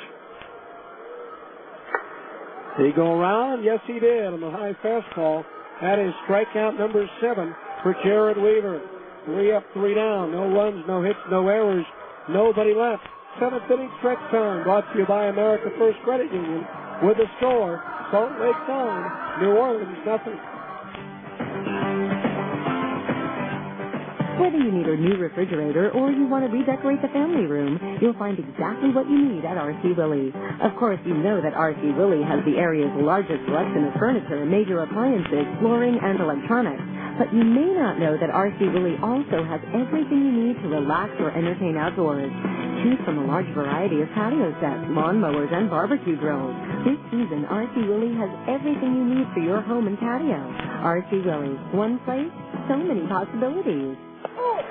Did he go around? Yes, he did on the high fastball. That is strikeout number 7 for Jared Weaver. 3 up, 3 down. No runs, no hits, no errors. Nobody left. 7th inning stretch time. Brought to you by America First Credit Union. With the score, Salt Lake 9, New Orleans nothing. Whether you need a new refrigerator or you want to redecorate the family room, you'll find exactly what you need at R.C. Willey. Of course, you know that R.C. Willey has the area's largest selection of furniture, major appliances, flooring, and electronics. But you may not know that R.C. Willey also has everything you need to relax or entertain outdoors. Choose from a large variety of patio sets, lawn mowers, and barbecue grills. This season, R.C. Willey has everything you need for your home and patio. R.C. Willey, one place, so many possibilities.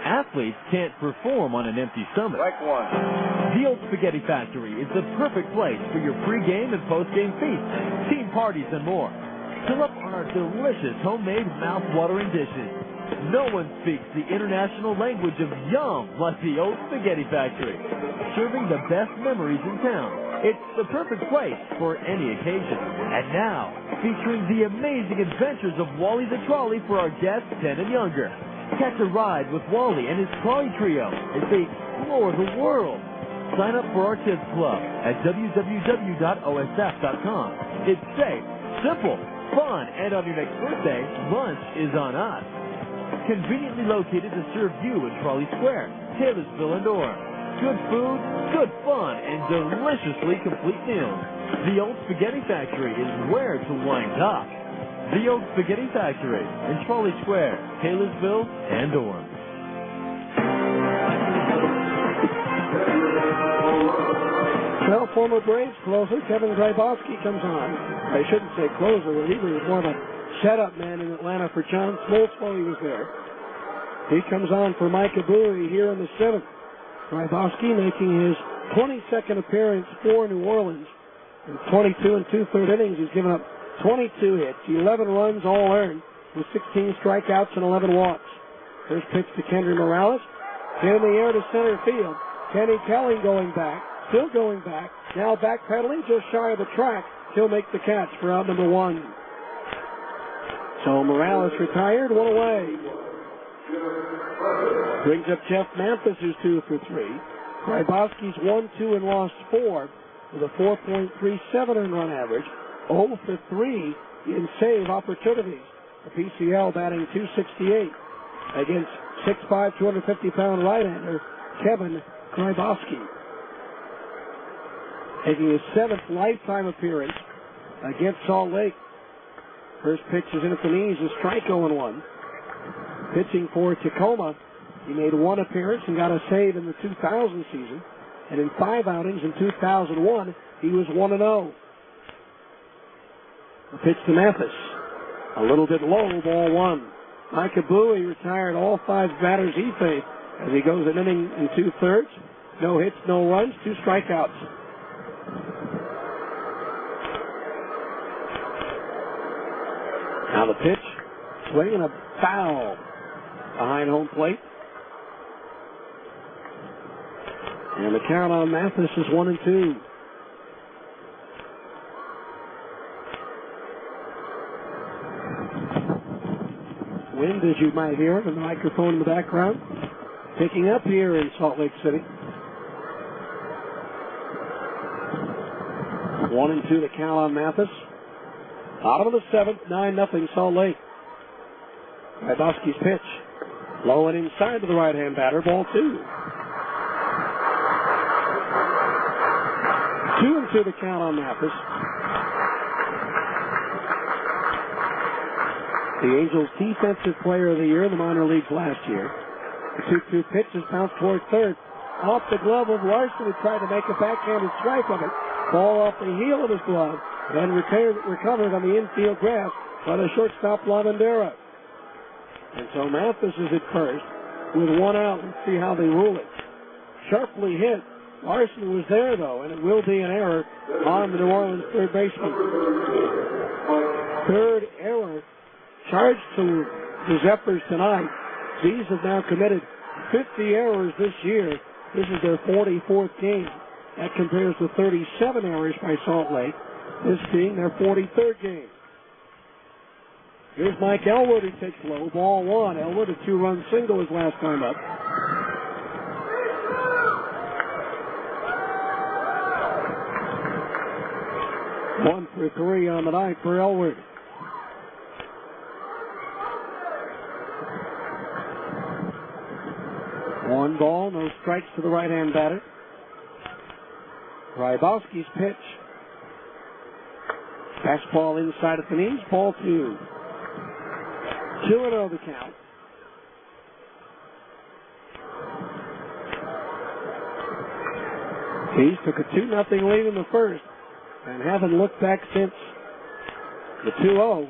Athletes can't perform on an empty stomach. Strike 1. The Old Spaghetti Factory is the perfect place for your pre-game and post-game feasts, team parties, and more. Fill up on our delicious homemade mouth-watering dishes. No one speaks the international language of yum like the Old Spaghetti Factory. Serving the best memories in town. It's the perfect place for any occasion. And now, featuring the amazing adventures of Wally the Trolley for our guests 10 and younger. Catch a ride with Wally and his trolley trio as they explore the world. Sign up for our kids club at www.osf.com. It's safe, simple, fun, and on your next birthday, lunch is on us. Conveniently located to serve you in Trolley Square, Taylorsville, and Orem. Good food, good fun, and deliciously complete meals. The Old Spaghetti Factory is where to wind up. The Old Spaghetti Factory in Trolley Square, Taylorsville, and Orem. Well, former Braves closer Kevin Grybowski comes on. I shouldn't say closer, but he was more of a setup man in Atlanta for John Smoltz while he was there. He comes on for Micah Bowie here in the 7th. Grybowski making his 22nd appearance for New Orleans. In 22 and 2/3 innings, he's given up 22 hits, 11 runs all earned, with 16 strikeouts and 11 walks. First pitch to Kendry Morales. Hit in the air to center field. Kenny Kelly going back. Still going back. Now backpedaling just shy of the track. He'll make the catch for out number 1. So Morales retired, 1 away. Brings up Jeff Mampus, who's 2 for 3. Grybowski's 1-2 and lost 4 with a 4.37 earned run average. 0 for 3 in save opportunities. The PCL batting .268 against 6'5", 250-pound right-hander Kevin Grybowski. Making his 7th lifetime appearance against Salt Lake. First pitch is in at the knees, a strike 0-1. Pitching for Tacoma, he made 1 appearance and got a save in the 2000 season. And in 5 outings in 2001, he was 1-0. The pitch to Memphis. A little bit low, ball 1. Micah Bowie retired all 5 batters he faced as he goes an inning in 2/3. No hits, no runs, 2 strikeouts. Now the pitch, swing and a foul behind home plate. And the count on Mathis is 1-2. Wind, as you might hear, the microphone in the background, picking up here in Salt Lake City. 1-2 the count on Mathis. Bottom of the seventh, 9-0 Salt Lake. Rybowski's pitch. Low and inside to the right-hand batter, ball 2. 2-2 the count on Mathis. The Angels' Defensive Player of the Year in the minor leagues last year. The 2-2 pitch is bounced toward third. Off the glove of Larson, who tried to make a backhanded strike of it. Ball off the heel of his glove, and recovered on the infield grass by the shortstop Lavandera. And so Mathis is at first with 1 out. Let's see how they rule it. Sharply hit. Larson was there, though, and it will be an error on the New Orleans third baseman. Third error charged to the Zephyrs tonight. These have now committed 50 errors this year. This is their 44th game. That compares to 37 errors by Salt Lake, this being their 43rd game. Here's Mike Elwood, who takes low. Ball 1. Elwood, a 2-run single his last time up. One for 3 on the night for Elwood. One ball, no strikes to the right-hand batter. Rybowski's pitch. Fastball inside at the knees, ball 2. 2-0 the count. Keys took a 2-0 lead in the first and haven't looked back since. The 2-0.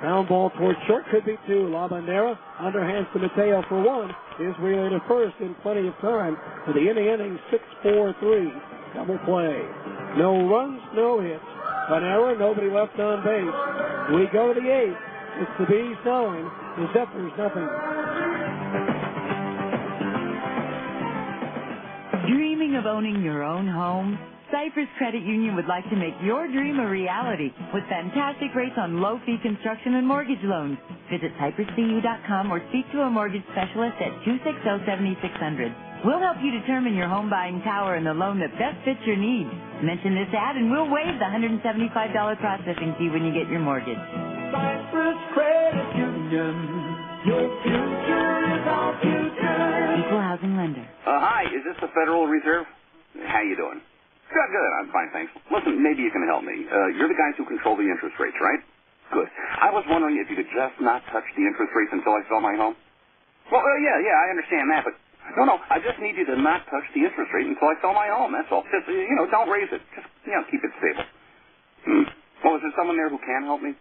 Ground ball towards short, could be 2. Lavandera underhands to Mateo for 1. Is relayed to first in plenty of time for the inning 6-4-3. Double play. No runs, no hits. An error, nobody left on base. We go to the 8th. It's the Bees 9, the Zephyrs nothing. Dreaming of owning your own home? Cypress Credit Union would like to make your dream a reality with fantastic rates on low-fee construction and mortgage loans. Visit cypresscu.com or speak to a mortgage specialist at 260-7600. We'll help you determine your home buying power and the loan that best fits your needs. Mention this ad and we'll waive the $175 processing fee when you get your mortgage. Cypress Credit Union. Your future is our future. Equal housing lender. Hi, is this the Federal Reserve? How you doing? Good, good. I'm fine, thanks. Listen, maybe you can help me. You're the guys who control the interest rates, right? Good. I was wondering if you could just not touch the interest rates until I sell my home. Well, yeah, I understand that, but no, I just need you to not touch the interest rate until I sell my home. That's all. Just, don't raise it. Just, keep it stable. Well, is there someone there who can help me?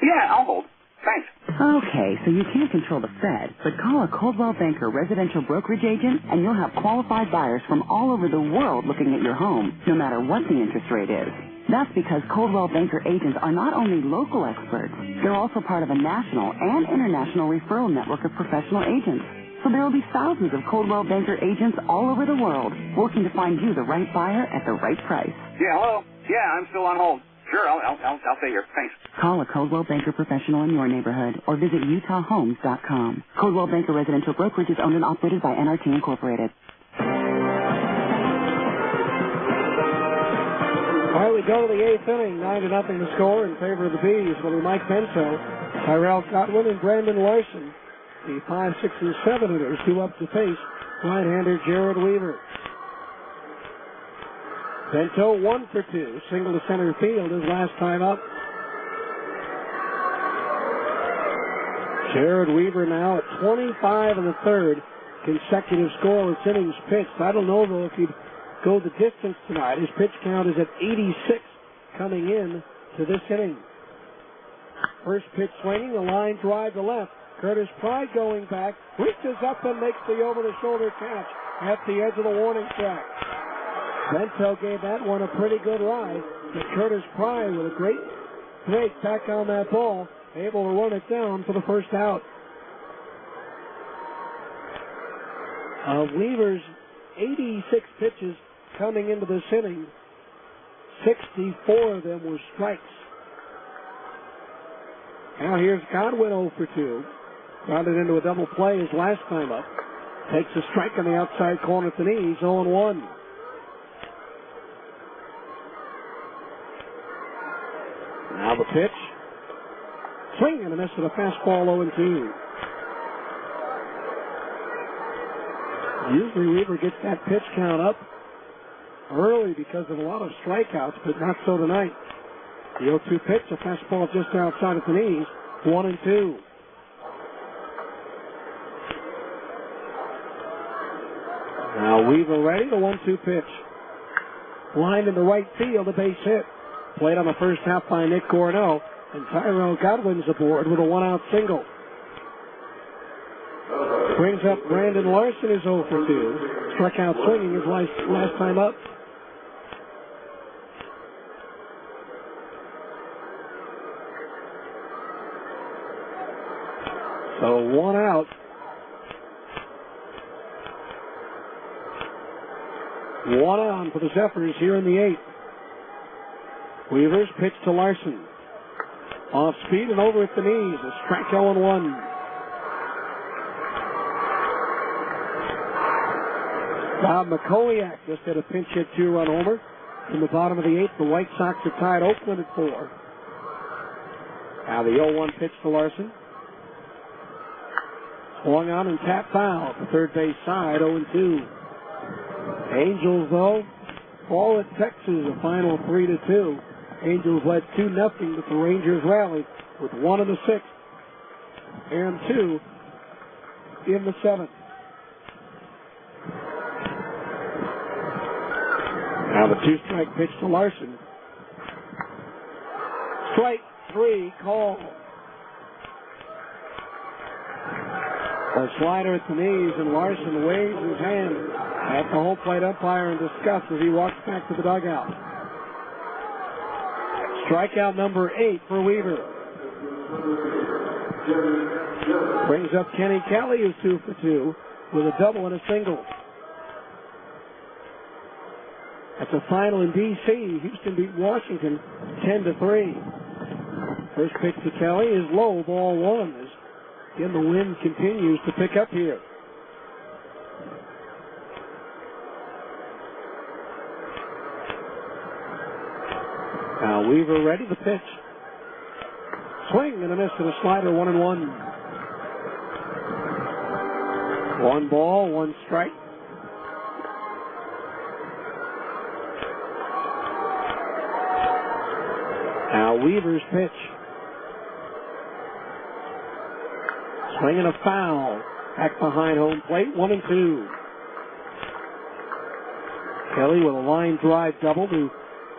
Yeah, I'll hold. Thanks. Okay, so you can't control the Fed, but call a Coldwell Banker residential brokerage agent and you'll have qualified buyers from all over the world looking at your home, no matter what the interest rate is. That's because Coldwell Banker agents are not only local experts, they're also part of a national and international referral network of professional agents. So there will be thousands of Coldwell Banker agents all over the world working to find you the right buyer at the right price. Yeah, hello? Yeah, I'm still on hold. Sure, I'll stay here. Thanks. Call a Coldwell Banker professional in your neighborhood or visit UtahHomes.com. Coldwell Banker Residential Brokerage is owned and operated by NRT Incorporated. All right, we go to the 8th inning. 9-0 the score in favor of the Bees. Will be Mike Bento, Tyrell Godwin, and Brandon Larson. The 5, 6, and 7 hitters, 2 up to face right-hander Jared Weaver. Bento 1 for 2, single to center field his last time up. Jared Weaver now at 25 in the third, consecutive scoreless innings pitched. I don't know, though, if he'd go the distance tonight. His pitch count is at 86 coming in to this inning. First pitch swinging, a line drive to left. Curtis Pride going back, reaches up and makes the over-the-shoulder catch at the edge of the warning track. Bento gave that one a pretty good ride, but Curtis Pride with a great break back on that ball able to run it down for the first out. Weaver's 86 pitches coming into this inning, 64 of them were strikes. Now here's Godwin 0 for 2. Grounded into a double play his last time up. Takes a strike on the outside corner at the knees, 0-1. Now the pitch. Swing and a miss with a fastball, 0-2. Usually Weaver gets that pitch count up early because of a lot of strikeouts, but not so tonight. The 0-2 pitch, a fastball just outside at the knees, 1-2. Now Weaver ready, the 1-2 pitch. Lined into right field, a base hit. Played on the first half by Nick Cornell, and Tyrell Godwin's aboard with a one-out single. Brings up Brandon Larson, is 0 for 2. Struck out swinging his last time up. So 1 out. 1 on for the Zephyrs here in the 8th. Weaver's pitch to Larson. Off speed and over at the knees. A strike, 0-1. Bob McColiak just had a pinch hit 2-run homer. In the bottom of the 8th, the White Sox are tied Oakland at 4. Now the 0-1 pitch to Larson. Swung on and tapped foul. The third base side, 0-2. Angels, though, fall at Texas, a final 3-2. Angels led 2-0, but the Rangers rallied with 1 in the 6th and 2 in the 7th. Now the 2-strike pitch to Larson. Strike 3 call. A slider at the knees, and Larson waves his hand at the home plate umpire in disgust as he walks back to the dugout. Strikeout number 8 for Weaver. Brings up Kenny Kelly, who's 2 for 2, with a double and a single. That's a final in D.C. Houston beat Washington 10-3. First pitch to Kelly is low, ball 1. As again, the wind continues to pick up here. Now Weaver ready, the pitch. Swing and a miss to the slider, 1-1. 1 ball, 1 strike. Now Weaver's pitch. Swinging a foul. Back behind home plate, 1-2. Kelly with a line drive double to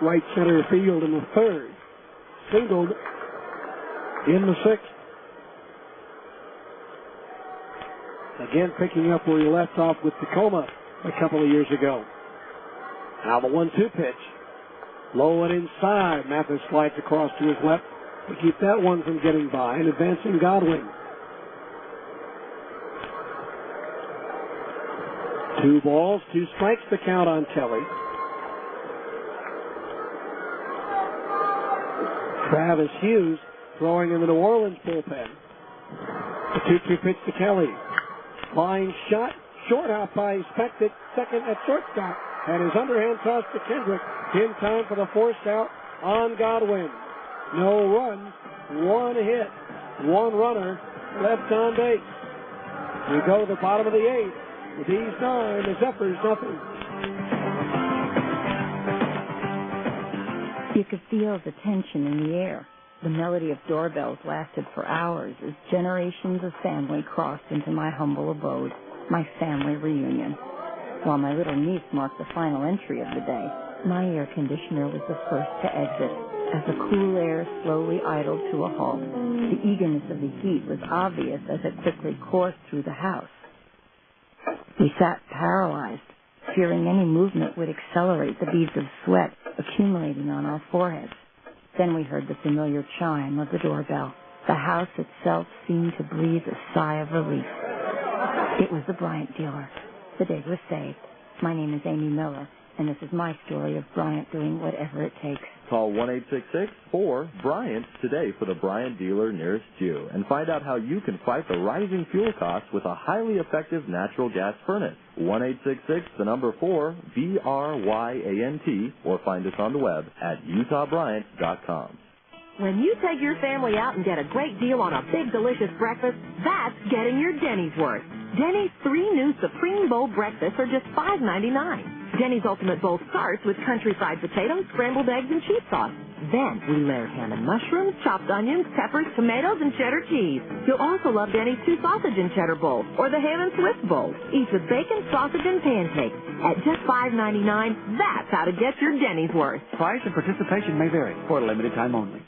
right center field in the 3rd. Singled in the 6th. Again, picking up where he left off with Tacoma a couple of years ago. Now the 1-2 pitch. Low and inside. Mathis slides across to his left to keep that one from getting by, and advancing Godwin. 2 balls, 2 strikes to count on Kelly. Travis Hughes throwing in the New Orleans bullpen. The 2-2 pitch to Kelly. Line shot, short out by Speckett, second at shortstop, and his underhand toss to Kendrick in time for the forced out on Godwin. No runs, 1 hit, 1 runner left on base. We go to the bottom of the 8th. The D's 9, the Zephyrs nothing. You could feel the tension in the air. The melody of doorbells lasted for hours as generations of family crossed into my humble abode, my family reunion. While my little niece marked the final entry of the day, my air conditioner was the first to exit. As the cool air slowly idled to a halt, the eagerness of the heat was obvious as it quickly coursed through the house. We sat paralyzed, fearing any movement would accelerate the beads of sweat accumulating on our foreheads. Then we heard the familiar chime of the doorbell. The house itself seemed to breathe a sigh of relief. It was the Bryant dealer. The day was saved. My name is Amy Miller, and this is my story of Bryant doing whatever it takes. Call 1-866-4-BRYANT today for the Bryant dealer nearest you and find out how you can fight the rising fuel costs with a highly effective natural gas furnace. 1-866-4-BRYANT or find us on the web at utahbryant.com. When you take your family out and get a great deal on a big, delicious breakfast, that's getting your Denny's worth. Denny's 3 new Supreme Bowl breakfasts are just $5.99. Denny's Ultimate Bowl starts with country fried potatoes, scrambled eggs, and cheese sauce. Then we layer ham and mushrooms, chopped onions, peppers, tomatoes, and cheddar cheese. You'll also love Denny's 2 sausage and cheddar bowls or the ham and Swiss bowl, each with bacon, sausage, and pancakes. At just $5.99, that's how to get your Denny's worth. Price and participation may vary for a limited time only.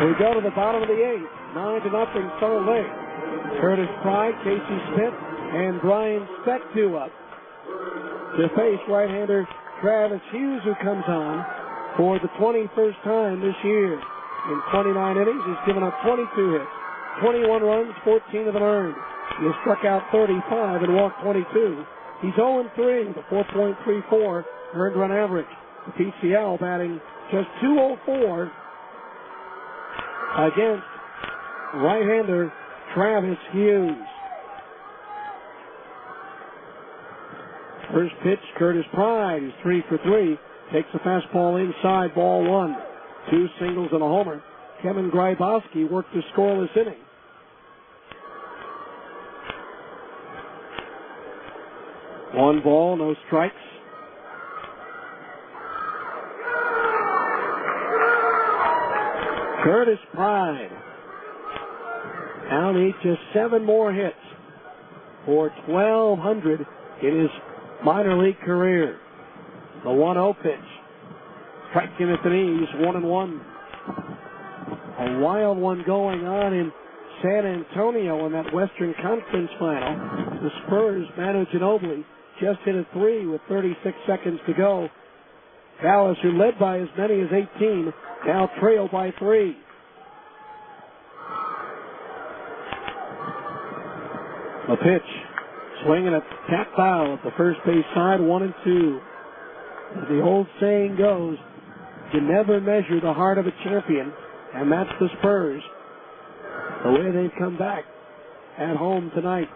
We go to the bottom of the 8th. 9-0 Salt Lake. Curtis Pride, Casey Smith, and Brian Speck up to face right-hander Travis Hughes, who comes on for the 21st time this year. In 29 innings, he's given up 22 hits, 21 runs, 14 of them earned. He has struck out 35 and walked 22. He's 0-3 with a 4.34 earned run average. The PCL batting just .204 against right-hander Travis Hughes. First pitch, Curtis Pride is 3 for 3. Takes a fastball inside, ball 1. 2 singles and a homer. Kevin Grybowski worked the scoreless inning. One ball, no strikes. Curtis Pride now needs just 7 more hits for 1,200 in his minor league career. The 1-0 pitch. Strike him at the knees, 1-1. A wild one going on in San Antonio in that Western Conference final. The Spurs, Manu Ginobili, just hit a 3 with 36 seconds to go. Dallas, who led by as many as 18, now trail by 3. A pitch. Swinging a tap foul at the first base side, 1-2. As the old saying goes, you never measure the heart of a champion, and that's the Spurs. The way they've come back at home tonight.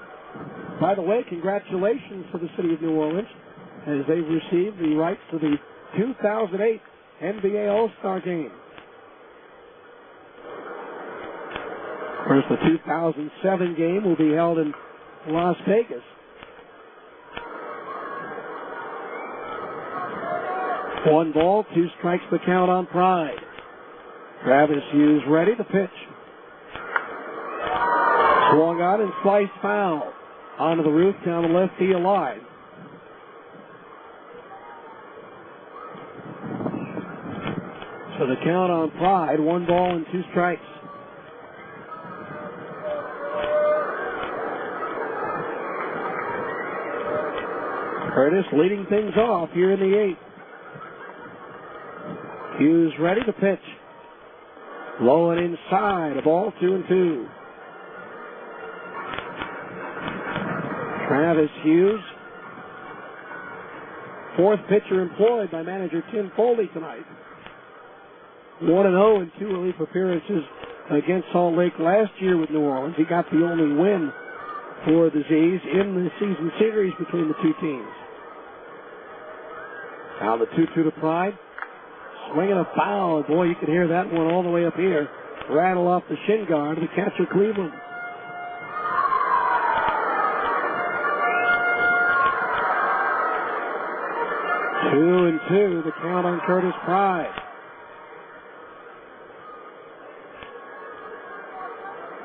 By the way, congratulations to the city of New Orleans as they've received the rights to the 2008 NBA All-Star Game. Of course, the 2007 game will be held in Las Vegas. One ball, 2 strikes, the count on Pride. Travis Hughes ready to pitch. Swung on and sliced foul onto the roof down the left field line. So the count on Pride, 1 ball and 2 strikes. Curtis leading things off here in the 8th. Hughes ready to pitch. Low and inside, a ball, 2-2. Travis Hughes, 4th pitcher employed by manager Tim Foley tonight. 1-0 in 2 relief appearances against Salt Lake last year with New Orleans. He got the only win for the Z's in the season series between the two teams. Now the 2-2 to Pride. Swinging a foul. Boy, you can hear that one all the way up here. Rattle off the shin guard of the catcher, Cleveland. Two and 2, the count on Curtis Pride.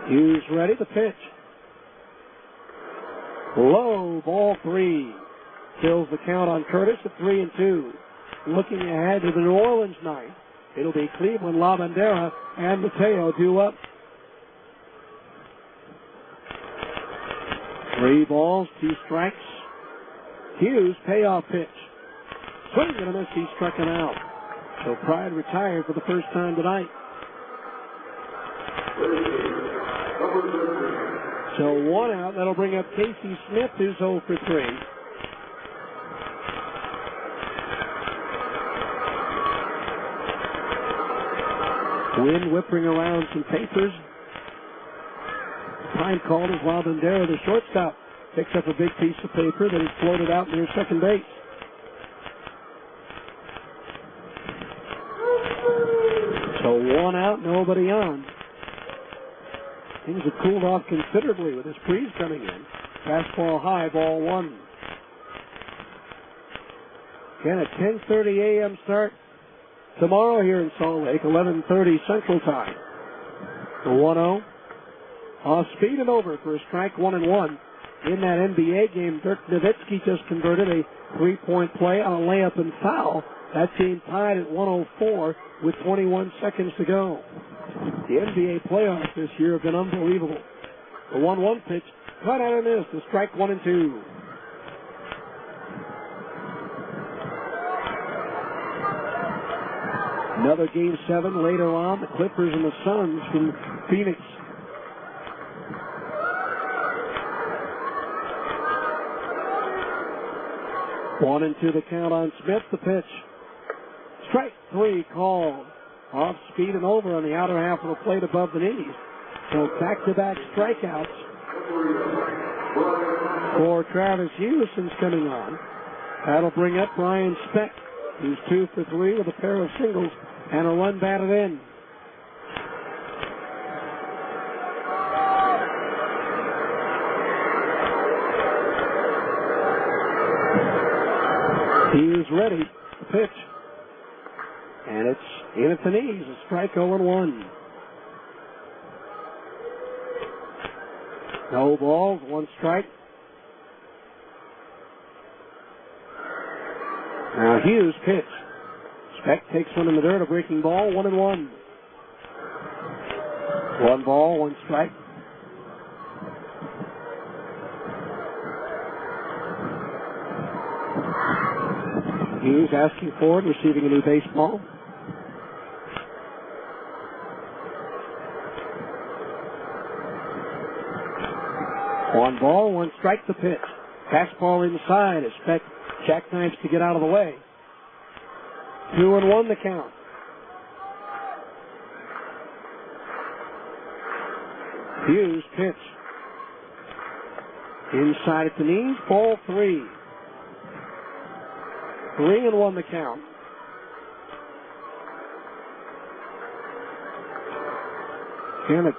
Hughes ready to pitch. Low, ball 3. Kills the count on Curtis at 3-2. Looking ahead to the New Orleans night, it'll be Cleveland, Lavandera, and Mateo due up. 3 balls, 2 strikes. Hughes, payoff pitch. Swing and a miss, he struck him out. So Pride retired for the first time tonight. So 1 out. That'll bring up Casey Smith, who's 0 for 3. Wind whipping around some papers. Time called as Waldendera, the shortstop, picks up a big piece of paper that is floated out near second base. So 1 out, nobody on. Things have cooled off considerably with this breeze coming in. Fastball high, ball 1. Again, a 10:30 a.m. start tomorrow here in Salt Lake, 11:30 Central Time. The 1-0. Off speed and over for a strike, 1-1. In that NBA game, Dirk Nowitzki just converted a 3-point play on a layup and foul. That team tied at 104 with 21 seconds to go. The NBA playoffs this year have been unbelievable. The 1-1 pitch, cut out and missed. The strike 1 and 2. Another Game 7 later on, the Clippers and the Suns from Phoenix. One and 2 the count on Smith. The pitch. Strike 3 called. Off speed and over on the outer half of the plate above the knees. So back-to-back strikeouts for Travis Hughes since coming on. That'll bring up Brian Speck, who's 2 for 3 with a pair of singles and a run batted in. He is ready to pitch. And it's in at the knees. A strike 0-1. No balls, 1 strike. Now Hughes pitch. Speck takes one in the dirt, a breaking ball, 1-1. 1 ball, 1 strike. Hughes asking for it, receiving a new baseball. One ball, 1 strike. The pitch. Fastball inside as Speck jackknifes to get out of the way. 2-1 the count. Hughes pitch. Inside at the knees, ball 3. 3-1 the count. And a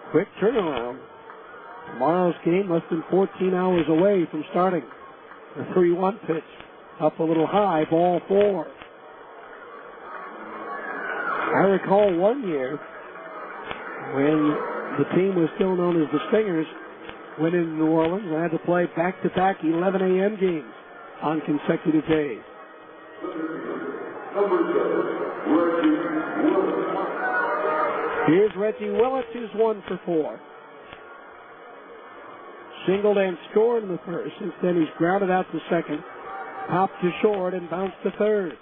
quick turnaround. Tomorrow's game less than 14 hours away from starting. The 3-1 pitch. Up a little high, ball 4. I recall one year when the team was still known as the Stingers, went into New Orleans and had to play back-to-back 11 a.m. games on consecutive days. Here's Reggie Willett, who's 1 for 4. Singled and scored in the first. Since then, he's grounded out to second, popped to short, and bounced to third.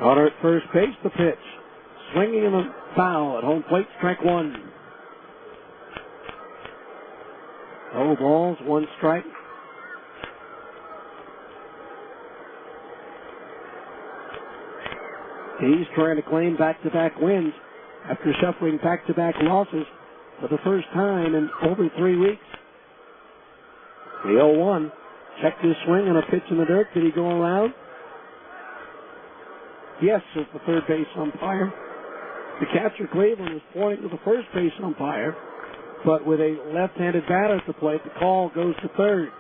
Runner at first base, the pitch. Swinging in the foul at home plate, strike 1. No balls, 1 strike. He's trying to claim back-to-back wins after suffering back-to-back losses for the first time in over 3 weeks. The 0-1. Checked his swing on a pitch in the dirt. Did he go around? Yes, says the third base umpire. The catcher, Cleveland, is pointing to the first base umpire, but with a left-handed batter at the plate, the call goes to third.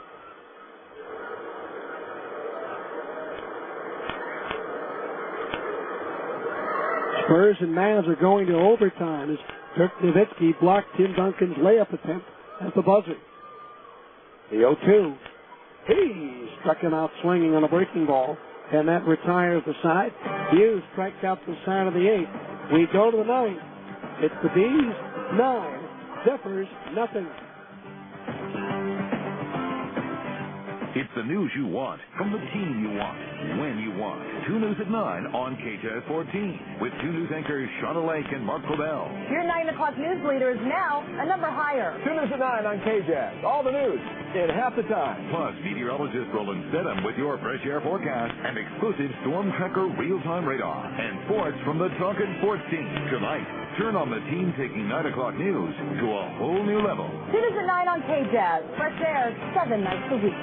Spurs and Mavs are going to overtime as Dirk Nowitzki blocked Tim Duncan's layup attempt at the buzzer. The 0-2. He struck him out swinging on a breaking ball, and that retires the side. Hughes strikes out the side of the 8th. We go to the 9th. It's the Bees 9, Zephyrs nothing. It's the news you want, from the team you want, when you want. 2 News at 9 on KJS 14 with 2 News anchors Shauna Lake and Mark Cobell. Your 9 o'clock news leader is now a number higher. 2 News at 9 on KJS. All the news in half the time. Plus, meteorologist Roland Stedham with your fresh air forecast and exclusive Storm Tracker real-time radar. And sports from the Talkin' Sports team. Tonight, turn on the team taking 9 o'clock news to a whole new level. 2 News at 9 on KJazz. Fresh air 7 nights a week.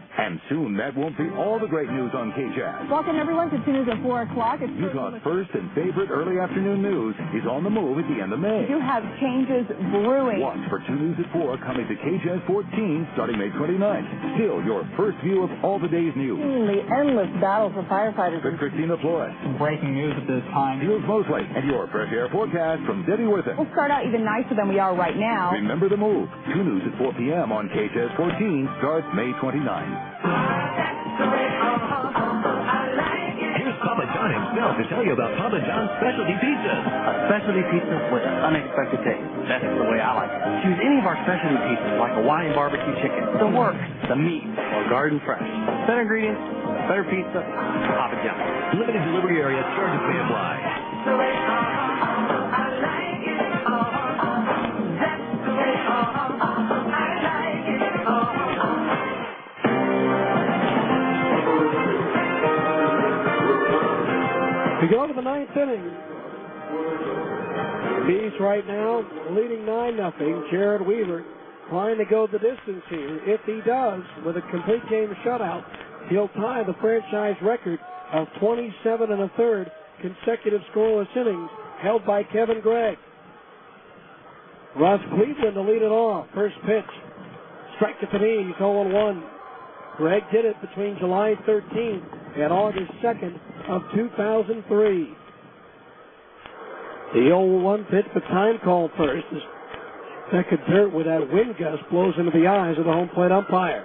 And soon, that won't be all the great news on KJazz. Welcome, everyone, to 2 News at 4 o'clock. It's Utah's first and favorite early afternoon news is on the move at the end of May. You have changes brewing. Watch for 2 News at 4 coming to KJazz 14 starting May 29th. Still, your first view of all the day's news. The endless battle for firefighters. With Christina Floyd. Breaking news at this time. Fields Mosley and your fresh air forecast from Debbie Worthing. We'll start out even nicer than we are right now. Remember the move. 2 News at 4 p.m. on KJazz 14 starts May 29th. Here's Papa John himself to tell you about Papa John's specialty pizzas. A specialty pizza with unexpected taste. That's the way I like it. Choose any of our specialty pizzas like Hawaiian barbecue chicken, the work, the meat, or garden fresh. Better ingredients, better pizza, Papa John. Limited delivery area, charges may apply. We go to the 9th inning. Bees right now leading 9-0. Jared Weaver trying to go the distance here. If he does, with a complete game shutout, he'll tie the franchise record of 27 1/3 consecutive scoreless innings held by Kevin Gregg. Russ Cleveland to lead it off. First pitch. Strike at the knees, 0-1. Gregg did it between July 13th and August 2nd of 2003. The 0-1 pitch, but time called first. As second dirt with that wind gust blows into the eyes of the home plate umpire.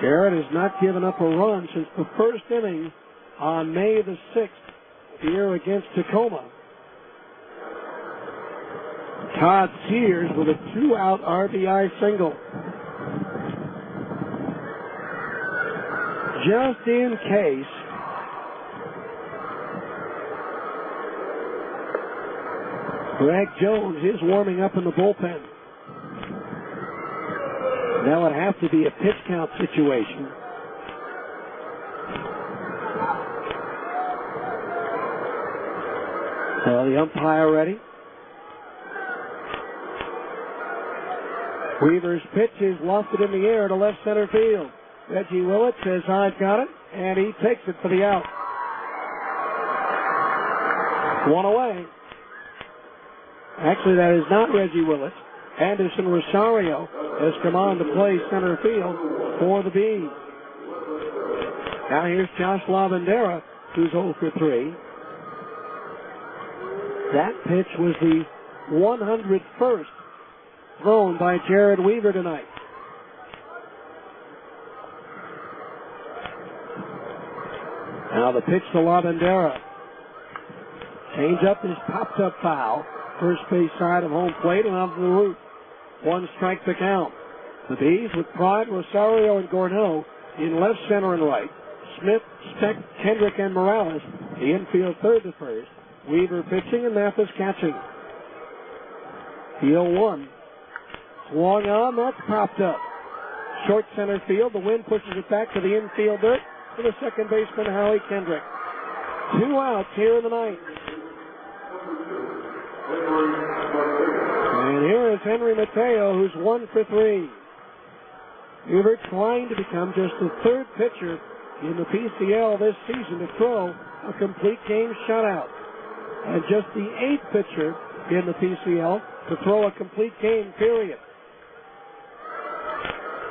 Jared has not given up a run since the first inning on May the 6th here against Tacoma. Todd Sears with a 2-out RBI single. Just in case, Greg Jones is warming up in the bullpen. That would have to be a pitch count situation. The umpire ready. Weaver's pitch is lofted in the air to left center field. Reggie Willett says, I've got it, and he takes it for the out. One away. Actually, that is not Reggie Willett. Anderson Rosario has come on to play center field for the Bees. Now here's Josh Lavandera, who's 0 for 3. That pitch was the 101st thrown by Jared Weaver tonight. Now the pitch to Lavandera. Change up is popped up foul. First base side of home plate and onto the roof. 1 strike to count. The Bees with Pride, Rosario, and Gorneau in left, center, and right. Smith, Speck, Kendrick, and Morales, the infield third to first. Weaver pitching and Mathis catching. The 0-1. Swung on, that's popped up. Short center field, the wind pushes it back to the infield dirt for the second baseman, Howie Kendrick. 2 outs here in the ninth. And here is Henry Mateo, who's 1 for 3. Weaver trying to become just the third pitcher in the PCL this season to throw a complete game shutout. And just the 8th pitcher in the PCL to throw a complete game, period.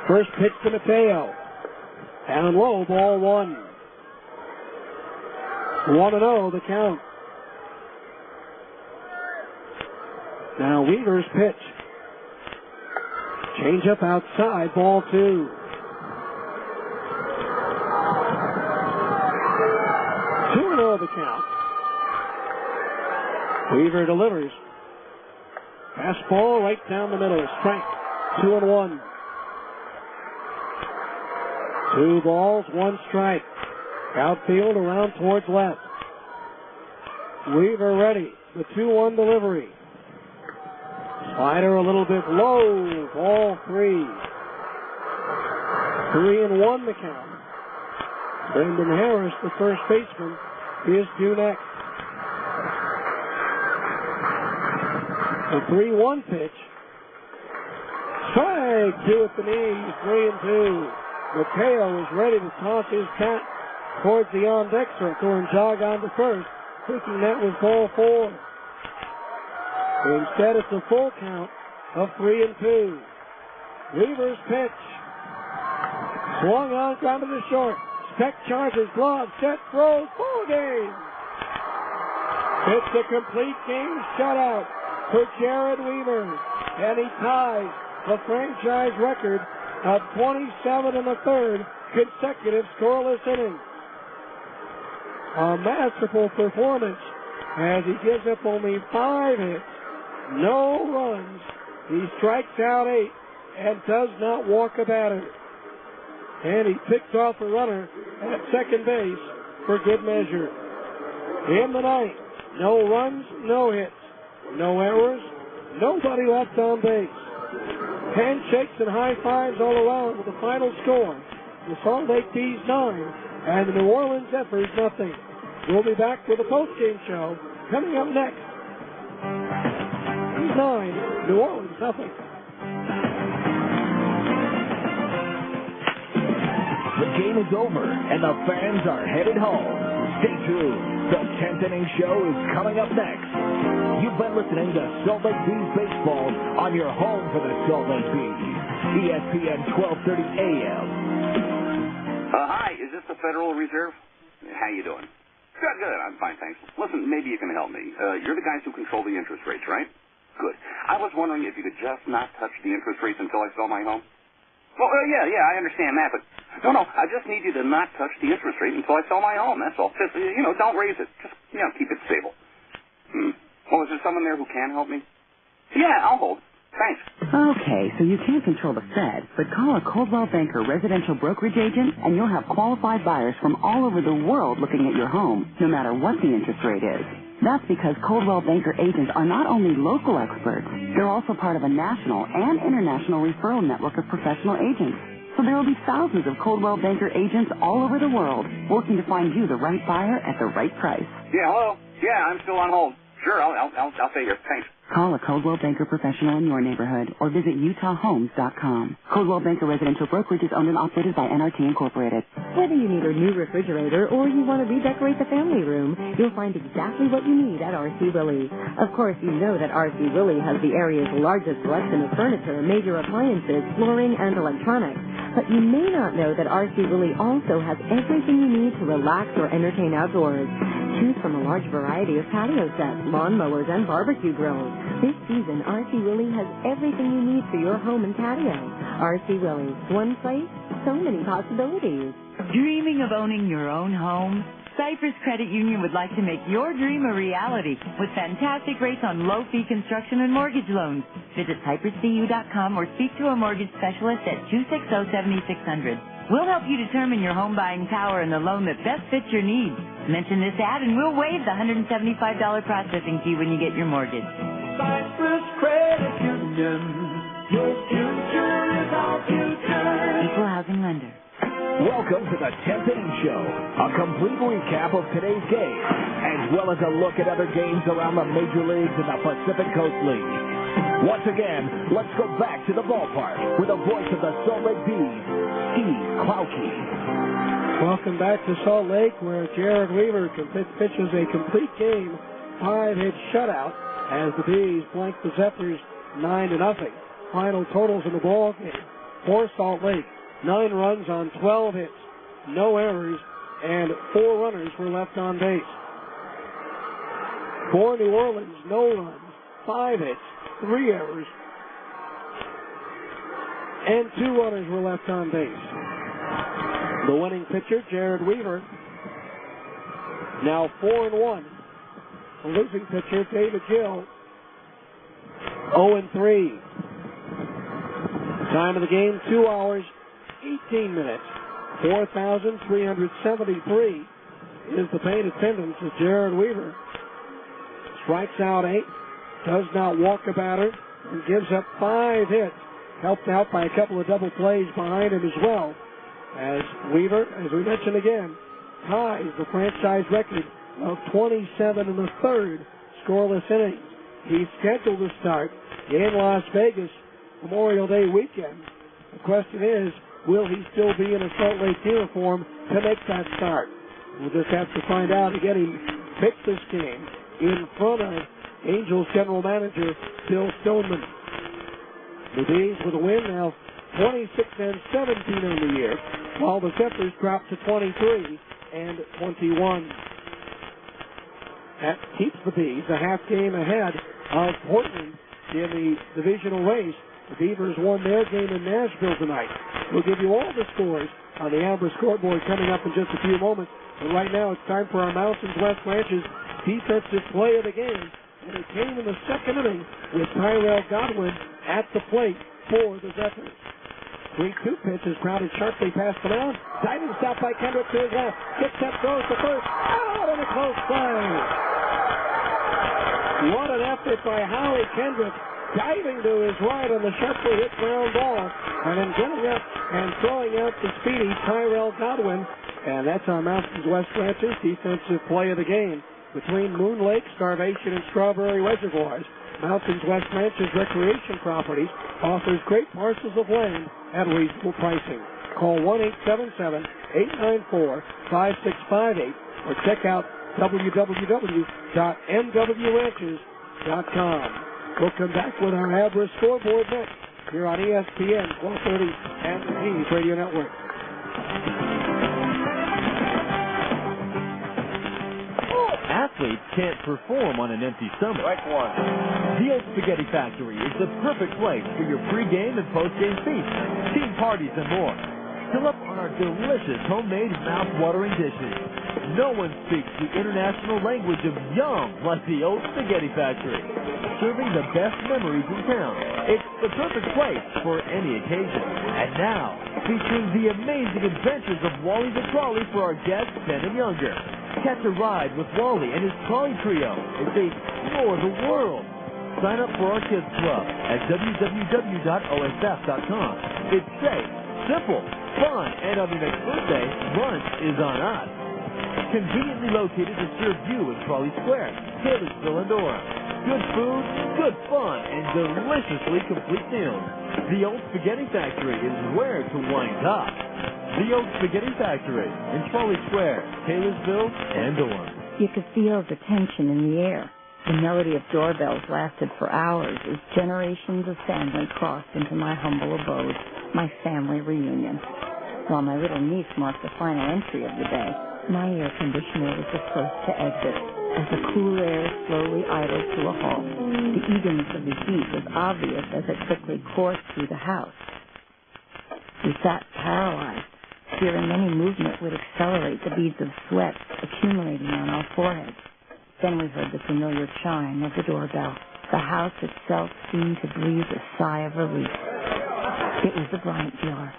First pitch to Mateo. Down low, ball 1. 1-0 the count. Now Weaver's pitch. Change up outside, ball 2. 2-0 the count. Weaver delivers. Fastball right down the middle. Strike. 2-1. 2 balls, 1 strike. Outfield around towards left. Weaver ready. The 2-1 delivery. Slider a little bit low. Ball 3. 3-1 the count. Brendan Harris, the first baseman, is due next. The 3-1 pitch. Strike 2 at the knees. 3-2. Mateo is ready to toss his bat towards the on-deck circle and jog on to first, thinking that was ball 4. Instead, it's a full count of 3-2. Weaver's pitch. Swung on, grounded to short. Speck charges, glove, set, throws, ball game. It's a complete game shutout for Jared Weaver, and he ties the franchise record of 27 1/3 consecutive scoreless innings. A masterful performance as he gives up only 5 hits, no runs. He strikes out 8 and does not walk a batter. And he picks off a runner at second base for good measure. In the ninth, no runs, no hits, no errors, nobody left on base. Handshakes and high fives all around with the final score. The Salt Lake Bees 9 and the New Orleans Zephyrs nothing. We'll be back with a postgame show coming up next. Bees 9, New Orleans nothing. The game is over, and the fans are headed home. Stay tuned. The 10th inning show is coming up next. You've been listening to Salt Lake Bees Baseball on your home for the Salt Lake Bees. ESPN 1230 AM. Hi, is this the Federal Reserve? How you doing? Good, good. I'm fine, thanks. Listen, maybe you can help me. You're the guys who control the interest rates, right? Good. I was wondering if you could just not touch the interest rates until I sell my home. Well, yeah, I understand that, but no, I just need you to not touch the interest rate until I sell my home, that's all. Just, don't raise it. Just, keep it stable. Well, is there someone there who can help me? Yeah, I'll hold. Thanks. Okay, so you can't control the Fed, but call a Coldwell Banker residential brokerage agent, and you'll have qualified buyers from all over the world looking at your home, no matter what the interest rate is. That's because Coldwell Banker agents are not only local experts, they're also part of a national and international referral network of professional agents. So there will be thousands of Coldwell Banker agents all over the world working to find you the right buyer at the right price. Yeah, hello? Yeah, I'm still on hold. Sure, I'll stay here. Thanks. Call a Coldwell Banker professional in your neighborhood or visit UtahHomes.com. Coldwell Banker Residential Brokerage is owned and operated by NRT Incorporated. Whether you need a new refrigerator or you want to redecorate the family room, you'll find exactly what you need at R.C. Willey. Of course, you know that R.C. Willey has the area's largest selection of furniture, major appliances, flooring, and electronics. But you may not know that R.C. Willey also has everything you need to relax or entertain outdoors. Choose from a large variety of patio sets, lawn mowers, and barbecue grills. This season, R.C. Willey has everything you need for your home and patio. R.C. Willey, one place, so many possibilities. Dreaming of owning your own home? Cypress Credit Union would like to make your dream a reality with fantastic rates on low-fee construction and mortgage loans. Visit cypresscu.com or speak to a mortgage specialist at 260-7600. We'll help you determine your home buying power and the loan that best fits your needs. Mention this ad and we'll waive the $175 processing fee when you get your mortgage. Cypress Credit Union. Your future is our future. Equal housing lender. Welcome to the 10th inning show, a complete recap of today's game, as well as a look at other games around the major leagues and the Pacific Coast League. Once again, let's go back to the ballpark with the voice of the Salt Lake Bees, Steve Klauke. Welcome back to Salt Lake, where Jared Weaver pitches a complete game, 5-hit shutout, as the Bees blank the Zephyrs 9-0. Final totals in the ball game for Salt Lake: 9 runs on 12 hits, no errors, and 4 runners were left on base. For New Orleans, no runs, 5 hits, 3 errors, and 2 runners were left on base. The winning pitcher, Jared Weaver, now 4-1. The losing pitcher, David Gill, 0-3. Time of the game, 2 hours, 18 minutes, 4,373 is the paid attendance as Jared Weaver strikes out 8, does not walk a batter, and gives up 5 hits, helped out by a couple of double plays behind him as well, as Weaver, as we mentioned again, ties the franchise record of 27 1/3 scoreless innings. He's scheduled to start in Las Vegas Memorial Day weekend. The question is, will he still be in a Salt Lake uniform to make that start? We'll just have to find out. Again, he pitched this game in front of Angels general manager Bill Stoneman. The Bees with a win now, 26-17 on the year, while the Zephyrs dropped to 23-21. That keeps the Bees a half game ahead of Portland in the divisional race. The Beavers won their game in Nashville tonight. We'll give you all the scores on the Abra scoreboard coming up in just a few moments. But right now it's time for our Mountains West Ranch's defensive play of the game. And it came in the second inning with Tyrell Godwin at the plate for the Zephyrs. 3-2 pitch is grounded sharply past the mound. Diving stop by Kendrick to his left. Gets that, throws to first. Out and a close play. What an effort by Howie Kendrick. Diving to his right on the sharply hit ground ball. And then getting up and throwing out the speedy Tyrell Godwin. And that's our Mountains West Ranchers defensive play of the game. Between Moon Lake, Starvation, and Strawberry Reservoirs, Mountains West Ranchers Recreation Properties offers great parcels of land at reasonable pricing. Call 1-877-894-5658 or check out www.nwranches.com. We'll come back with our Abra scoreboard next here on ESPN 1230 and the G's Radio Network. Athletes can't perform on an empty stomach. Right one. The Old Spaghetti Factory is the perfect place for your pre-game and post-game feasts, team parties, and more. Fill up on our delicious homemade mouth-watering dishes. No one speaks the international language of yum like the Old Spaghetti Factory. Serving the best memories in town. It's the perfect place for any occasion. And now, featuring the amazing adventures of Wally the Trolley for our guests 10 and younger. Catch a ride with Wally and his trolley trio as they explore the world. Sign up for our kids club at www.osf.com. It's safe, simple, fun, and on your next birthday, lunch is on us. Conveniently located to serve you in Trolley Square, Taylorsville, and Durham. Good food, good fun, and deliciously complete meals. The Old Spaghetti Factory is where to wind up. The Old Spaghetti Factory in Trolley Square, Taylorsville, and Durham. You could feel the tension in the air. The melody of doorbells lasted for hours as generations of family crossed into my humble abode, my family reunion. While my little niece marked the final entry of the day, my air conditioner was the first to exit. As the cool air slowly idled to a halt, the eagerness of the heat was obvious as it quickly coursed through the house. We sat paralyzed, fearing any movement would accelerate the beads of sweat accumulating on our foreheads. Then we heard the familiar chime of the doorbell. The house itself seemed to breathe a sigh of relief. It was the Bryant dealer.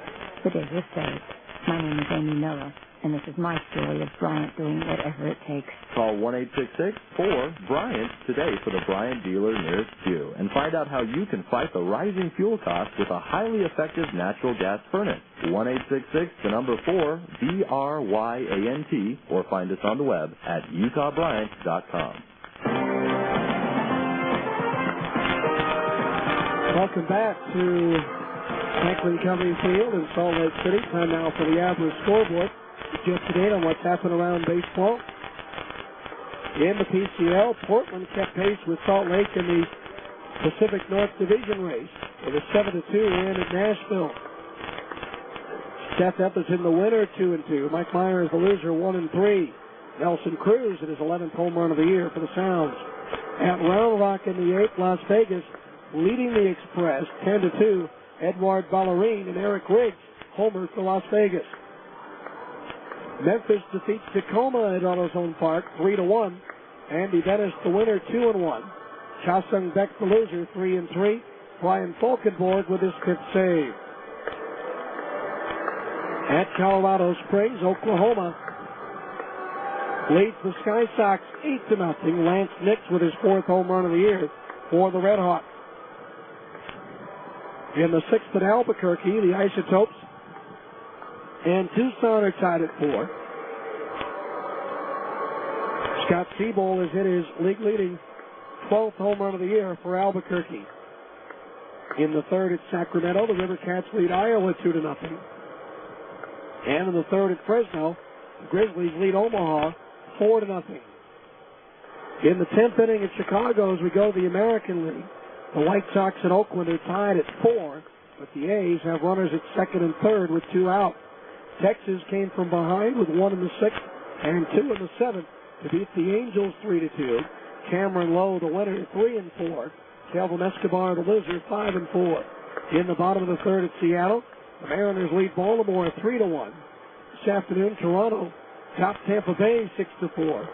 The day was saved. My name is Amy Miller, and this is my story of Bryant doing whatever it takes. Call 1-866-4-BRYANT today for the Bryant dealer nearest you and find out how you can fight the rising fuel costs with a highly effective natural gas furnace. 1-866-4-BRYANT or find us on the web at utahbryant.com. Welcome back to Franklin County Field in Salt Lake City. Time now for the Abra scoreboard. Just today on what's happened around baseball. In the PCL, Portland kept pace with Salt Lake in the Pacific North Division race with a 7-2 win at Nashville. Seth Up is in the winner, 2-2. Mike Meyer is the loser, 1-3. Nelson Cruz at his 11th home run of the year for the Sounds. At Round Rock in the 8th, Las Vegas leading the Express, 10-2. Edward Ballerine and Eric Riggs homers for Las Vegas. Memphis defeats Tacoma at AutoZone Park 3-1. Andy Dennis the winner, 2-1. Cha-Sung Beck the loser, 3-3. Brian Falkenborg with his 5th save. At Colorado Springs, Oklahoma leads the Sky Sox 8-0. Lance Nix with his 4th home run of the year for the Red Hawks. In the 6th at Albuquerque, the Isotopes and Tucson are tied at 4. Scott Seabold has hit his league-leading 12th home run of the year for Albuquerque. In the 3rd at Sacramento, the River Cats lead Iowa 2-0. And in the 3rd at Fresno, the Grizzlies lead Omaha 4-0. In the 10th inning at Chicago, as we go to the American League, the White Sox and Oakland are tied at 4, but the A's have runners at 2nd and 3rd with 2 out. Texas came from behind with 1 in the 6th and 2 in the 7th to beat the Angels 3-2. Cameron Lowe, the winner, 3-4. Calvin Escobar, the loser, 5-4. In the bottom of the 3rd at Seattle, the Mariners lead Baltimore 3-1. This afternoon, Toronto topped Tampa Bay 6-4.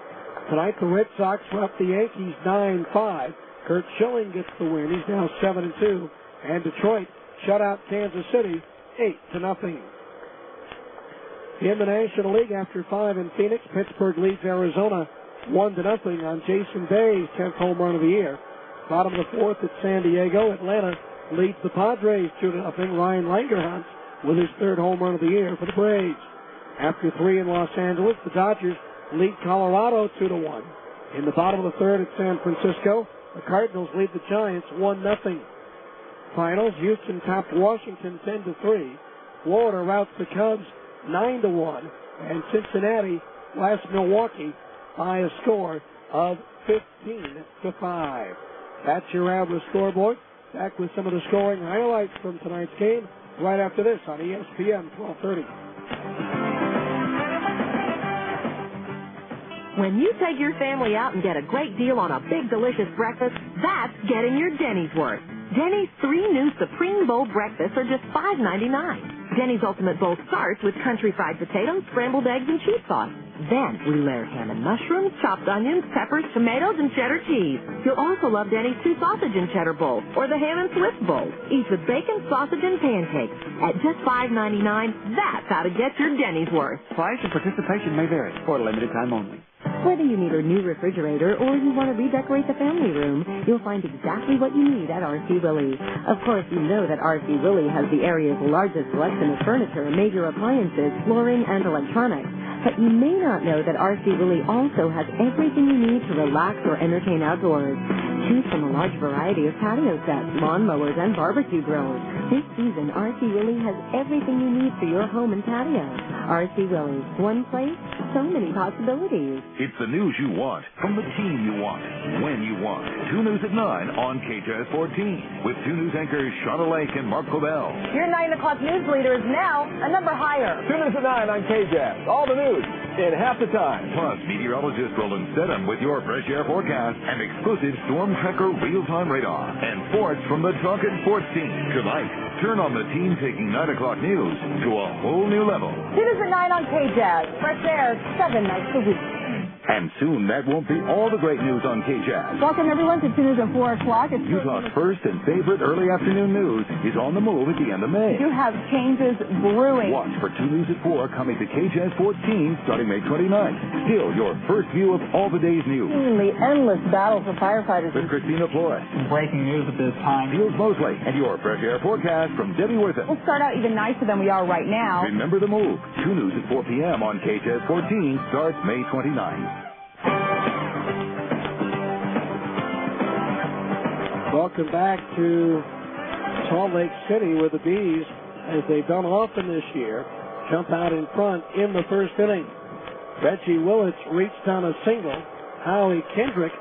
Tonight, the Red Sox swept the Yankees 9-5. Kurt Schilling gets the win. He's now 7-2. And Detroit shut out Kansas City 8-0. In the National League, after 5 in Phoenix, Pittsburgh leads Arizona 1-0 on Jason Bay's 10th home run of the year. Bottom of the 4th at San Diego, Atlanta leads the Padres 2-0. Ryan Langerhans with his 3rd home run of the year for the Braves. After 3 in Los Angeles, the Dodgers lead Colorado 2-1. In the bottom of the 3rd at San Francisco, the Cardinals lead the Giants 1-0. Finals, Houston topped Washington 10-3. Florida routs the Cubs 9-1. And Cincinnati lasts Milwaukee by a score of 15-5. That's your average scoreboard. Back with some of the scoring highlights from tonight's game right after this on ESPN 1230. When you take your family out and get a great deal on a big, delicious breakfast, that's getting your Denny's worth. Denny's 3 new Supreme Bowl breakfasts are just $5.99. Denny's Ultimate Bowl starts with country fried potatoes, scrambled eggs, and cheese sauce. Then we layer ham and mushrooms, chopped onions, peppers, tomatoes, and cheddar cheese. You'll also love Denny's 2 sausage and cheddar bowls, or the ham and Swiss bowl, each with bacon, sausage, and pancakes. At just $5.99, that's how to get your Denny's worth. Price and participation may vary for a limited time only. Whether you need a new refrigerator or you want to redecorate the family room, you'll find exactly what you need at R.C. Willey. Of course, you know that R.C. Willey has the area's largest selection of furniture, major appliances, flooring, and electronics. But you may not know that R.C. Willey also has everything you need to relax or entertain outdoors. Choose from a large variety of patio sets, lawn mowers, and barbecue grills. This season, R.C. Willey has everything you need for your home and patio. R.C. Willey, one place, so many possibilities. It's the news you want, from the team you want, when you want. 2 News at 9 on KJAZ 14, with 2 News anchors Shauna Lake and Mark Cobell. Your 9 o'clock news leader is now a number higher. 2 News at 9 on KJAZ. All the news in half the time. Plus, meteorologist Roland Stedham with your fresh air forecast and exclusive Storm Tracker real-time radar. And sports from the Talkin' Sports team. Tonight, turn on the team taking 9 o'clock news to a whole new level. 2 News at 9 on KJAZ. Fresh air 7 nights a week. And soon, that won't be all the great news on KJAZ. Welcome, everyone, to 2 News at 4 o'clock. Utah's first and favorite early afternoon news is on the move at the end of May. You have changes brewing. Watch for 2 News at 4 coming to KJAZ 14 starting May 29th. Still, your first view of all the day's news. The endless battle for firefighters. With Christina Ploy. Breaking news at this time. Fields Mosley and your fresh air forecast from Debbie Worthing. We'll start out even nicer than we are right now. Remember the move. 2 News at 4 p.m. on KJAZ 14 starts May 29th. Welcome back to Salt Lake City, where the Bees, as they've done often this year, jump out in front in the first inning. Reggie Willits reached on a single. Howie Kendrick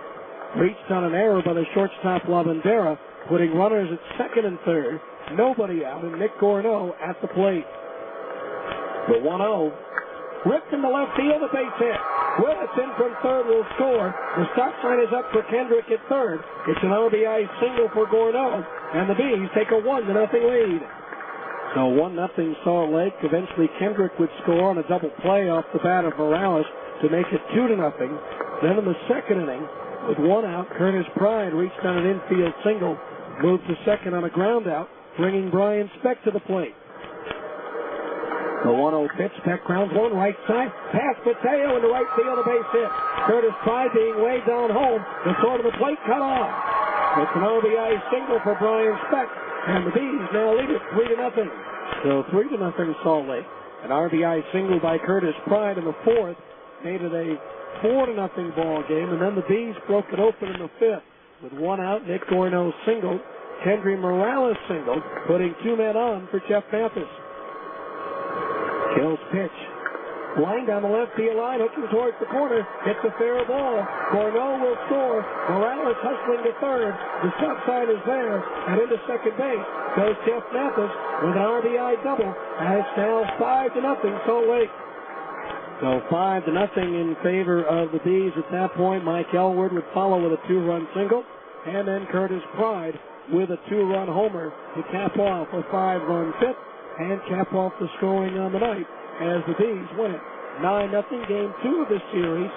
reached on an error by the shortstop Lavandera, putting runners at 2nd and 3rd. Nobody out, and Nick Gorneau at the plate. The 1-0. Ripped in the left field, a base hit. Willits in from 3rd will score. The stop sign is up for Kendrick at 3rd. It's an RBI single for Gorneau, and the Bees take a 1-0 lead. So 1-0 Salt Lake. Eventually Kendrick would score on a double play off the bat of Morales to make it 2-0. Then in the second inning, with 1 out, Curtis Pride reached on an infield single, moved to 2nd on a ground out, bringing Brian Speck to the plate. The 1-0 pitch. Peck grounds one right side. Pass Mateo into right field. A base hit. Curtis Pride being way down home. The throw to the plate cut off. It's an RBI single for Brian Speck. And the Bees now lead it 3-0. So 3-0 Salt Lake. An RBI single by Curtis Pride in the fourth made it a 4-0 ball game. And then the Bees broke it open in the fifth with one out. Nick Gorno singled. Kendry Morales singled, putting two men on for Jeff Mathis. Hill's pitch. Line down the left field line, hooking towards the corner. Hits a fair ball. Gorno will score. Morales hustling to third. The stop sign is there. And into second base goes Jeff Mathis with an RBI double. And it's now 5-0 Salt Lake. So 5-0 in favor of the Bees at that point. Mike Elwood would follow with a two-run single. And then Curtis Pride with a two-run homer to cap off a 5-run fifth and cap off the scoring on the night as the Bees win it 9-0. Game 2 of this series.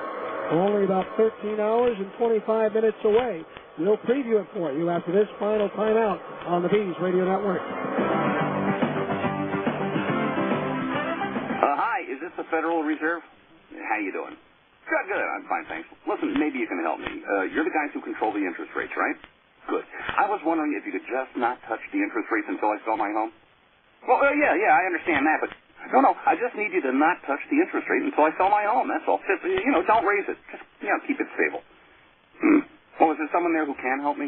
We're only about 13 hours and 25 minutes away. We'll preview it for you after this final timeout on the Bees Radio Network. Hi, is this the Federal Reserve? How you doing? Good, good. I'm fine, thanks. Listen, maybe you can help me. You're the guys who control the interest rates, right? Good. I was wondering if you could just not touch the interest rates until I sell my home. Well, yeah, I understand that, but no, I just need you to not touch the interest rate until I sell my home. That's all. Just, don't raise it. Just, keep it stable. Well, is there someone there who can help me?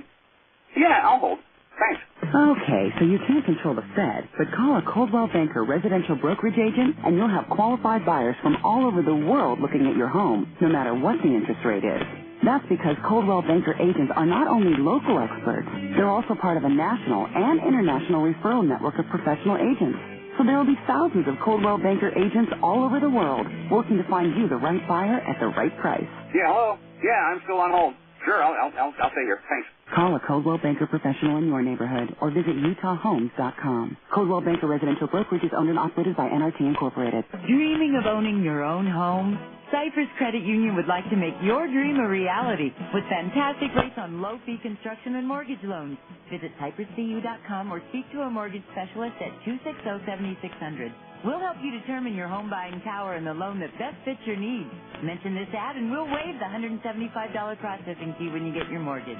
Yeah, I'll hold. Thanks. Okay, so you can't control the Fed, but call a Coldwell Banker residential brokerage agent and you'll have qualified buyers from all over the world looking at your home, no matter what the interest rate is. That's because Coldwell Banker agents are not only local experts, they're also part of a national and international referral network of professional agents. So there will be thousands of Coldwell Banker agents all over the world working to find you the right buyer at the right price. Yeah, hello? Yeah, I'm still on hold. Sure, I'll stay here. Thanks. Call a Coldwell Banker professional in your neighborhood or visit utahhomes.com. Coldwell Banker Residential Brokerage is owned and operated by NRT Incorporated. Dreaming of owning your own home? Cypress Credit Union would like to make your dream a reality with fantastic rates on low-fee construction and mortgage loans. Visit cypresscu.com or speak to a mortgage specialist at 260-7600. We'll help you determine your home buying power and the loan that best fits your needs. Mention this ad and we'll waive the $175 processing fee when you get your mortgage.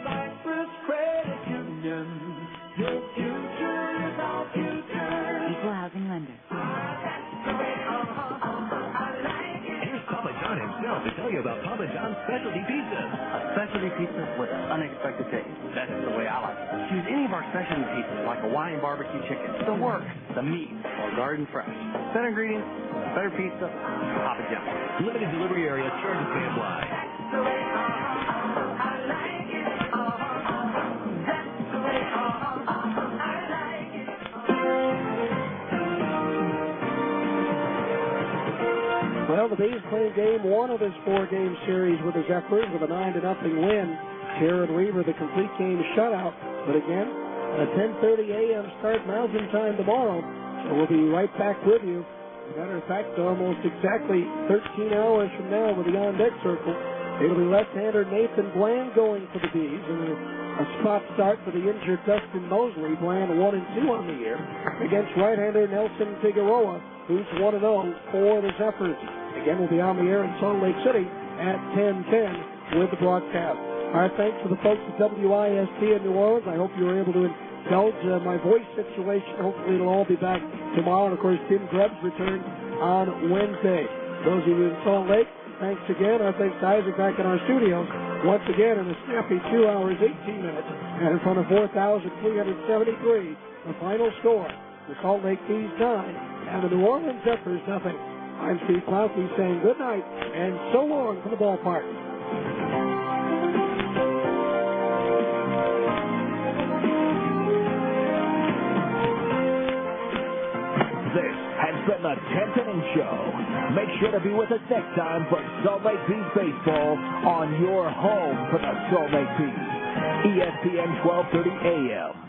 Cypress Credit Union. Your future is our future. Equal housing lender. Here's Papa John himself to tell you about Papa John's specialty pizzas. A specialty pizza with unexpected taste. That's the way I like it. Choose any of our specialty pizzas like Hawaiian barbecue chicken, the work, the meat, or garden fresh. Better ingredients, better pizza, Papa John. Limited delivery area, charges may apply. Well, the Bees played game one of this four-game series with the Zephyrs with a 9-0 win. Jared Weaver, the complete game shutout. But again, a 10:30 a.m. start Mountain Time tomorrow. So we'll be right back with you. As a matter of fact, almost exactly 13 hours from now with the on-deck circle. It'll be left-hander Nathan Bland going for the Bees. And a spot start for the injured Dustin Mosley. Bland 1-2 on the year against right-hander Nelson Figueroa, who's 1-0 for the Zephyrs. Again, we'll be on the air in Salt Lake City at 10:10 with the broadcast. Our thanks to the folks at WIST in New Orleans. I hope you were able to indulge my voice situation. Hopefully it'll all be back tomorrow. And, of course, Tim Krebs returns on Wednesday. Those of you in Salt Lake, thanks again. Our thanks to Isaac back in our studios. Once again in a snappy 2 hours, 18 minutes. And in front of 4,373, the final score. The Salt Lake Bees 9 and the New Orleans Zephyrs 0. I'm Steve Klauke saying good night and so long from the ballpark. This has been the 10th Inning Show. Make sure to be with us next time for Salt Lake Bees baseball on your home for the Salt Lake Bees. ESPN 1230 AM.